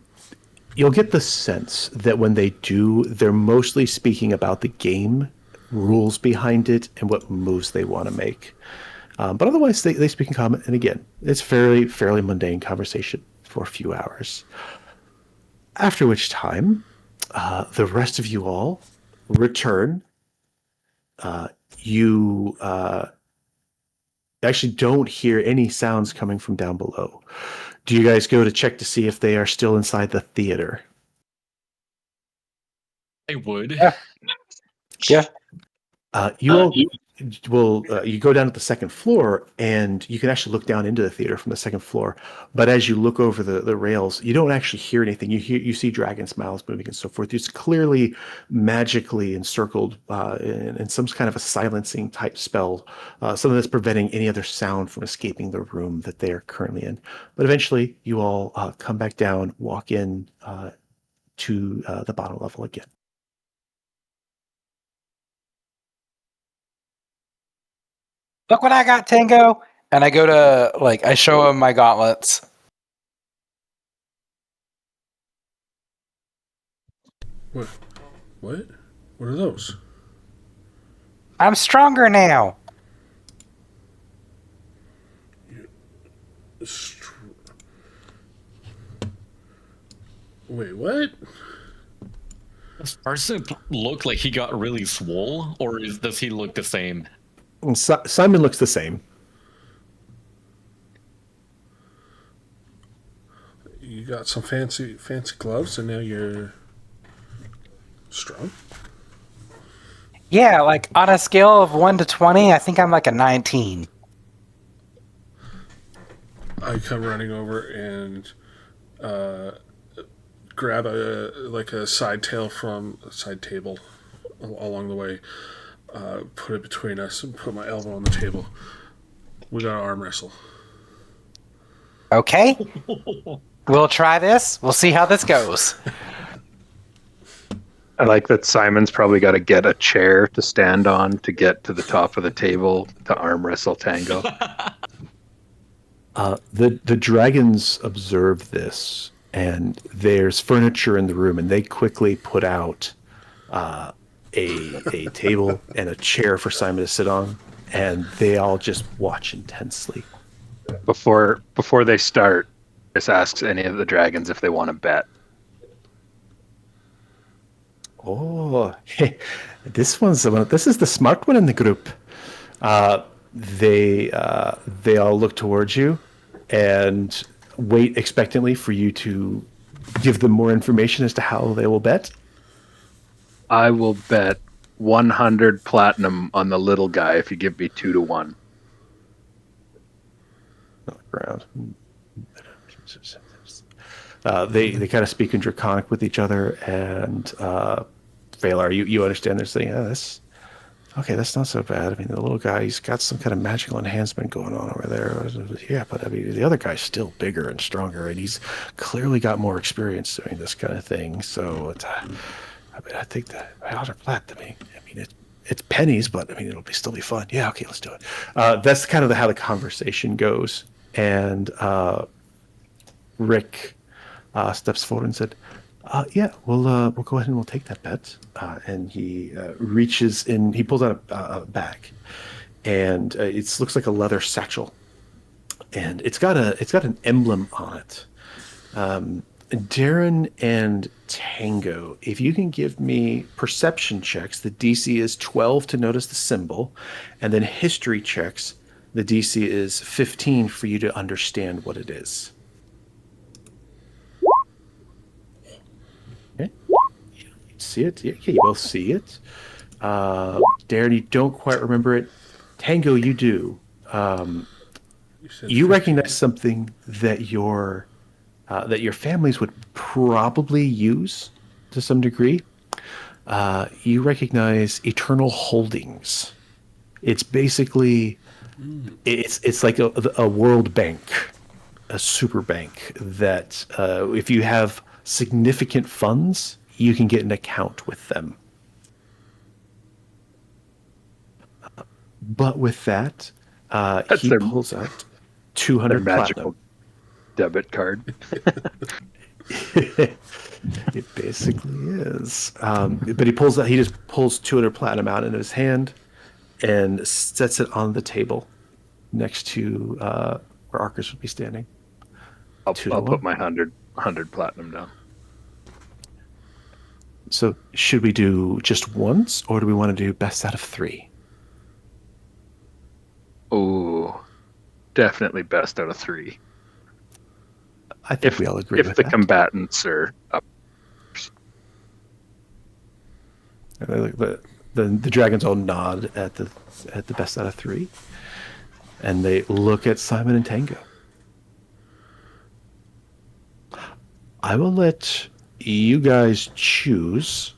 you'll get the sense that when they do, they're mostly speaking about the game rules behind it and what moves they want to make. But otherwise, they speak in common. And again, it's fairly mundane conversation for a few hours. After which time, the rest of you all return. You actually don't hear any sounds coming from down below. Do you guys go to check to see if they are still inside the theater? I would. Yeah. You go down to the second floor, and you can actually look down into the theater from the second floor. But as you look over the rails, you don't actually hear anything. You see dragon smiles moving and so forth. It's clearly magically encircled in some kind of a silencing type spell, something that's preventing any other sound from escaping the room that they are currently in. But eventually, you all come back down, walk in to the bottom level again. Look what I got, Tango! And I go to, I show him my gauntlets. What? What are those? I'm stronger now! Wait, what? Does Arson look like he got really swole, or does he look the same? Simon looks the same. You got some fancy gloves, and now you're strong? Yeah, on a scale of 1 to 20, I think I'm a 19. I come running over and grab a side table along the way, put it between us, and put my elbow on the table. We got to arm wrestle. Okay. We'll try this. We'll see how this goes. I like that Simon's probably got to get a chair to stand on to get to the top of the table to arm wrestle Tango. The dragons observe this, and there's furniture in the room, and they quickly put out a table and a chair for Simon to sit on, and they all just watch intensely. Before they start, just asks any of the dragons if they want to bet. Oh, this is the smart one in the group. They all look towards you and wait expectantly for you to give them more information as to how they will bet. I will bet 100 platinum on the little guy if you give me 2 to 1. Ground. They kind of speak in Draconic with each other, and Valar, you understand they're saying, that's not so bad. I mean, the little guy, he's got some kind of magical enhancement going on over there. Yeah, but I mean, the other guy's still bigger and stronger, and he's clearly got more experience doing this kind of thing. So I think that 100 plat to me. I mean, it's pennies, but I mean, it'll still be fun. Yeah, okay, let's do it. That's kind of how the conversation goes. And Rick steps forward and said, "Yeah, we'll go ahead and we'll take that bet." And he reaches in, he pulls out a bag, and it looks like a leather satchel, and it's got an emblem on it. Darren and Tango, if you can give me perception checks, the DC is 12 to notice the symbol, and then history checks, the DC is 15 for you to understand what it is. Okay. You see it? Yeah, you both see it. Darren, you don't quite remember it. Tango, you do. You recognize something that your families would probably use to some degree. You recognize Eternal Holdings. It's basically it's like a world bank, a super bank that if you have significant funds, you can get an account with them. But with that, he pulls out 200 magical platinum. debit card. It basically is. But he just pulls 200 platinum out into his hand and sets it on the table next to where Arcus would be standing. I'll 2-1. put my 100 platinum down. So should we do just once, or do we want to do best out of 3? Oh, definitely best out of 3. I think we all agree with if the that. combatants are up. The dragons all nod at the best out of 3, and they look at Simon and Tango. I will let you guys choose,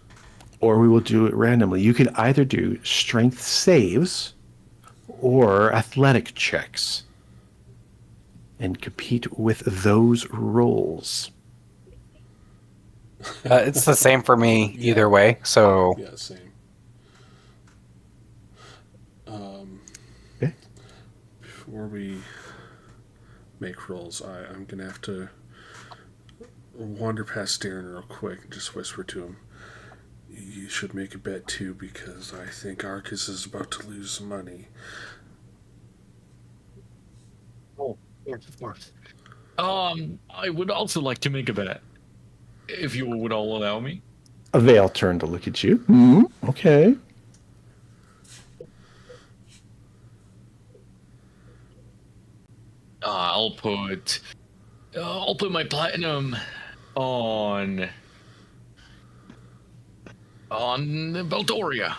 or we will do it randomly. You can either do strength saves or athletic checks and compete with those rolls. It's the same for me either way. So Yeah, same. Okay. Before we make rolls, I'm going to have to wander past Darren real quick and just whisper to him, you should make a bet too, because I think Arcus is about to lose some money. Oh, of course. I would also like to make a bet, if you would all allow me. They all turn to look at you. Okay. I'll put my platinum on Valdoria.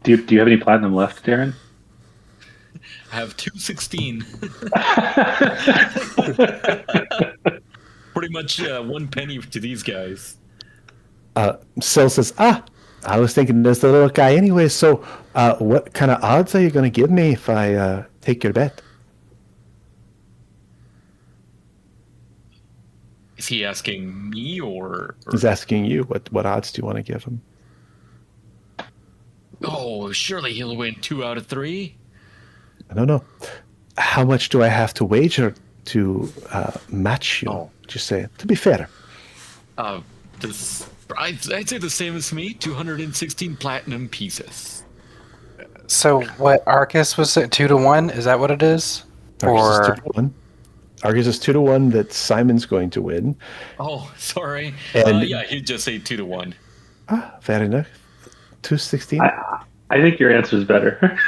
Do you have any platinum left, Darren? I have 216. Pretty much 1 penny to these guys. Syl says, I was thinking there's the little guy anyway, so what kind of odds are you going to give me if I take your bet? Is he asking me or? He's asking you, what odds do you want to give him? Oh, surely he'll win 2 out of 3. I don't know. How much do I have to wager to match you? Oh. Just say, to be fair. I'd say the same as me. 216 platinum pieces. So what? Arcus was at 2-1. Is that what it is? Argus is 2-1. Argus is 2-1 that Simon's going to win. Oh, sorry. And- Yeah, he'd just say 2-1. Fair enough. 216. I think your answer is better.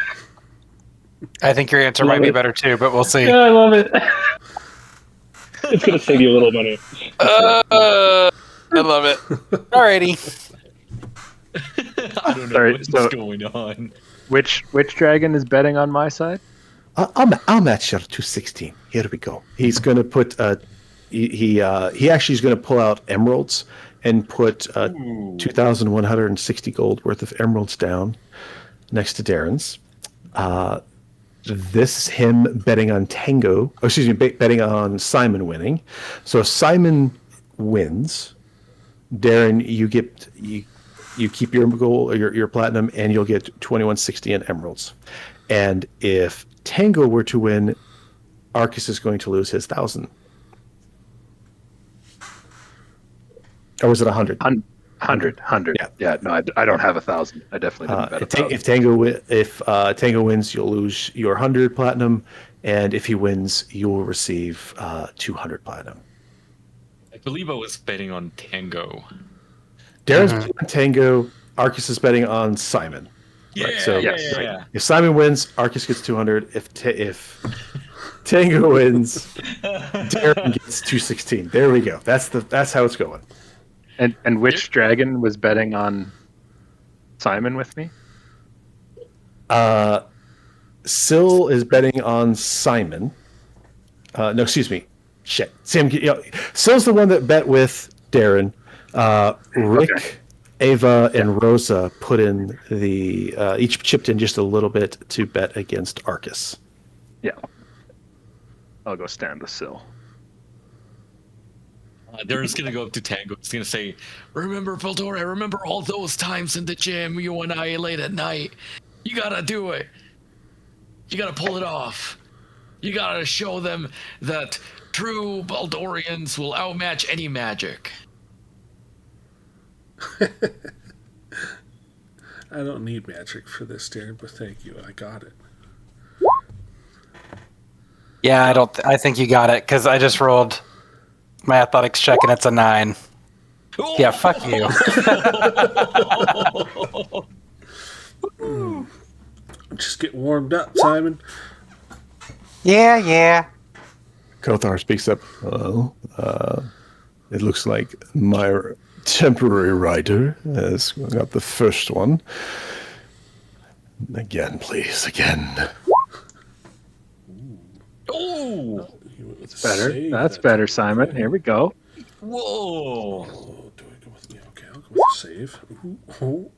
I think your answer might be better too, but we'll see. Yeah, I love it. It's going to save you a little money. I love it. Alrighty. I don't know Sorry, what's so- going on. Which dragon is betting on my side? I'll match your 216. Here we go. He's going to put he actually is going to pull out emeralds and put 2,160 gold worth of emeralds down next to Darren's. This is him betting on Tango. Oh, excuse me, betting on Simon winning. So if Simon wins, Darren, you keep your gold, your platinum, and you'll get 2,160 in emeralds. And if Tango were to win, Arcus is going to lose his 1,000. Or was it 100? 100. Yeah. No, I don't have 1,000. I definitely didn't bet 1,000. If Tango wins, you'll lose your 100 platinum, and if he wins, you will receive 200 platinum. I believe I was betting on Tango. Darren's betting on Tango. Arcus is betting on Simon. Yeah, Right, so- yeah. If Simon wins, Arcus gets 200. If Tango wins, Darren gets 216. There we go. That's how it's going. And which dragon was betting on Simon with me? Syl is betting on Simon. No, excuse me. Shit. Sam, Syl's the one that bet with Darren. Rick, Ava, and Rosa put in each chipped in just a little bit to bet against Arcus. Yeah. I'll go stand with Syl. Darren's gonna go up to Tango. He's gonna say, "Remember, Valdoria, I remember all those times in the gym, you and I late at night. You gotta do it. You gotta pull it off." You gotta show them that true Baldorians will outmatch any magic. I don't need magic for this, Darren, but thank you. I got it. Yeah, I think you got it because I just rolled my athletics check and it's a 9. Yeah, fuck you. Just get warmed up, Simon. Yeah. Kothar speaks up. Well, it looks like my temporary rider has got the first one. Again, please, again. Oh! Better. That's better, Simon. Here we go. Whoa! Oh, do I go with... Yeah, okay, I'll go with a save. Ooh.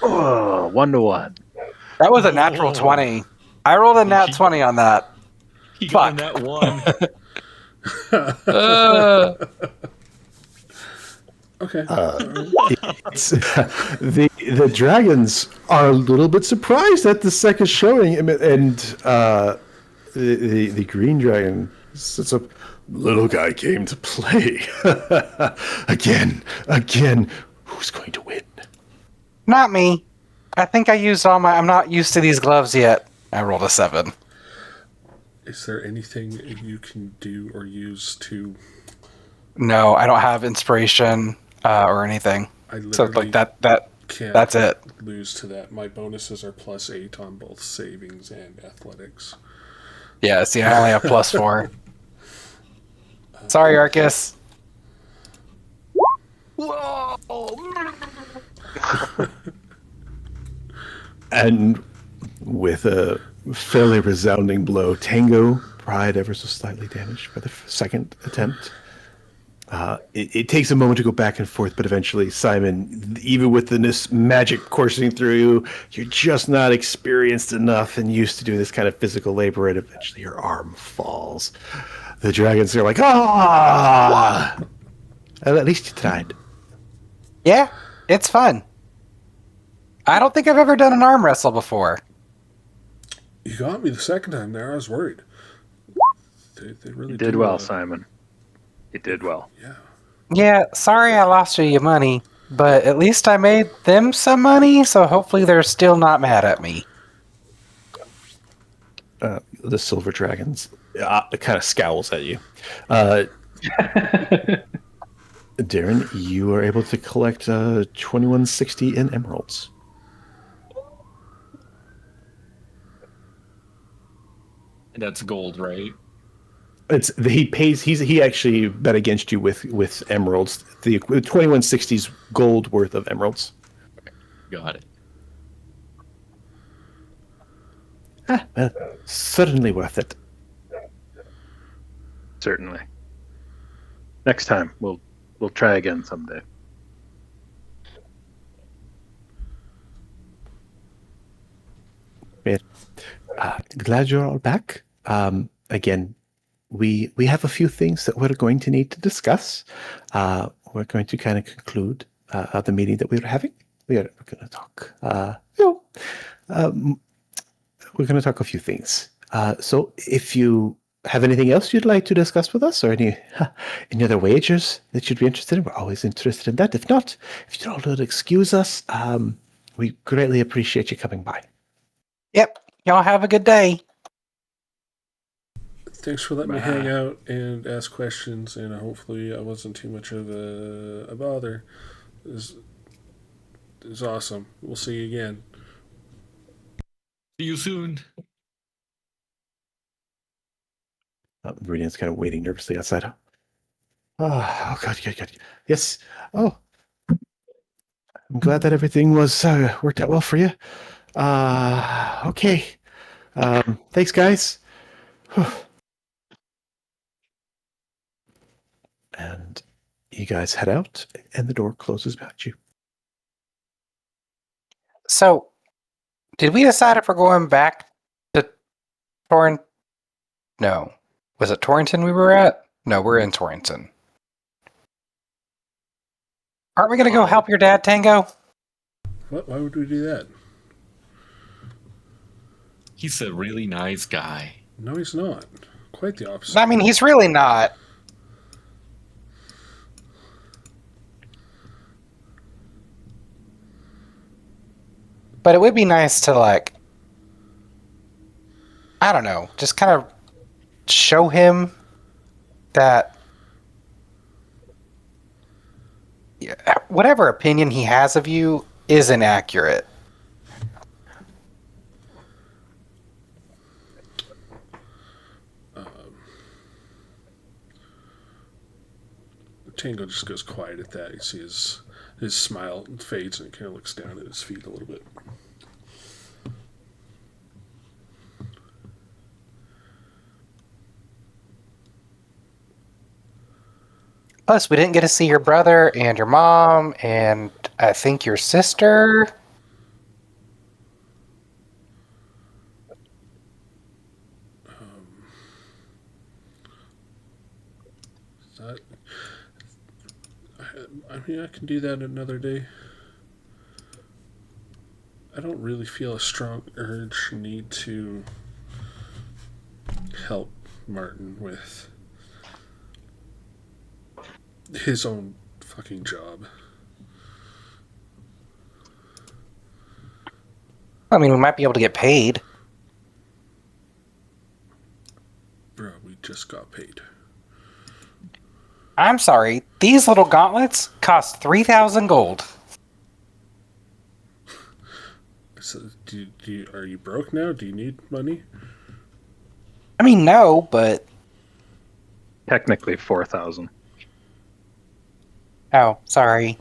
Oh, 1-1. That was a natural 20. I rolled a nat 20 on that. He got that one. Okay. The dragons are a little bit surprised at the second showing, and the green dragon sits up. Little guy came to play again. Who's going to win? Not me. I think I used all my... I'm not used to these gloves yet. I rolled a 7. Is there anything you can do or use to... No, I don't have inspiration or anything. So like that's it. Lose to that. My bonuses are +8 on both savings and athletics. Yeah, see, I only have +4. Sorry, Arcus. Whoa! And with a fairly resounding blow, Tango, pride ever so slightly damaged for the second attempt. It takes a moment to go back and forth, but eventually, Simon, even with this magic coursing through you, you're just not experienced enough and used to doing this kind of physical labor, and eventually your arm falls. The dragons are like, ah! Well, at least you tried. Yeah, it's fun. I don't think I've ever done an arm wrestle before. You got me the second time there. I was worried. They really did well, Simon. You did well. Yeah. Yeah, sorry I lost you your money, but at least I made them some money, so hopefully they're still not mad at me. The silver dragons kind of scowls at you. Darren, you are able to collect 2160 in emeralds. That's gold, right? He actually bet against you with emeralds. The 2160's gold worth of emeralds. Got it. Well, certainly worth it. Certainly. Next time we'll try again someday. Glad you're all back. Again, we have a few things that we're going to need to discuss. We're going to kind of conclude the meeting that we were having. We're going to talk. We're going to talk a few things. So if you have anything else you'd like to discuss with us, or any other wagers that you'd be interested in, we're always interested in that. If not, if you don't excuse us, we greatly appreciate you coming by. Yep. Y'all have a good day. Thanks for letting me hang out and ask questions, and hopefully I wasn't too much of a bother. It was awesome. We'll see you again. See you soon. Meridian's kind of waiting nervously outside. Oh, God. Yes. Oh, I'm glad that everything was worked out well for you. Okay. Thanks, guys. And you guys head out, and the door closes behind you. So, did we decide if we're going back to Torrent? No. Was it Torrington we were at? No, we're in Torrington. Aren't we going to go help your dad, Tango? What? Why would we do that? He's a really nice guy. No, he's not. Quite the opposite. I mean, he's really not. But it would be nice to, like, I don't know, just kind of show him that whatever opinion he has of you is inaccurate. Tango just goes quiet at that. You see his smile fades and he kind of looks down at his feet a little bit. Plus, we didn't get to see your brother and your mom and I think your sister. That, I mean, I can do that another day. I don't really feel a strong urge, need to help Martin with his own fucking job. I mean, we might be able to get paid. Bro, we just got paid. I'm sorry, these little gauntlets cost 3,000 gold. So, are you broke now? Do you need money? I mean, no, but... Technically 4,000. Oh, sorry,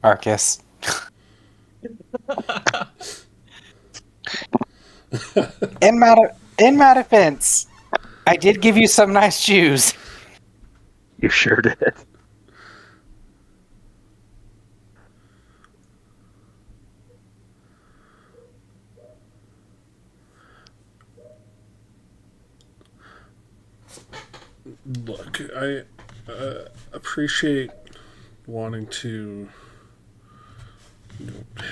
Arcus. In my defense, I did give you some nice shoes. You sure did. Look, I appreciate wanting to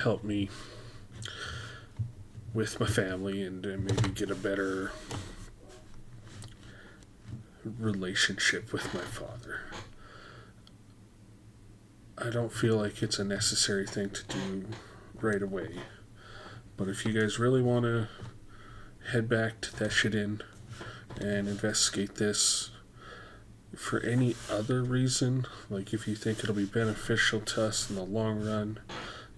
help me with my family and maybe get a better relationship with my father. I don't feel like it's a necessary thing to do right away. But if you guys really want to head back to Theshidin and investigate this for any other reason, like if you think it'll be beneficial to us in the long run,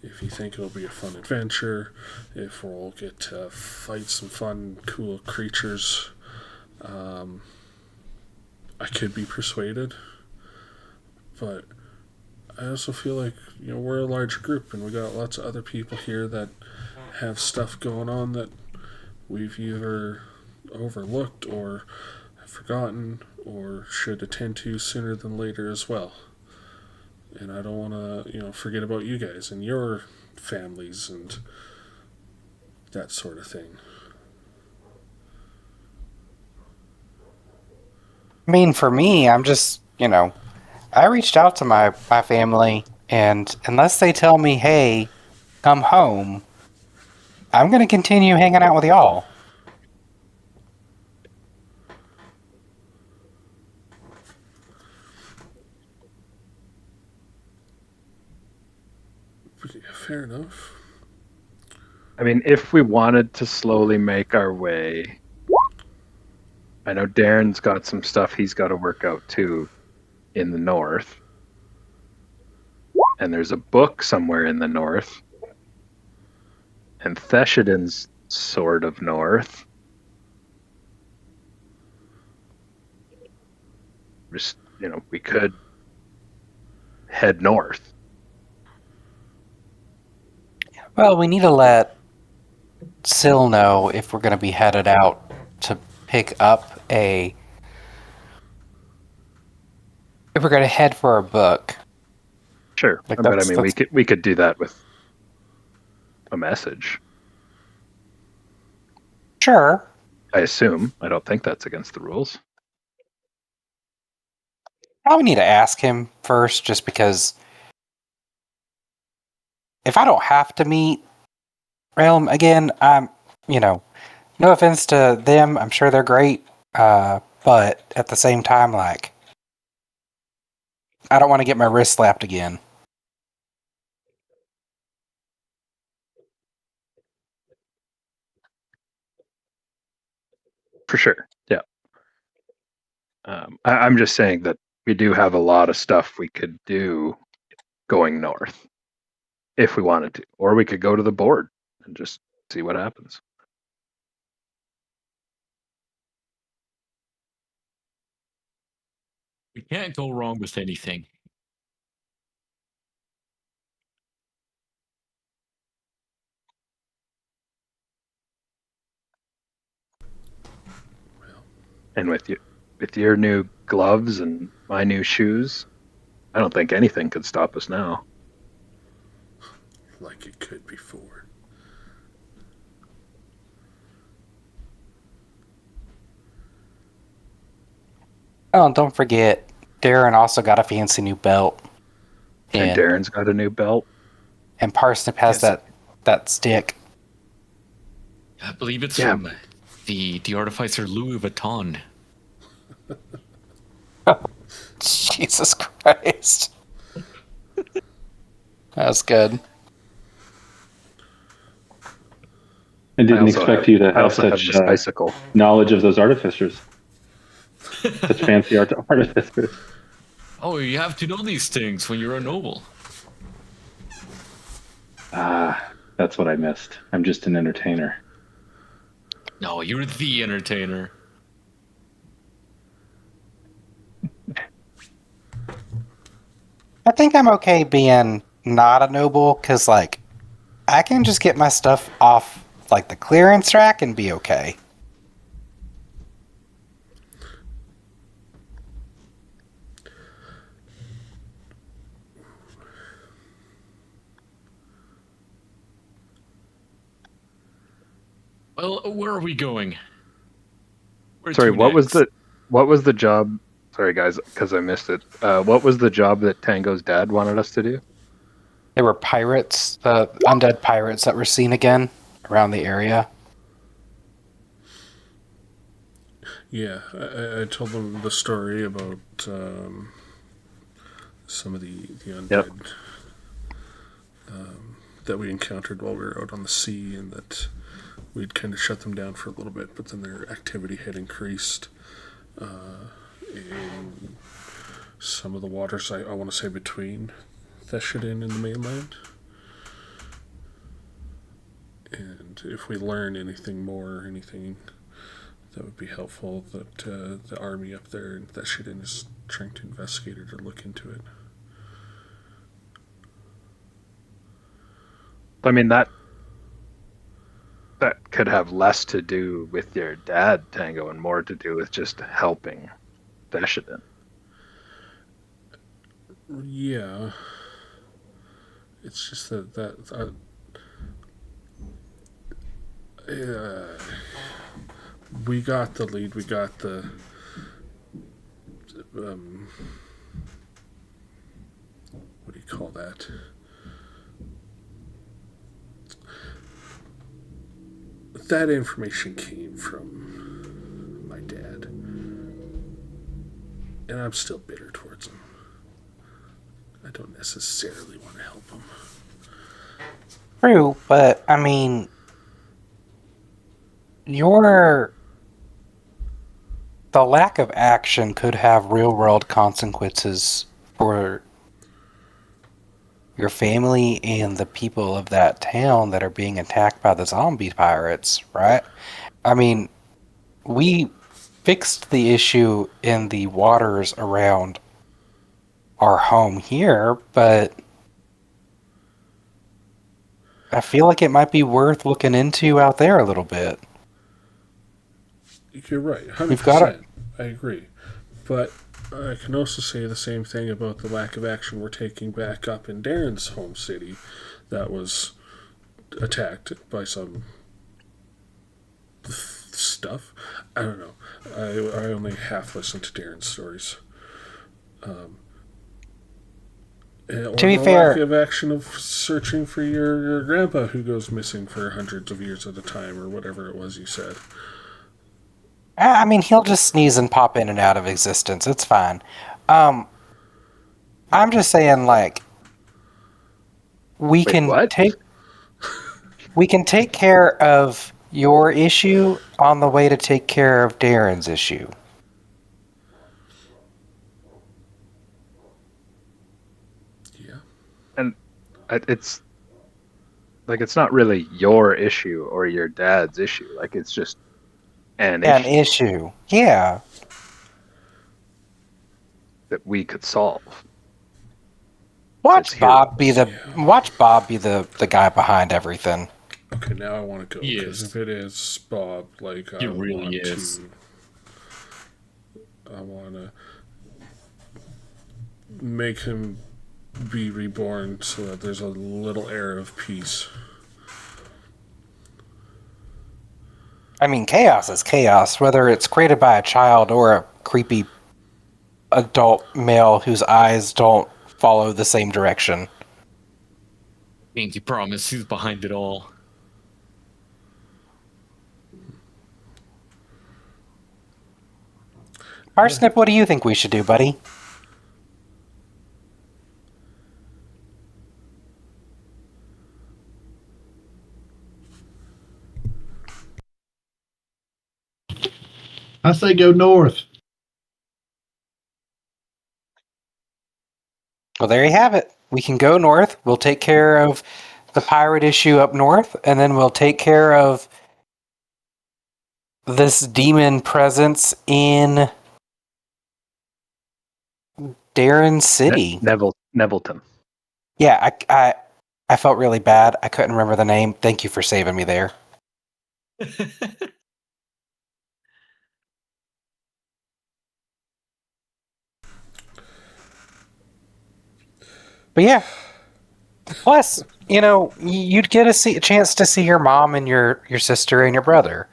if you think it'll be a fun adventure, if we'll get to fight some fun, cool creatures, I could be persuaded. But I also feel like, we're a large group and we got lots of other people here that have stuff going on that we've either overlooked or forgotten or should attend to sooner than later as well. And I don't want to, forget about you guys and your families and that sort of thing. I mean, for me, I'm just, I reached out to my family, and unless they tell me, hey, come home, I'm going to continue hanging out with y'all. Fair enough. I mean, if we wanted to slowly make our way, I know Darren's got some stuff he's got to work out too in the north. And there's a book somewhere in the north. And Theshidin's sort of north. Just, we could head north. Well, we need to let Shil know if we're going to be headed out to pick up if we're going to head for a book. Sure, but I mean, we could do that with a message. Sure. I assume. I don't think that's against the rules. Probably need to ask him first, just because if I don't have to meet Realm again, No offense to them, I'm sure they're great, but at the same time, like, I don't want to get my wrist slapped again. For sure. Yeah. I'm just saying that we do have a lot of stuff we could do going north if we wanted to, or we could go to the board and just see what happens. We can't go wrong with anything. And with your new gloves and my new shoes, I don't think anything could stop us now. Like it could before. Oh, and don't forget, Darren also got a fancy new belt. And Darren's got a new belt. And Parsnip has Yes. that stick. I believe it's from the Artificer Louis Vuitton. Jesus Christ. That was good. I didn't expect you to I have also have such this bicycle. knowledge of those artificers. Such fancy artificers. Oh, you have to know these things when you're a noble. That's what I missed. I'm just an entertainer. No, you're the entertainer. I think I'm okay being not a noble, because, like, I can just get my stuff off, like, the clearance rack and be okay. Well, where are we going? Where Sorry, to what was next? the job? Sorry, guys, because I missed it. What was the job that Tango's dad wanted us to do? There were pirates, the undead pirates that were seen again around the area. Yeah, I told them the story about some of the undead that we encountered while we were out on the sea, and that we'd kind of shut them down for a little bit, but then their activity had increased in some of the waters, I want to say between Theshidan and the mainland. And if we learn anything more, anything that would be helpful, that the army up there in Theshidan is trying to investigate it or look into it. I mean, that could have less to do with your dad, Tango, and more to do with just helping Theshidan. Yeah. It's just that we got the lead. We got the what do you call that? That information came from my dad, and I'm still bitter towards him. I don't necessarily want to help him. True, but, I mean, the lack of action could have real-world consequences for your family and the people of that town that are being attacked by the zombie pirates, right? I mean, we fixed the issue in the waters around our home here, but I feel like it might be worth looking into out there a little bit. You're right, 100%. We've got it. I agree. But I can also say the same thing about the lack of action we're taking back up in Darren's home city that was attacked by some stuff. I don't know. I only half listened to Darren's stories. Or To be the fair- lack of action of searching for your grandpa who goes missing for hundreds of years at a time, or whatever it was you said. I mean, he'll just sneeze and pop in and out of existence. It's fine. I'm just saying, like, we can what? take care of your issue on the way to take care of Darren's issue. Yeah. And it's like it's not really your issue or your dad's issue. Like it's just an An issue issue. Yeah. that we could solve. Watch As Bob be heroes. the guy behind everything. Okay, now I want to go, He because is. if it is Bob, like, He really is. I want to make him be reborn so that there's a little air of peace. I mean, chaos is chaos, whether it's created by a child or a creepy adult male whose eyes don't follow the same direction. Pinky promise he's behind it all. Parsnip, what do you think we should do, buddy? I say go north. Well, there you have it. We can go north. We'll take care of the pirate issue up north, and then we'll take care of this demon presence in Darren City. Nevilton. Yeah, I felt really bad. I couldn't remember the name. Thank you for saving me there. But yeah. Plus, you know, you'd get a chance to see your mom and your sister and your brother.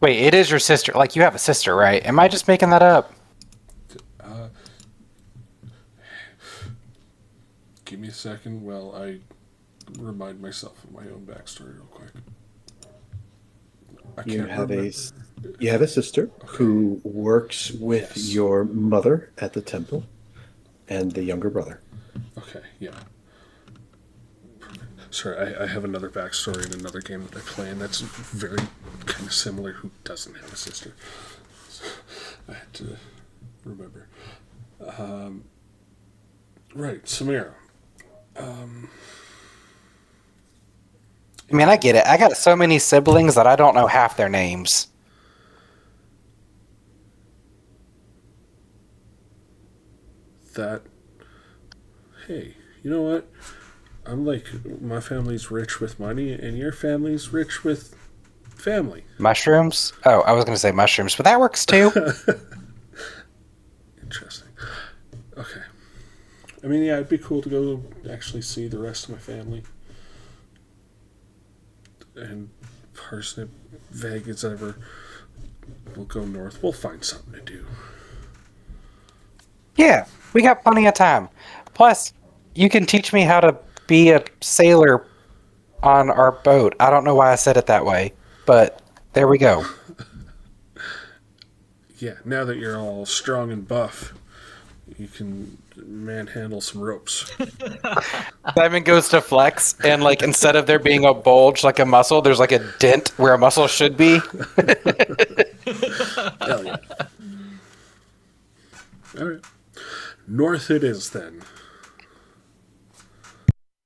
Wait, it is your sister. Like, you have a sister, right? Am I just making that up? Give me a second while I remind myself of my own backstory real quick. You have a sister who works with your mother at the temple, and the younger brother. Okay, yeah. Sorry, I have another backstory in another game that I play, and that's very kind of similar. Who doesn't have a sister? So I had to remember. Right, Samira. I mean, I get it. I got so many siblings that I don't know half their names. Hey, you know what? I'm like, my family's rich with money, and your family's rich with family. Mushrooms? Oh, I was going to say mushrooms, but that works too. Interesting. Okay. I mean, yeah, it'd be cool to go actually see the rest of my family. And Parsnip, vague as ever, we'll go north. We'll find something to do. Yeah, we got plenty of time. Plus, you can teach me how to be a sailor on our boat. I don't know why I said it that way, but there we go. Yeah, now that you're all strong and buff, you can manhandle some ropes. Simon goes to flex, and like instead of there being a bulge like a muscle, there's like a dent where a muscle should be. Hell yeah. All right. North it is then.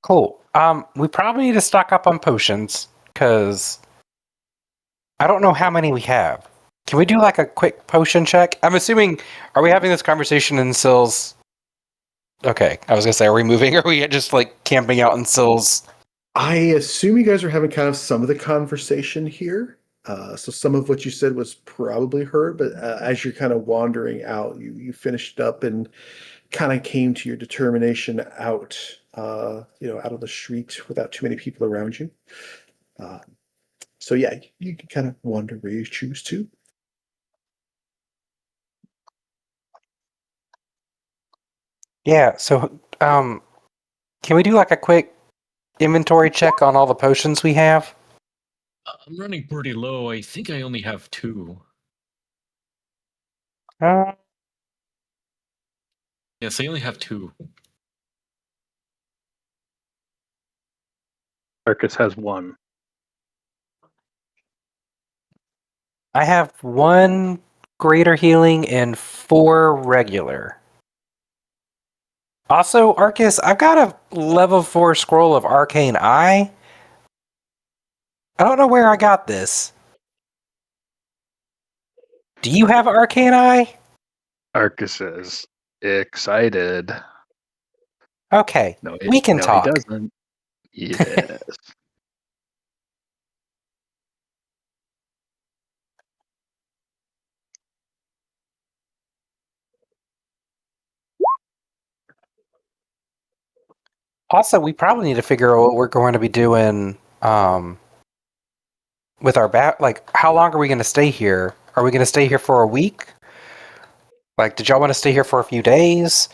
Cool. We probably need to stock up on potions, because I don't know how many we have. Can we do like a quick potion check? I'm assuming, are we having this conversation in Sill's? Okay, I was going to say, are we moving, or are we just like camping out in Sill's? I assume you guys are having kind of some of the conversation here. So some of what you said was probably heard, but as you're kind of wandering out, you finished up and kind of came to your determination out, out of the street without too many people around you. So yeah, you can kind of wander where you choose to. Yeah, so can we do like a quick inventory check on all the potions we have? I'm running pretty low. I think I only have 2. Uh, Yes, I only have 2. Arcus has 1. I have 1 greater healing and 4 regular. Also, Arcus, I've got a level 4 scroll of Arcane Eye. I don't know where I got this. Do you have Arcane Eye? Arcus is excited. Okay, No, we can talk. He doesn't. Yes. Also, we probably need to figure out what we're going to be doing with our like, how long are we going to stay here? Are we going to stay here for a week? Like, did y'all want to stay here for a few days?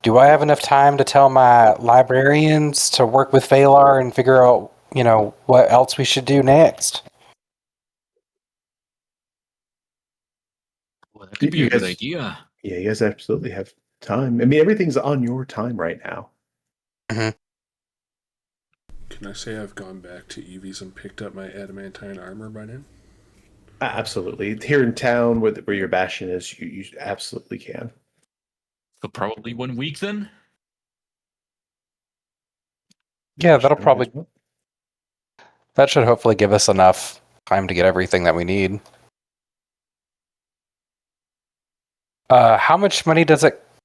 Do I have enough time to tell my librarians to work with Phalar and figure out, what else we should do next? Well, that could be You a good guys- idea. Yeah, you guys absolutely have time. I mean, everything's on your time right now. Can I say I've gone back to Evie's and picked up my adamantine armor by now? Absolutely. Here in town, where your bastion is, you absolutely can. So probably 1 week then? Yeah, that should hopefully give us enough time to get everything that we need. How much money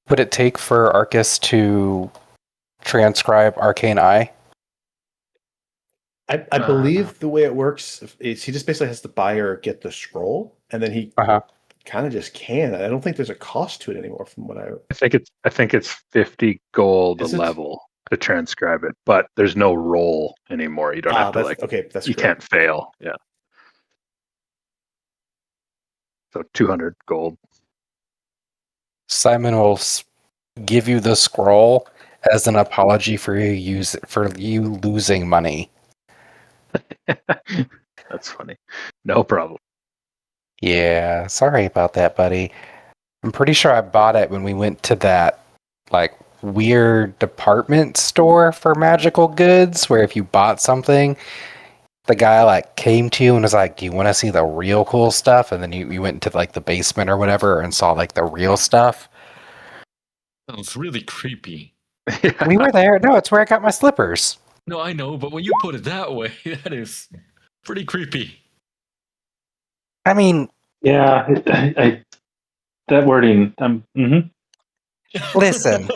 would it take for Arcus to transcribe Arcane Eye? I believe the way it works is he just basically has to buy or get the scroll, and then he kind of just can. I don't think there's a cost to it anymore. From what I think it's 50 gold a Is it? level to transcribe it, but there's no roll anymore. You don't have to that's you great. can't fail. Yeah. So 200 gold. Simon will give you the scroll as an apology for you losing money. That's funny. No problem. Yeah, sorry about that, buddy. I'm pretty sure I bought it when we went to that weird department store for magical goods, where if you bought something, the guy came to you and was like, "Do you want to see the real cool stuff?" And then you went into the basement or whatever and saw the real stuff. Sounds really creepy. We were there. No, it's where I got my slippers. No, I know, but when you put it that way, that is pretty creepy. I mean, Yeah, that wording. listen,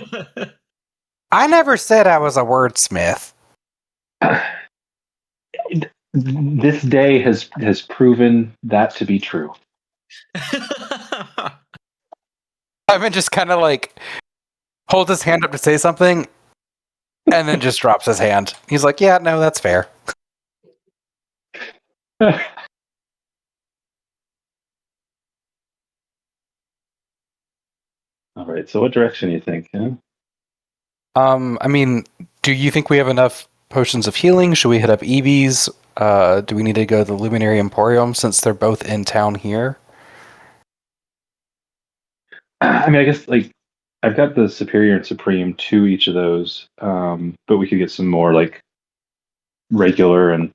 I never said I was a wordsmith. This day has proven that to be true. Simon just kind of holds his hand up to say something, and then just drops his hand. He's like, "Yeah, no, that's fair." All right. So, what direction do you think? Huh? I mean, do you think we have enough potions of healing? Should we hit up Evie's? Do we need to go to the Luminary Emporium since they're both in town here? I mean, I guess I've got the Superior and Supreme to each of those, but we could get some more regular and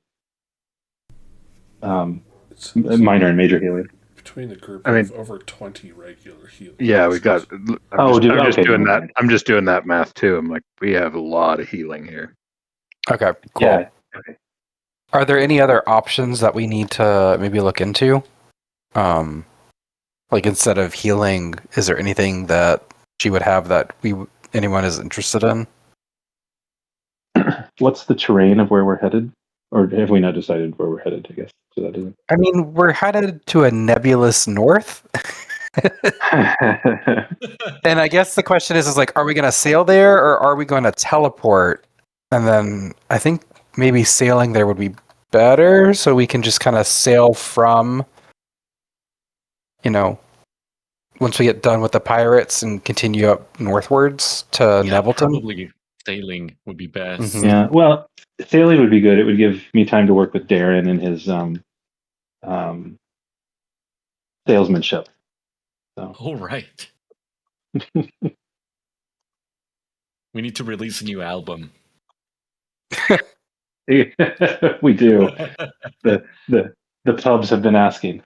minor and major healing. Between the group, I we mean, have over 20 regular healing. Yeah, we got. I'm just doing that math too. I'm like, we have a lot of healing here. Okay, cool. Yeah. Are there any other options that we need to maybe look into? Instead of healing, is there anything that she would have that anyone is interested in? What's the terrain of where we're headed? Or have we not decided where we're headed, I guess? So that isn't. I mean, we're headed to a nebulous north. And I guess the question is are we going to sail there or are we going to teleport? And then I think maybe sailing there would be better, so we can just kind of sail from, once we get done with the pirates and continue up northwards to Nevelton. Probably sailing would be best. Mhm. Yeah, well, sailing would be good. It would give me time to work with Darren and his salesmanship. So All right. We need to release a new album. we do. The pubs have been asking.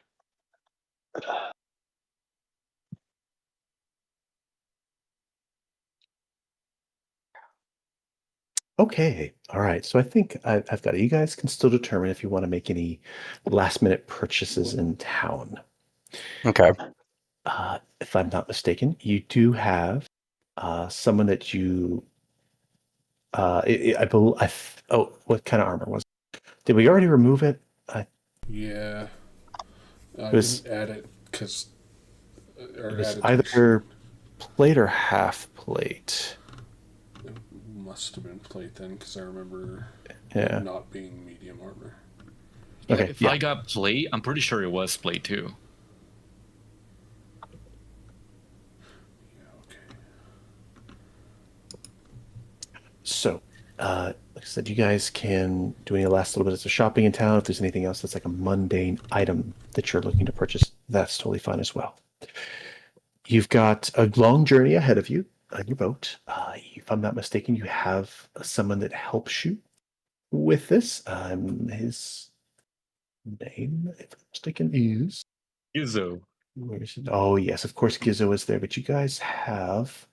Okay. All right. So I think I've got it. You guys can still determine if you want to make any last minute purchases in town. Okay. If I'm not mistaken, you do have someone that you. I believe. Oh, what kind of armor was it? Did we already remove it? Yeah. I was- didn't add it because... It was either plate or half plate. It must have been plate then, because I remember Yeah. it not being medium armor. Okay. If Yeah. I got plate, I'm pretty sure it was plate too. Yeah, okay. So, like I said, you guys can do any last little bit of shopping in town. If there's anything else that's like a mundane item that you're looking to purchase, that's totally fine as well. You've got a long journey ahead of you on your boat. If I'm not mistaken, you have someone that helps you with this. His name, if I'm mistaken, is... Gizzo. Where is it? Oh, yes, of course, Gizzo is there. But you guys have...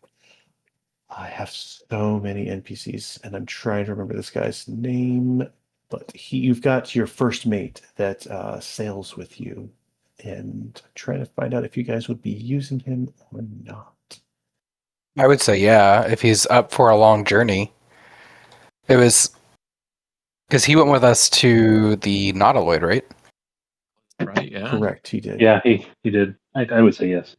I have so many NPCs, and I'm trying to remember this guy's name. But you've got your first mate that sails with you, and I'm trying to find out if you guys would be using him or not. I would say yeah, if he's up for a long journey. It was because he went with us to the Nautiloid, right? Right, yeah. Correct, he did. Yeah, he did. I would say yes.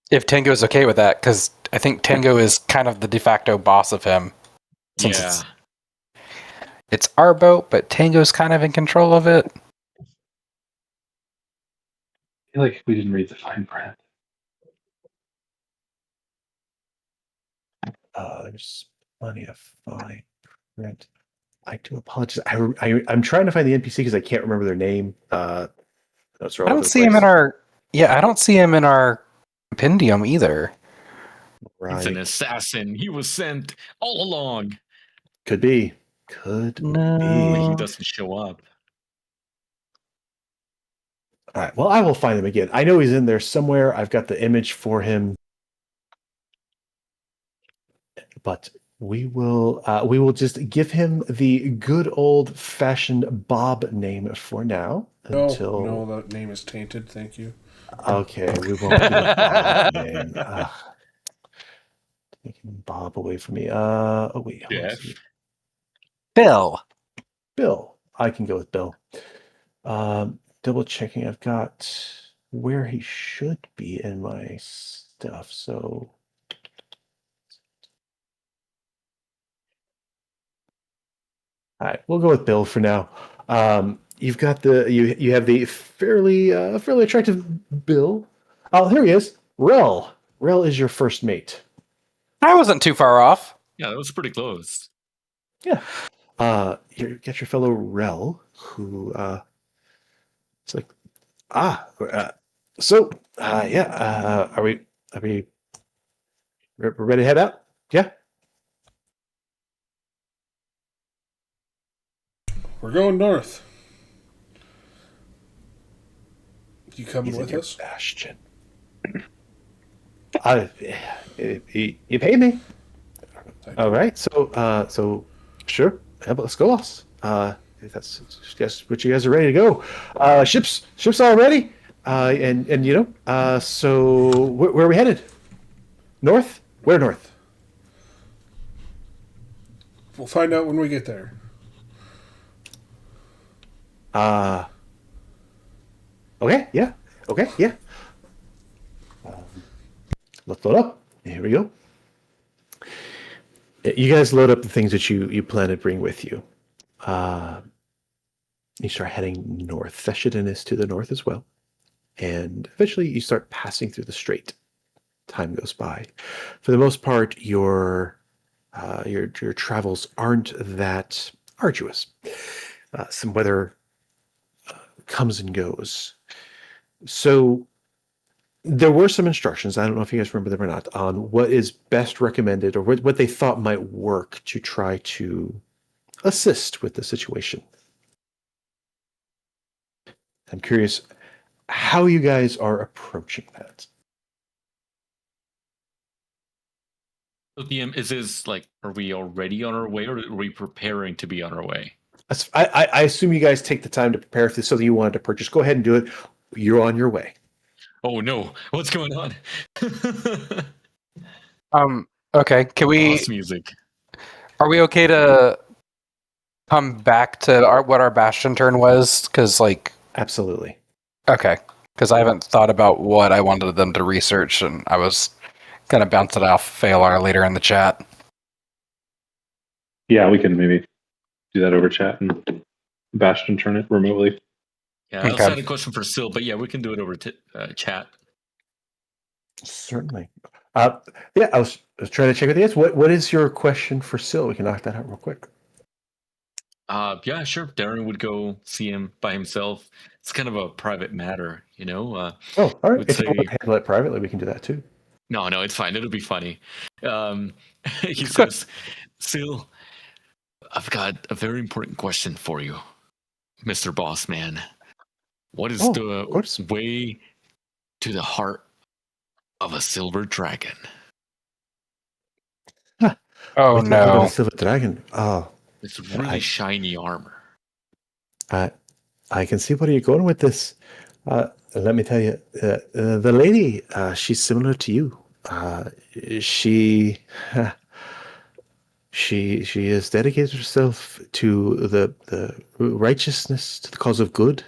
If Tango's okay with that, because I think Tango is kind of the de facto boss of him. Since Yeah. it's our boat, but Tango's kind of in control of it. I feel like we didn't read the fine print. There's plenty of fine print. I do apologize. I'm trying to find the NPC because I can't remember their name. I don't see him in our. Yeah, I don't see him in our compendium either. He's an Right. assassin. He was sent all along. Could be. Could No. He be. doesn't show up. All right. Well, I will find him again. I know he's in there somewhere. I've got the image for him. But we will just give him the good old fashioned Bob name for now. Until No, that name is tainted. Thank you. okay, we won't give a Bob name. Taking Bob away from me. Oh wait, hold on a Jeff. second. Bill. Bill. I can go with Bill. Double checking. I've got where he should be in my stuff. So all right, we'll go with Bill for now. You've got you have the fairly attractive Bill. Oh, here he is. Rel. Rel is your first mate. I wasn't too far off. Yeah, that was pretty close. Yeah. You get your fellow Rel, who it's like are we we're ready to head out? Yeah. We're going north. You coming He's in with your us? bastion. You pay me. All right. So sure. How about let's go, boss? If that's just what you guys are ready to go. Ships all ready. And you know. So where are we headed? North. Where north? We'll find out when we get there. Okay. Yeah. Okay. Yeah. Let's load up. Here we go. You guys load up the things that you plan to bring with you. You start heading north. Theshiden is to the north as well. and eventually you start passing through the strait. Time goes by. For the most part, your travels aren't that arduous. Some weather comes and goes. So there were some instructions, I don't know if you guys remember them or not, on what is best recommended or what they thought might work to try to assist with the situation. I'm curious how you guys are approaching that. So, DM, is this like, are we already on our way, or are we preparing to be on our way? I assume you guys take the time to prepare if there's something you wanted to purchase. Go ahead and do it. You're on your way. Oh no, what's going on? Okay, can we? Boss music. Are we okay to come back to what our bastion turn was? Because Absolutely. okay, because I haven't thought about what I wanted them to research, and I was gonna bounce it off Phalar later in the chat. Yeah, we can maybe do that over chat and bastion turn it remotely. Yeah, I Okay. also had a question for Sil, but yeah, we can do it over chat. Certainly. Yeah, I was trying to check with you guys. What is your question for Sil? We can knock that out real quick. Yeah, sure. Darren would go see him by himself. It's kind of a private matter, you know. Oh, all right. would If you say- want to handle it privately, we can do that too. No, it's fine. It'll be funny. He says, Sil, I've got a very important question for you, Mr. Boss Man. What is Of the course. way to the heart of a silver dragon? Oh With the heart of no! a silver dragon. Oh, It's really shiny armor. I can see where you're going with this. Let me tell you, the lady, she's similar to you. She has dedicated herself to the righteousness, to the cause of good.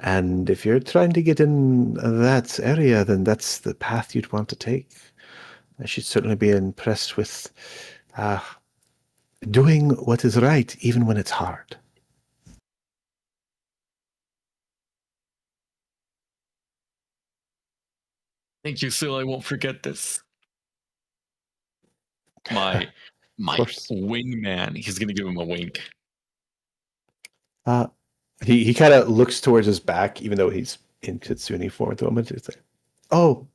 And if you're trying to get in that area, then that's the path you'd want to take. She'd certainly be impressed with doing what is right, even when it's hard. Thank you, Sil. I won't forget this. My course. wingman. He's gonna give him a wink. He kind of looks towards his back, even though he's in Kitsune form at the moment. It's like, oh,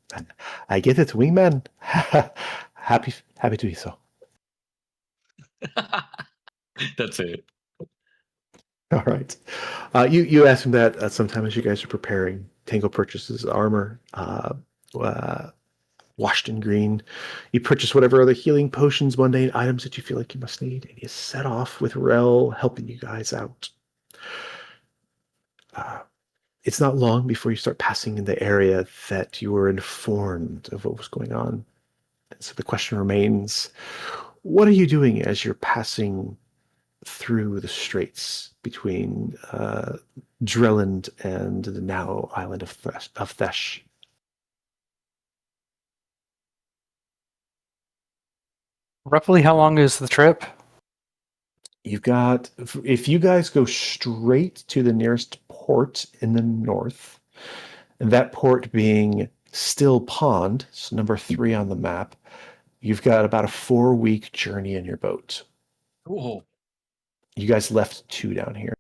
I get it, wingman. happy to be so. That's it. All right. You asked him that sometime as you guys are preparing. Tango purchases armor, washed in green. You purchase whatever other healing potions, mundane items that you feel like you must need, and you set off with Rel helping you guys out. It's not long before you start passing in the area that you were informed of what was going on. And so the question remains, what are you doing as you're passing through the straits between Drelland and the now island of Thresh? Roughly, how long is the trip? You've got, if you guys go straight to the nearest port in the north, and that port being Still Pond, so number 3 on the map, you've got about a 4-week journey in your boat. Cool. You guys left 2 down here.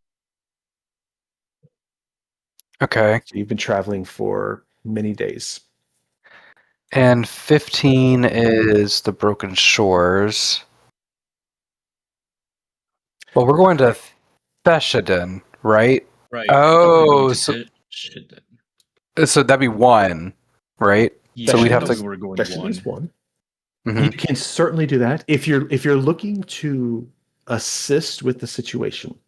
Okay. So you've been traveling for many days. And 15 is the Broken Shores. Well, we're going to Theshadin, right? Right. Oh, so so that'd be 1, right? yeah, so we'd have we to- were going Theshadin one. is 1. Mhm. You can certainly do that if you're looking to assist with the situation.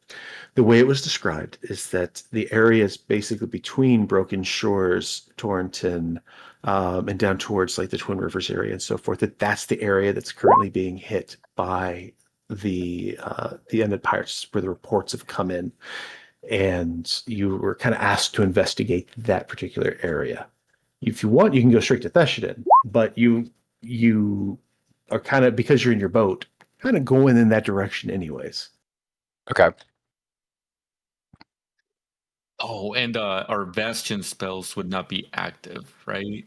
The way it was described is that the area is basically between Broken Shores, Torrington, and down towards like the Twin Rivers area and so forth. That's the area that's currently being hit by the undead pirates, where the reports have come in, and you were kind of asked to investigate that particular area. If you want, you can go straight to Theshadin, but you are kind of, because you're in your boat, kind of going in that direction anyways. Okay. Oh, and our bastion spells would not be active, right?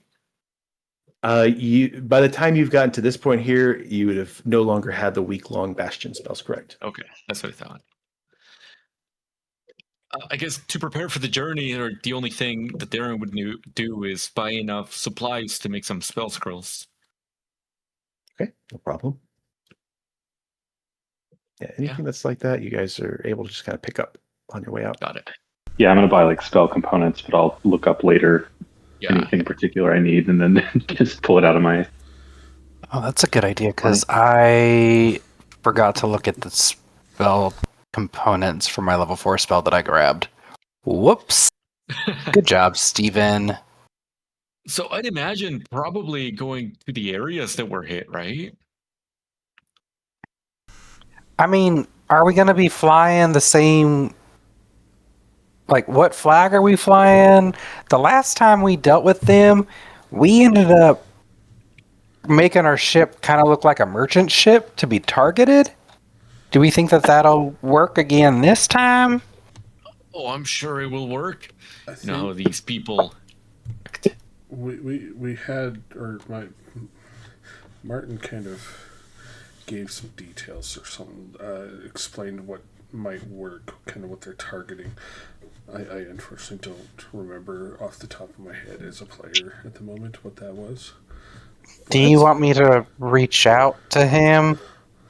You by the time you've gotten to this point here, you would have no longer had the week-long bastion spells. Correct. Okay, that's what I thought. I guess to prepare for the journey, or the only thing that Darren would do is buy enough supplies to make some spell scrolls. Okay, no problem. Yeah, anything that's like that, you guys are able to just kind of pick up on your way out. Got it. Yeah, I'm gonna buy like spell components, but I'll look up later Yeah. anything particular I need, and then just pull it out of my. Oh, that's a good idea, because I forgot to look at the spell components for my level 4 spell that I grabbed. Whoops. Good job, Steven. So I'd imagine probably going to the areas that were hit, right? I mean, are we going to be flying the same... Like, what flag are we flying? The last time we dealt with them, we ended up making our ship kind of look like a merchant ship to be targeted. Do we think that that'll work again this time? Oh, I'm sure it will work. I You think know how these people... we had, or Martin kind of gave some details or something, explained what might work, kind of what they're targeting. I unfortunately don't remember off the top of my head as a player at the moment what that was. Do you want me to reach out to him?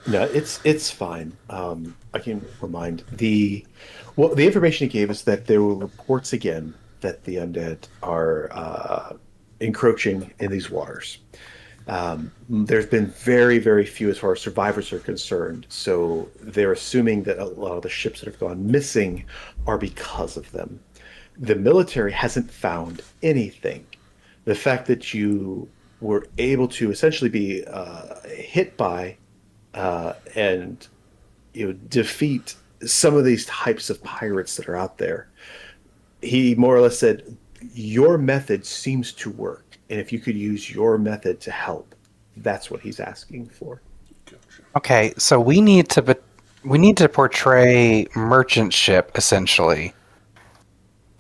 No, it's fine. I can remind the information he gave us that there were reports again that the undead are encroaching in these waters. There's been very, very few as far as survivors are concerned, so they're assuming that a lot of the ships that have gone missing are because of them. The military hasn't found anything. The fact that you were able to essentially be hit by and defeat some of these types of pirates that are out there, he more or less said, your method seems to work, and if you could use your method to help, that's what he's asking for. Okay, so we need to portray merchant ship, essentially,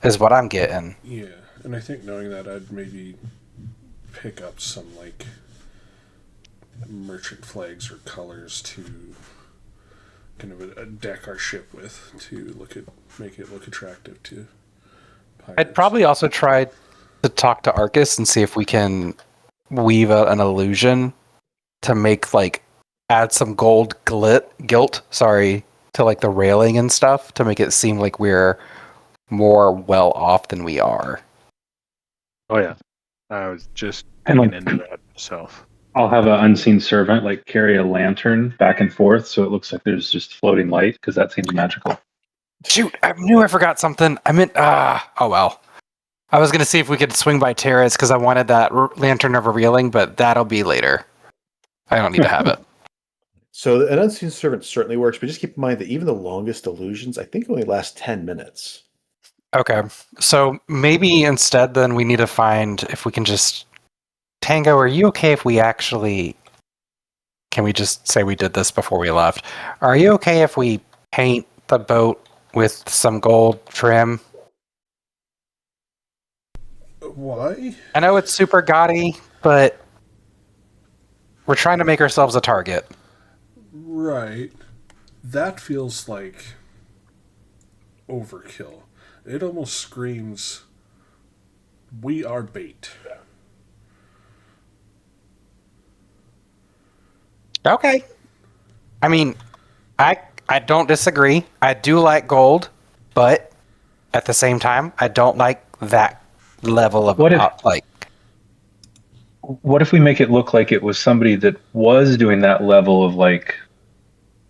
is what I'm getting. Yeah, and I think knowing that, I'd maybe pick up some like merchant flags or colors to kind of deck our ship with to make it look attractive to pirates. I'd probably also try to talk to Arcus and see if we can weave an illusion to make add some gold gilt to like the railing and stuff to make it seem like we're more well off than we are. Oh yeah, I was just And, looking like, into that myself. I'll have an unseen servant like carry a lantern back and forth, so it looks like there's just floating light, because that seems magical. Shoot, I knew I forgot something. I meant, oh well. I was going to see if we could swing by Terrace because I wanted that lantern of revealing, but that'll be later. I don't need to have it. So an unseen servant certainly works, but just keep in mind that even the longest illusions, I think, only last 10 minutes. Okay, so maybe instead then we need to find if we can just... Tango, are you okay if we actually... Can we just say we did this before we left? Are you okay if we paint the boat with some gold trim? Why? I know it's super gaudy, but we're trying to make ourselves a target. Right. That feels like overkill. It almost screams, we are bait. Okay. I mean, I don't disagree. I do like gold, but at the same time, I don't like that level of What if we make it look like it was somebody that was doing that level of like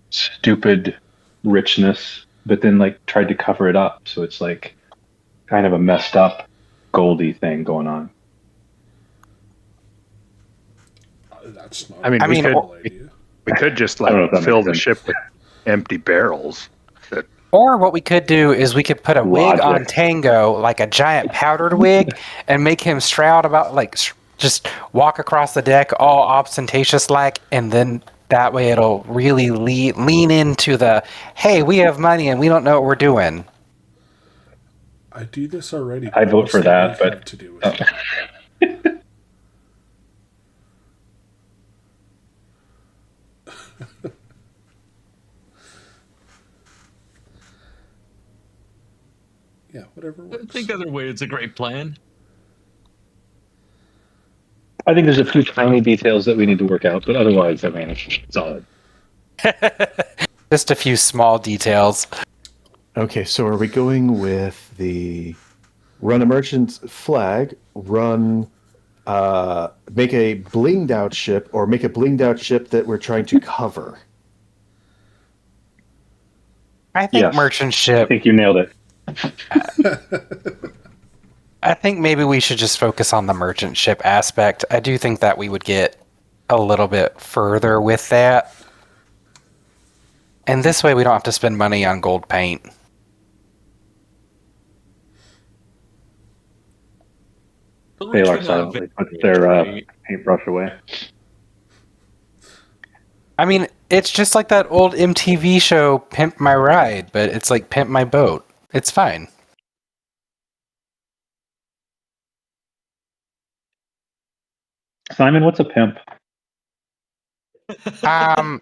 stupid richness, but then like tried to cover it up, so it's like kind of a messed up goldy thing going on. That's not. I mean, idea. we could just I don't know if that fill makes the sense. ship with empty barrels. Or what we could do is we could put a wig Logic. on Tango, like a giant powdered wig, and make him shroud about, just walk across the deck all ostentatious-like, and then that way it'll really lean into the, hey, we have money and we don't know what we're doing. I do this already. I vote What's for the that, week but- have to do with it? Yeah, whatever I works. think either way, it's a great plan. I think there's a few tiny details that we need to work out, but otherwise, I mean, it's solid. Just a few small details. Okay, so are we going with the run a merchant's flag, run make a blinged out ship, or make a blinged out ship that we're trying to cover? I think Yes. merchant I ship. think you nailed it. I think maybe we should just focus on the merchant ship aspect. I do think that we would get a little bit further with that. And this way we don't have to spend money on gold paint. Baylor silently puts their paintbrush away. I mean, it's just like that old MTV show, Pimp My Ride, but it's like Pimp My Boat. It's fine. Simon, what's a pimp? I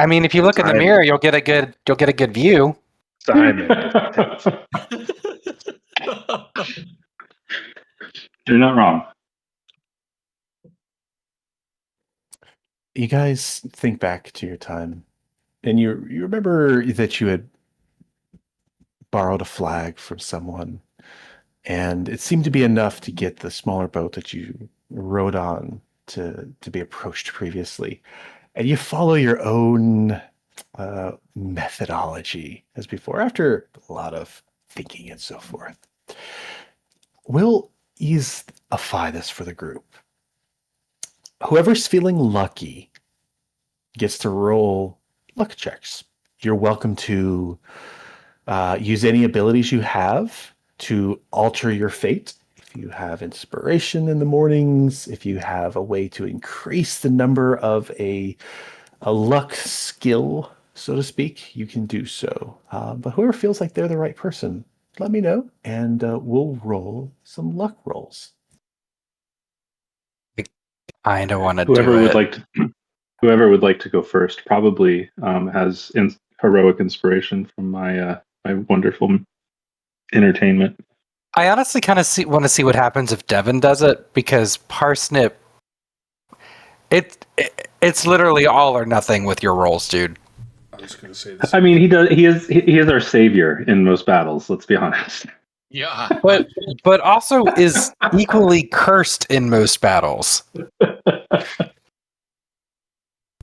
mean, if you look in the mirror, you'll get a good view. Simon. You're not wrong. You guys think back to your time, and you remember that you had borrowed a flag from someone, and it seemed to be enough to get the smaller boat that you rode on to be approached previously. And you follow your own methodology as before, after a lot of thinking and so forth. We'll ease-ify this for the group. Whoever's feeling lucky gets to roll luck checks. You're welcome to use any abilities you have to alter your fate. If you have inspiration in the mornings, if you have a way to increase the number of a luck skill, so to speak, you can do so. But whoever feels like they're the right person, let me know, and we'll roll some luck rolls. I don't want to do Whoever would it. like to, whoever would like to go first, probably has heroic inspiration from my my wonderful entertainment. I honestly kind of want to see what happens if Devin does it, because Parsnip, it's literally all or nothing with your rolls, dude. I was going to say this. I mean, he does. He is our savior in most battles. Let's be honest. Yeah. But also is equally cursed in most battles.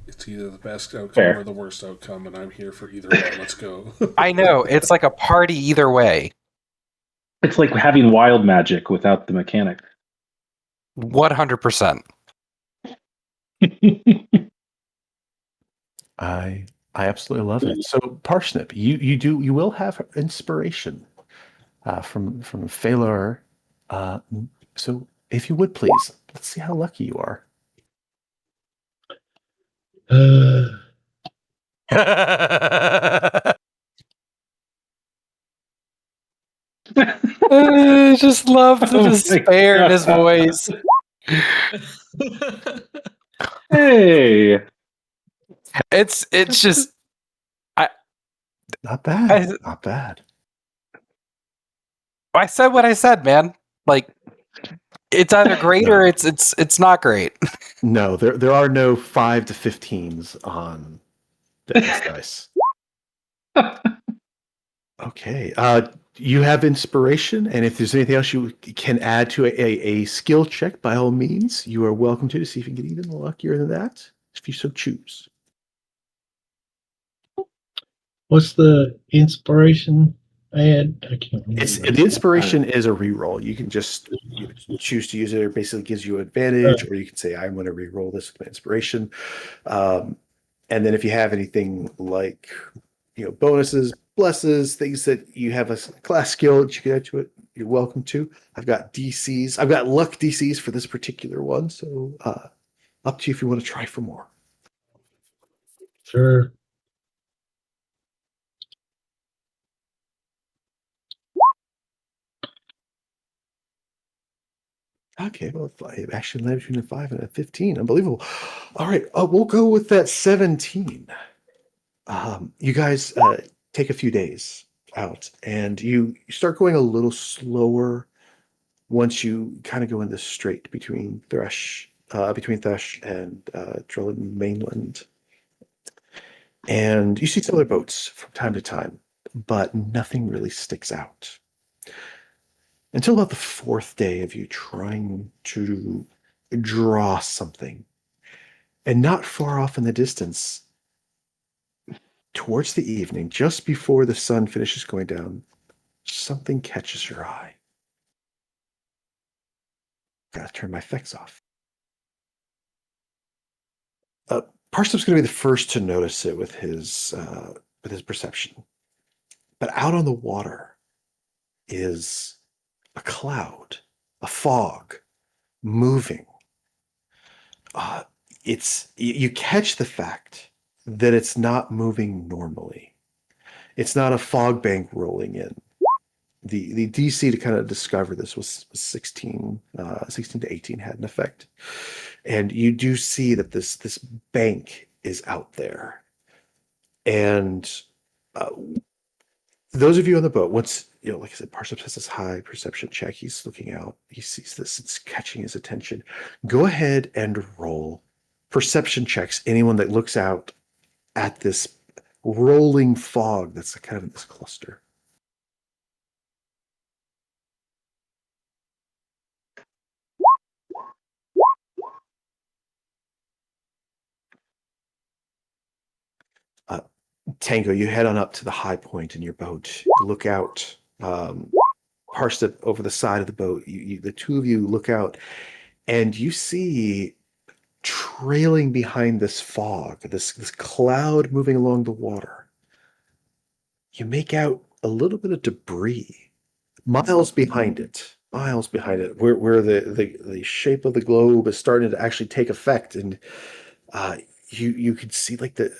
It's either the best outcome Fair. or the worst outcome, and I'm here for either one. Let's go. I know, it's like a party either way. It's like having wild magic without the mechanic. 100%. I absolutely love it. So Parsnip, you will have inspiration from Phalor. So if you would please, let's see how lucky you are. I just love the Oh my despair in his God. voice. Hey, It's just Not bad. Not bad. I said what I said, man. Like, it's either great No. or it's not great. No, there are no 5 to 15s on this dice. Okay. You have inspiration, and if there's anything else you can add to a skill check, by all means, you are welcome to see if you can get even luckier than that, if you so choose. What's the inspiration add? I can't remember. The inspiration is a reroll. You can just choose to use it. It basically gives you advantage, or you can say, I'm going to reroll this with my inspiration. And then if you have anything like, bonuses, blesses, things that you have a class skill that you can add to it, you're welcome to. I've got DCs. I've got luck DCs for this particular one. So up to you if you want to try for more. Sure. Okay, well, it actually landed between a 5 and a 15. Unbelievable. All right, we'll go with that 17. You guys take a few days out, and you start going a little slower once you kind of go in the strait between Thresh and Drillin mainland. And you see some other boats from time to time, but nothing really sticks out. Until about the fourth day of you trying to draw something. And not far off in the distance, towards the evening, just before the sun finishes going down, something catches your eye. Gotta turn my effects off. Parsnip's going to be the first to notice it with his perception. But out on the water is a cloud, a fog, moving. You catch the fact that it's not moving normally. It's not a fog bank rolling in. The DC to kind of discover this was 16 to 18 had an effect. And you do see that this bank is out there. And those of you on the boat, once, like I said, Parsnip has this high perception check. He's looking out. He sees this. It's catching his attention. Go ahead and roll perception checks. Anyone that looks out at this rolling fog that's kind of in this cluster. Tango, you head on up to the high point in your boat. Look out. Parsnip over the side of the boat. The two of you look out, and you see trailing behind this fog, this cloud moving along the water. You make out a little bit of debris, miles behind it, where the shape of the globe is starting to actually take effect, and you could see like the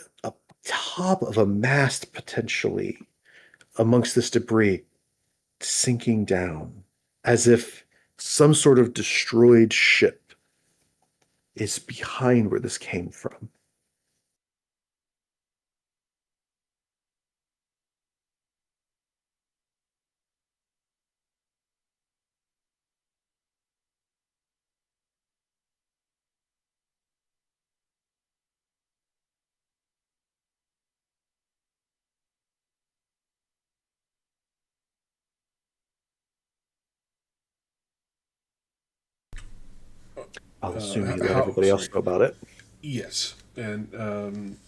top of a mast potentially amongst this debris sinking down as if some sort of destroyed ship is behind where this came from. I'll assume you let everybody else know about it. Yes, and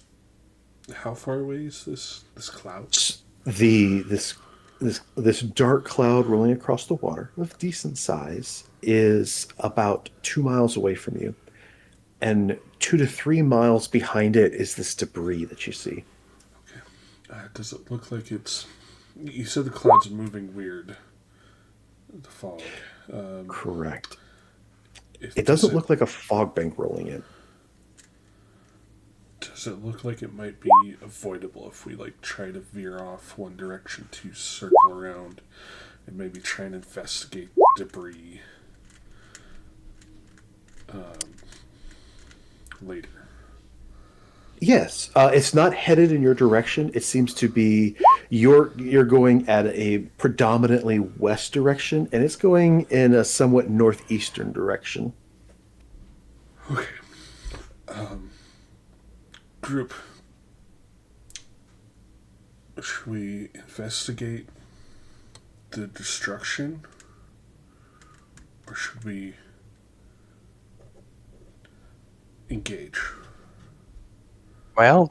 how far away is this cloud? This dark cloud rolling across the water of decent size is about 2 miles away from you, and 2 to 3 miles behind it is this debris that you see. Okay, does it look like it's? You said the clouds are moving weird. The fog. Correct. It doesn't look like a fog bank rolling in. Does it look like it might be avoidable if we try to veer off one direction to circle around and maybe try and investigate debris later? Yes, it's not headed in your direction. It seems to be you're going at a predominantly west direction, and it's going in a somewhat northeastern direction. Okay. Group, should we investigate the destruction, or should we engage? Well,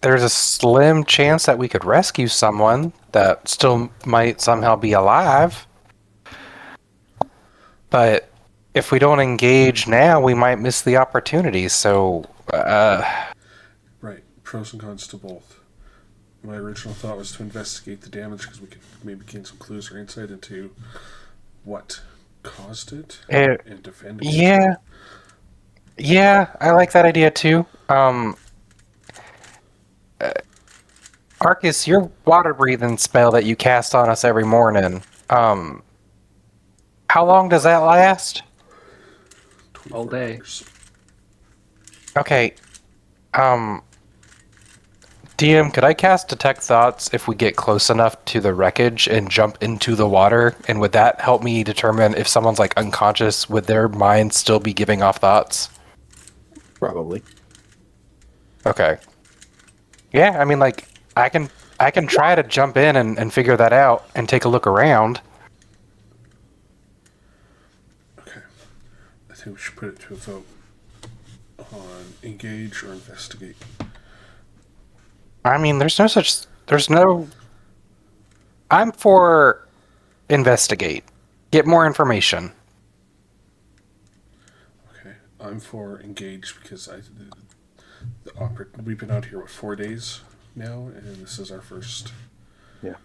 there's a slim chance that we could rescue someone that still might somehow be alive. But if we don't engage now, we might miss the opportunity, so... Right, pros and cons to both. My original thought was to investigate the damage because we could maybe gain some clues or insight into what caused it and defend against it. Yeah, I like that idea too. Arcus, your water breathing spell that you cast on us every morning, how long does that last? 24 All day. hours. Okay. DM, could I cast Detect Thoughts if we get close enough to the wreckage and jump into the water? And would that help me determine if someone's like unconscious, would their mind still be giving off thoughts? Probably. Okay. Yeah, I mean, like, I can try to jump in and figure that out and take a look around. Okay. I think we should put it to a vote on engage or investigate. I mean, there's no... I'm for investigate. Get more information. Okay. I'm for engage because we've been out here, 4 days now, and this is our first. Yeah.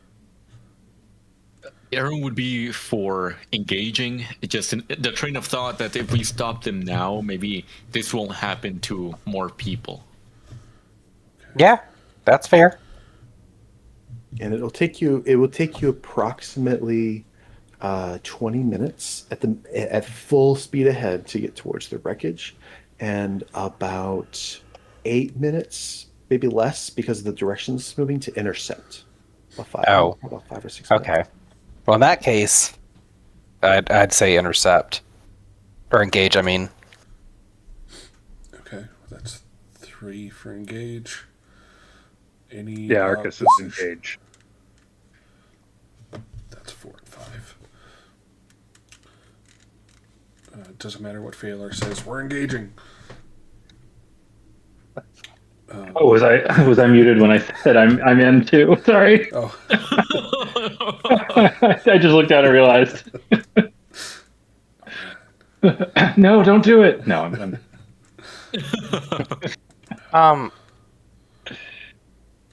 Aaron would be for engaging, just in the train of thought that if we stop them now, maybe this won't happen to more people. Yeah, that's fair. And it will take you approximately 20 minutes at full speed ahead to get towards the wreckage, and about 8 minutes, maybe less, because of the directions moving to intercept. About 5 or 6 minutes. Okay. Well, in that case, I'd say intercept. Or engage, I mean. Okay, that's 3 for engage. Any Yeah, Arcus is opposition? engaged. That's 4 and 5. It doesn't matter what Failar says. We're engaging. Oh, was I muted when I said I'm in too? Sorry. Oh, I just looked down and realized. No, don't do it. No, I'm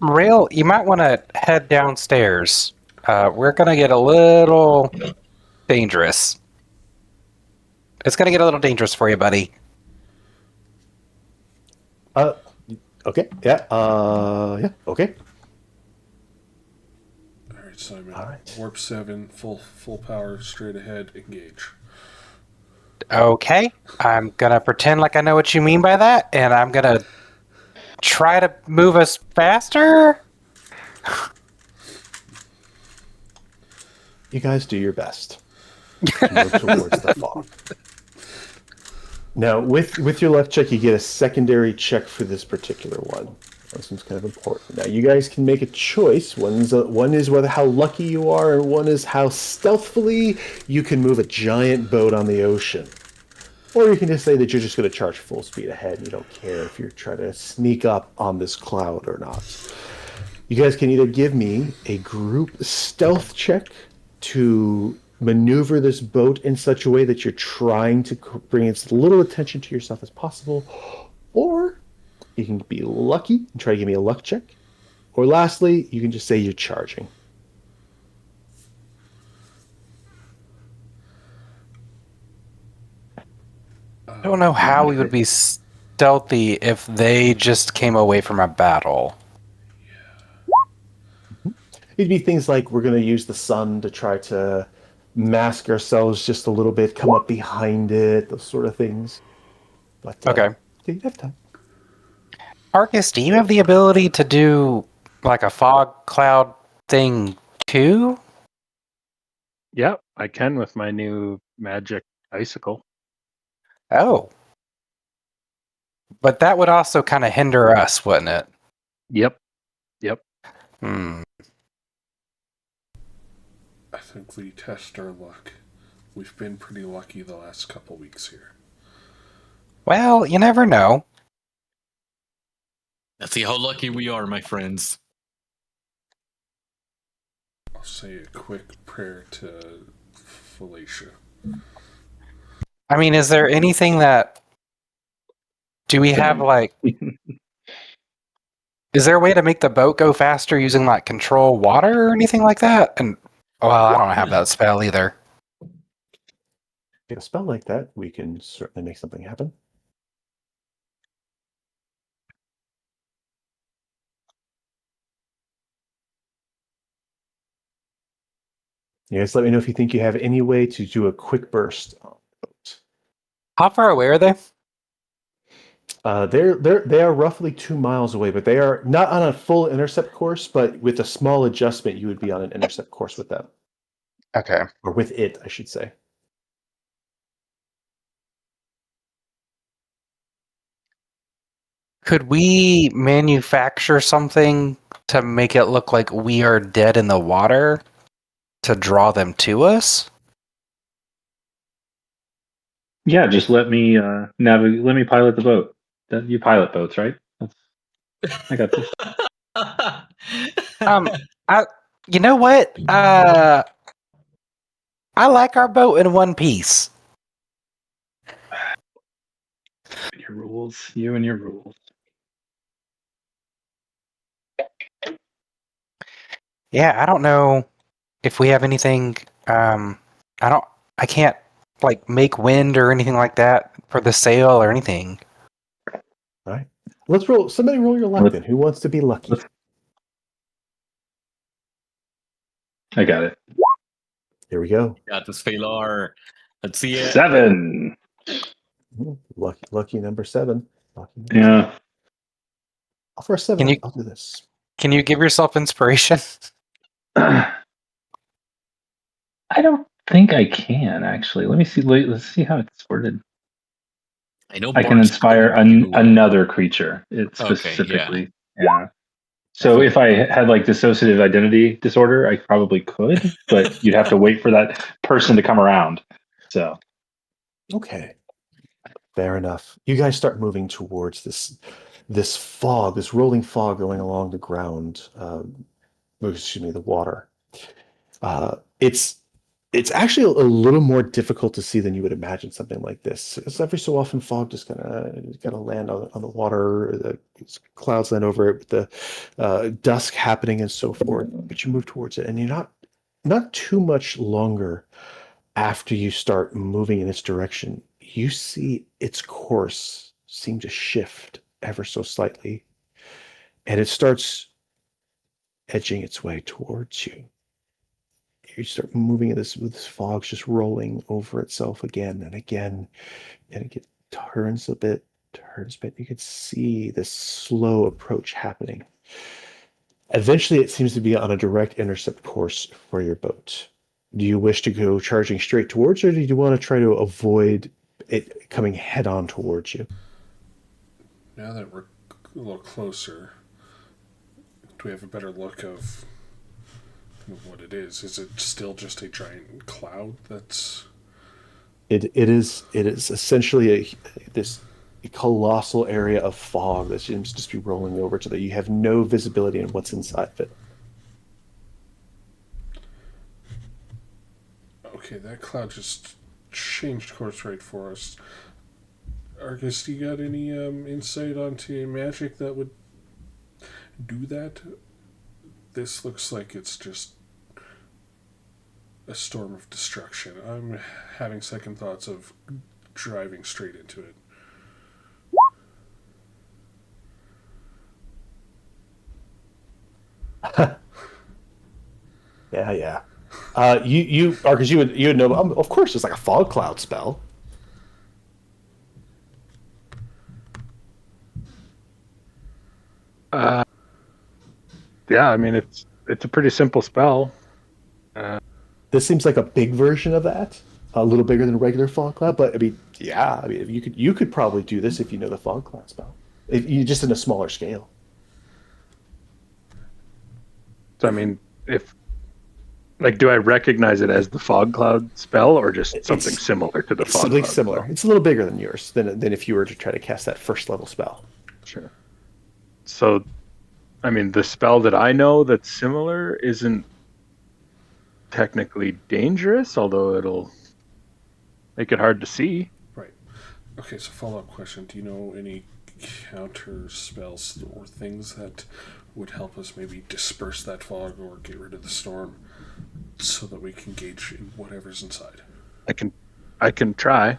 Rail, you might want to head downstairs. We're gonna get a little dangerous. It's gonna get a little dangerous for you, buddy. Okay. Yeah. Yeah. Okay. all right, Simon. All right. Warp 7, full power, straight ahead, engage. Okay, I'm gonna pretend like I know what you mean by that, and I'm gonna try to move us faster. You guys do your best to move towards the fog. Now, with your left check, you get a secondary check for this particular one. This one's kind of important. Now, you guys can make a choice. One is whether how lucky you are, and one is how stealthily you can move a giant boat on the ocean. Or you can just say that you're just going to charge full speed ahead, and you don't care if you're trying to sneak up on this cloud or not. You guys can either give me a group stealth check to maneuver this boat in such a way that you're trying to bring as little attention to yourself as possible, or you can be lucky and try to give me a luck check, or lastly, you can just say you're charging. I don't know how we would be stealthy if they just came away from a battle. It'd be things like we're going to use the sun to try to mask ourselves just a little bit, come up behind it, those sort of things. But Okay. you have time. Arcus, do you have the ability to do like a fog cloud thing too? Yep, I can with my new magic icicle. Oh. But that would also kind of hinder us, wouldn't it? Yep. Hmm. I think we test our luck. We've been pretty lucky the last couple weeks here. Well, you never know. Let's see how lucky we are, my friends. I'll say a quick prayer to Felicia. I mean, is there anything that... Do we have, like... Is there a way to make the boat go faster using, like, control water or anything like that? And, well, I don't have that spell either. With a spell like that, we can certainly make something happen. You guys let me know if you think you have any way to do a quick burst on the boat. How far away are they? They are roughly 2 miles away, but they are not on a full intercept course, but with a small adjustment, you would be on an intercept course with them. Okay. Or with it, I should say. Could we manufacture something to make it look like we are dead in the water to draw them to us? Yeah, just let me navigate. Let me pilot the boat. You pilot boats, right? I got this. You know what? I like our boat in one piece. Your rules. You and your rules. Yeah, I don't know if we have anything. I can't like make wind or anything like that for the sail or anything. All right. Let's roll. Somebody roll your luck then. Who wants to be lucky? I got it. Here we go. Got this, Phalar. Let's see it. 7. Lucky number 7. Yeah. For a 7, I'll do this. Can you give yourself inspiration? I don't think I can actually. Let me see. Let's see how it's worded. I know I can inspire another creature. It's specifically, yeah. So if I had like dissociative identity disorder, I probably could, but you'd have to wait for that person to come around. So, okay, fair enough. You guys start moving towards this fog, this rolling fog going along the ground. The water. It's actually a little more difficult to see than you would imagine something like this. Because every so often, fog just kind of land on the water. The clouds land over it with the dusk happening and so forth. But you move towards it, and you're not too much longer after you start moving in its direction. You see its course seem to shift ever so slightly, and it starts edging its way towards you. You start moving in this fog's just rolling over itself again and again, and it turns a bit. You can see this slow approach happening. Eventually, it seems to be on a direct intercept course for your boat. Do you wish to go charging straight towards, or do you want to try to avoid it coming head on towards you? Now that we're a little closer, do we have a better look of what it is? Is it still just a giant cloud that's... It is essentially this colossal area of fog that seems to just be rolling over to that you have no visibility in what's inside of it. Okay, that cloud just changed course right for us. Argus, do you got any insight onto magic that would do that? This looks like it's just a storm of destruction. I'm having second thoughts of driving straight into it. Yeah. You Argus, you would know. Of course, it's like a fog cloud spell. Yeah, I mean it's a pretty simple spell. This seems like a big version of that, a little bigger than a regular fog cloud. But I mean, you could probably do this if you know the fog cloud spell. If you just in a smaller scale. So I mean, do I recognize it as the fog cloud spell, or just something similar to the fog cloud? Something similar. Spell? It's a little bigger than yours than if you were to try to cast that first level spell. Sure. So, I mean, the spell that I know that's similar isn't technically dangerous, although it'll make it hard to see. Right. Okay, so follow-up question. Do you know any counter spells or things that would help us maybe disperse that fog or get rid of the storm so that we can gauge whatever's inside? I can try.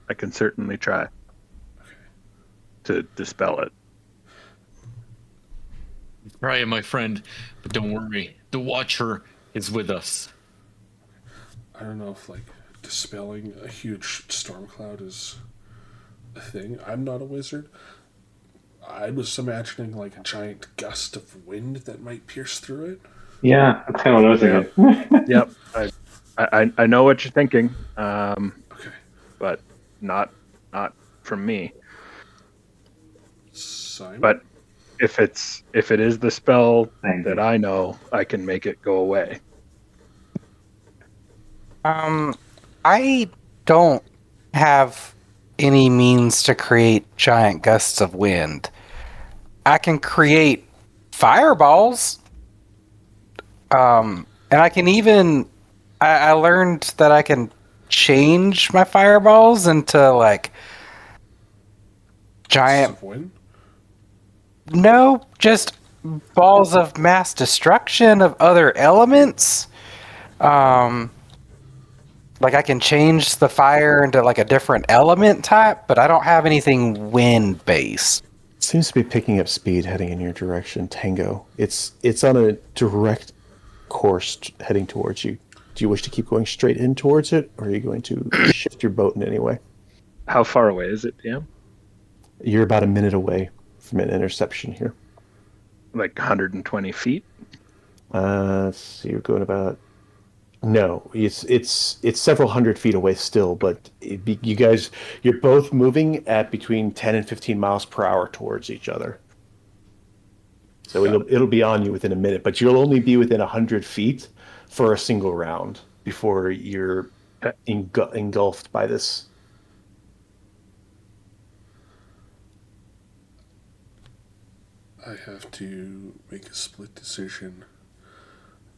I can certainly try to dispel it. Try it, my friend, but don't worry. The Watcher is with us. I don't know if like dispelling a huge storm cloud is a thing. I'm not a wizard. I was imagining like a giant gust of wind that might pierce through it. Yeah, that's kind of what I was thinking. Yep. I know what you're thinking, Okay. but not from me. Simon? But if it is the spell Thank that you. I know, I can make it go away. I don't have any means to create giant gusts of wind. I can create fireballs. And I can even I learned that I can change my fireballs into like giant Gusts of wind? no, just balls of mass destruction of other elements. Like I can change the fire into like a different element type, but I don't have anything wind based. Seems to be picking up speed heading in your direction, Tango. It's on a direct course heading towards you. Do you wish to keep going straight in towards it, or are you going to shift your boat in any way? How far away is it, DM? You're about a minute away from an interception here. Like 120 feet? So you're going about. No, it's several hundred feet away still, but you're both moving at between 10 and 15 miles per hour towards each other. So it'll be on you within a minute, but you'll only be within 100 feet for a single round before you're engulfed by this. I have to make a split decision.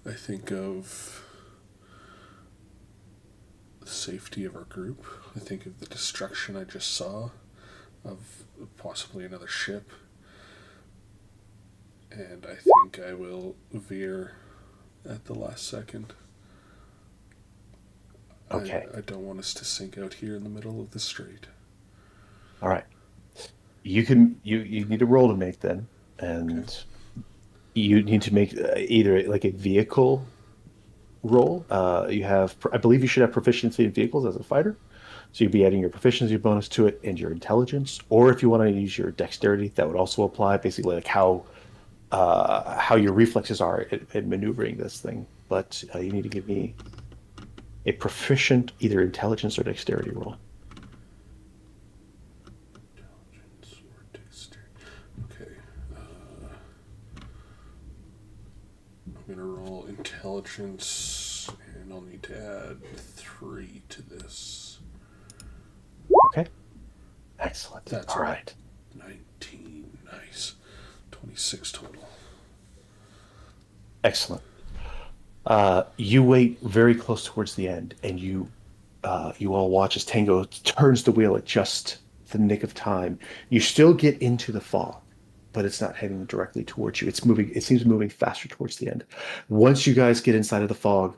I think of the safety of our group. I think of the destruction I just saw of possibly another ship. And I think I will veer at the last second. Okay. I don't want us to sink out here in the middle of the strait. All right. You need a roll to make then, and Okay. you need to make either like a vehicle roll. I believe you should have proficiency in vehicles as a fighter, so you'd be adding your proficiency bonus to it and your intelligence. Or if you want to use your dexterity, that would also apply. Basically, like how your reflexes are at maneuvering this thing. But you need to give me a proficient either intelligence or dexterity roll. Intelligence or dexterity. Okay. I'm going to roll intelligence, and I'll need to add 3 to this. Okay. Excellent. That's all right. 19. Nice. 26 total. Excellent. You wait very close towards the end, and you all watch as Tango turns the wheel at just the nick of time. You still get into the fog, but it's not heading directly towards you. It's moving. It seems moving faster towards the end. Once you guys get inside of the fog,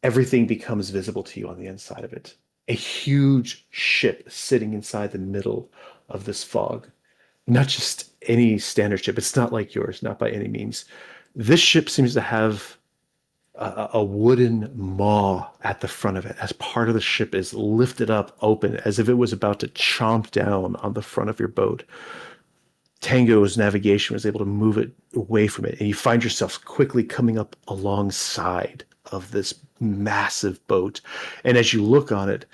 everything becomes visible to you on the inside of it. A huge ship sitting inside the middle of this fog. Not just any standard ship. It's not like yours, not by any means. This ship seems to have a wooden maw at the front of it, as part of the ship is lifted up open as if it was about to chomp down on the front of your boat. Tango's navigation was able to move it away from it, and you find yourself quickly coming up alongside of this massive boat. And as you look on it,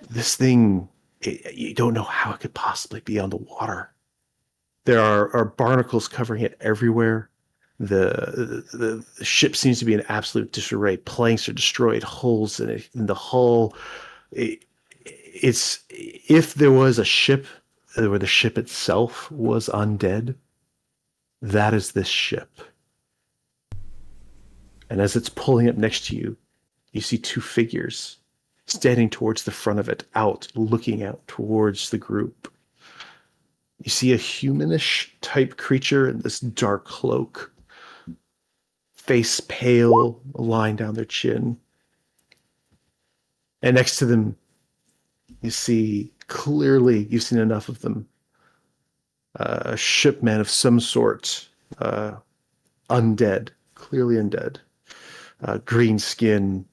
this thing, you don't know how it could possibly be on the water. There are barnacles covering it everywhere. The ship seems to be in absolute disarray. Planks are destroyed, holes in it, in the hull. It's if there was a ship where the ship itself was undead, that is this ship. And as it's pulling up next to you, you see two figures standing towards the front of it, looking out towards the group. You see a humanish type creature in this dark cloak, face pale, a line down their chin. And next to them, you see clearly, you've seen enough of them, a shipman of some sort, undead, clearly undead, green skin,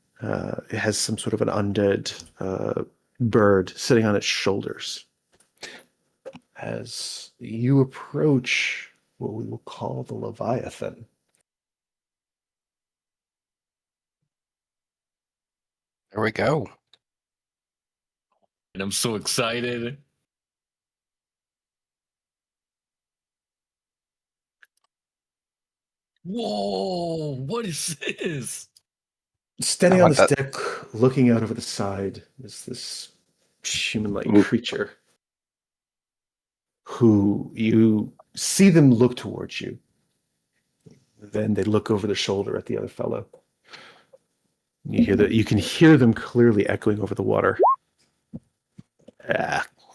It has some sort of an undead bird sitting on its shoulders. As you approach what we will call the Leviathan. There we go. And I'm so excited. Whoa, what is this? Standing I on want this that. deck, looking out over the side, is this human-like Ooh. creature who you see them look towards you. Then they look over the shoulder at the other fellow. You can hear them clearly echoing over the water.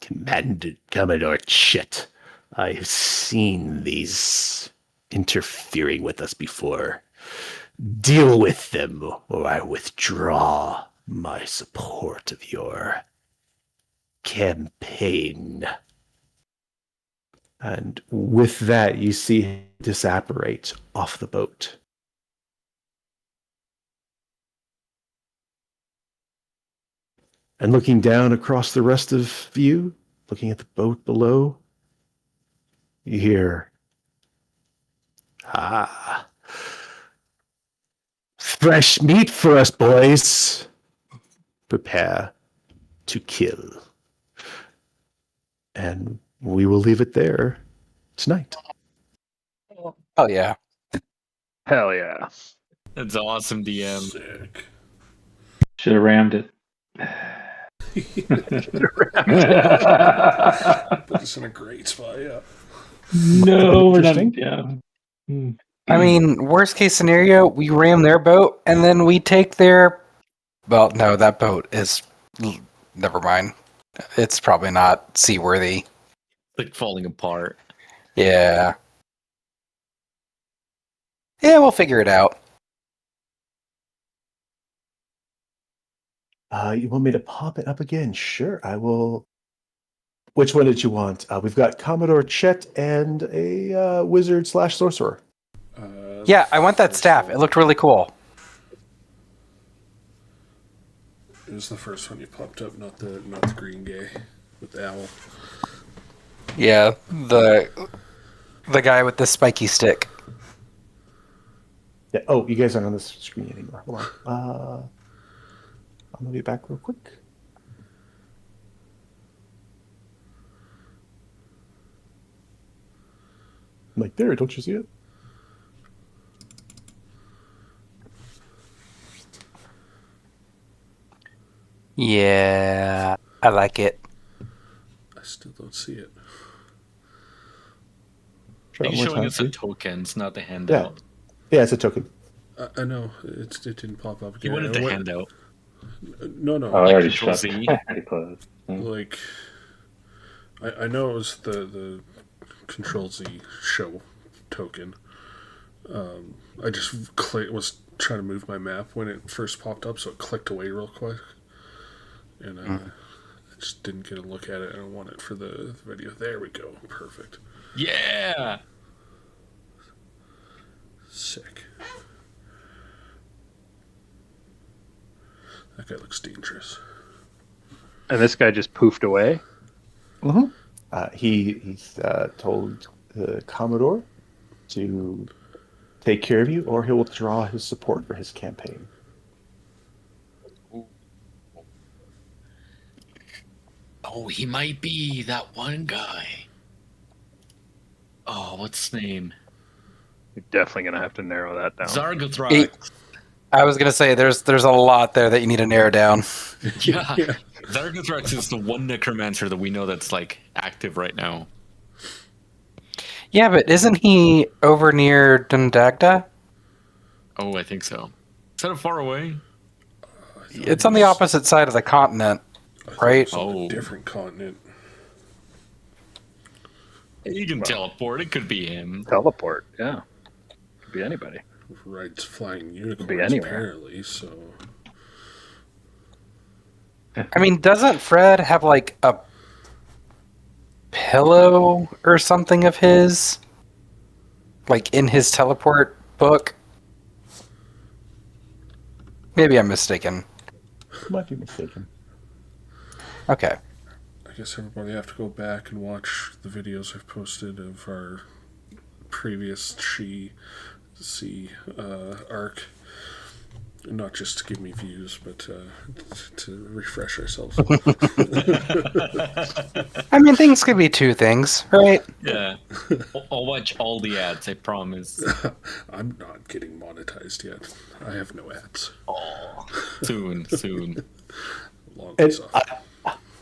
Commander Commodore Chet, I have seen these interfering with us before. Deal with them, or I withdraw my support of your campaign. And with that, you see him disapparate off the boat. And looking down across the rest of you, looking at the boat below, you hear, fresh meat for us, boys. Prepare to kill. And we will leave it there tonight. Oh yeah. Hell yeah. That's awesome, DM. Sick. Should have rammed it. Put us in a great spot, yeah. No, we're not. Interesting. Yeah. I mean, worst case scenario, we ram their boat and then we take their. Well, no, that boat is. Never mind. It's probably not seaworthy. Like falling apart. Yeah. Yeah, we'll figure it out. You want me to pop it up again? Sure, I will. Which one did you want? We've got Commodore Chet and a wizard/sorcerer. Yeah, I want that staff. It looked really cool. It was the first one you popped up, not the green guy with the owl. Yeah, the guy with the spiky stick. Yeah. Oh, you guys aren't on this screen anymore. Hold on. I'm gonna be back real quick. I'm like, there, don't you see it? Yeah, I like it. I still don't see it. Try Are it you one more showing time, us the see? tokens, not the handout? Yeah, it's a token. I know it didn't pop up You again. wanted the handout. No. Oh, I already Control shut. Z. I already closed. Like, I know it was the Control Z show token. I just was trying to move my map when it first popped up, so it clicked away real quick, and I just didn't get a look at it. I don't want it for the video. There we go. Perfect. Yeah. Sick. That guy looks dangerous. And this guy just poofed away. Mm-hmm. He's told the Commodore to take care of you, or he'll withdraw his support for his campaign. Oh, he might be that one guy. Oh, what's his name? You're definitely gonna have to narrow that down. Zargothrax. I was gonna say there's a lot there that you need to narrow down. Yeah. Zargothrax is the one necromancer that we know that's like active right now. Yeah, but isn't he over near Dundagda? Oh, I think so. Is that far away? It's on the opposite side of the continent, right? It's on Oh. a different continent. You can teleport. It could be him. Teleport, yeah. Could be anybody. Rides flying unicorns, Be anywhere. apparently, so... I mean, doesn't Fred have like a pillow or something of his? Like in his teleport book? Maybe I'm mistaken. You might be mistaken. Okay. I guess everybody have to go back and watch the videos I've posted of our previous sea arc. Not just to give me views, but to refresh ourselves. I mean, things could be two things, right? Yeah. I'll watch all the ads, I promise. I'm not getting monetized yet. I have no ads. Oh, soon. Long And ways off.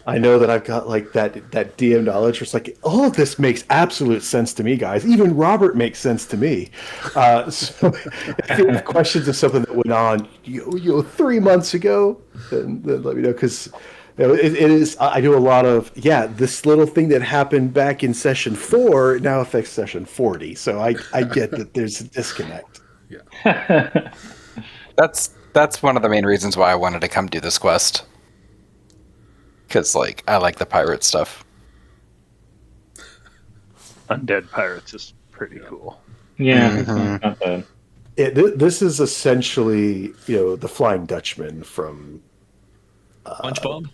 I know that I've got like that DM knowledge. Where it's like all of this makes absolute sense to me, guys. Even Robert makes sense to me. So if you have questions of something that went on, 3 months ago, then let me know because it is. I do a lot of this little thing that happened back in session 4 now affects session 40. So I get that there's a disconnect. Yeah. That's one of the main reasons why I wanted to come do this quest. Because, like, I like the pirate stuff. Undead pirates is pretty cool. Yeah, it's not bad. This is essentially, the Flying Dutchman from SpongeBob?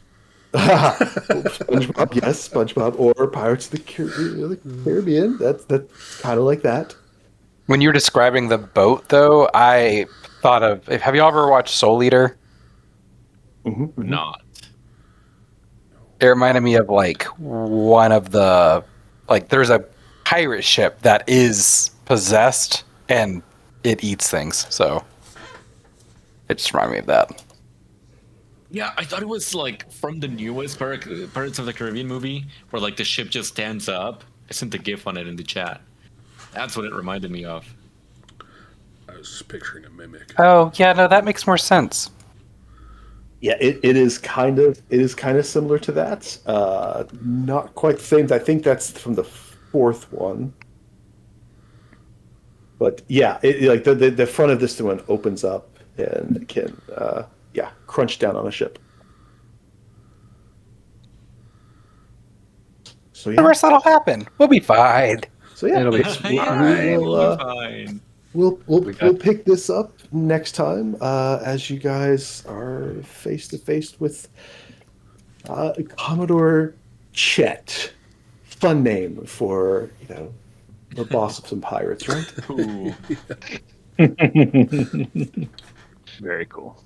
SpongeBob, yes, SpongeBob, or Pirates of the Caribbean. That's kind of like that. When you were describing the boat, though, I thought of... Have you ever watched Soul Eater? Mm-hmm. Not. It reminded me of, like, one of the... Like, there's a pirate ship that is possessed, and it eats things, so... It just reminded me of that. Yeah, I thought it was, like, from the newest Pirates of the Caribbean movie, where, like, the ship just stands up. I sent a GIF on it in the chat. That's what it reminded me of. I was just picturing a mimic. Oh, yeah, no, that makes more sense. Yeah, it is kind of similar to that. Not quite the same. I think that's from the 4th one. But yeah, like the front of this one opens up and can crunch down on a ship. So The rest that'll happen. We'll be fine. So yeah, It'll be We'll be fine. We'll pick this up next time as you guys are face to face with Commodore Chet. Fun name for the boss of some pirates, right? Ooh. Very cool.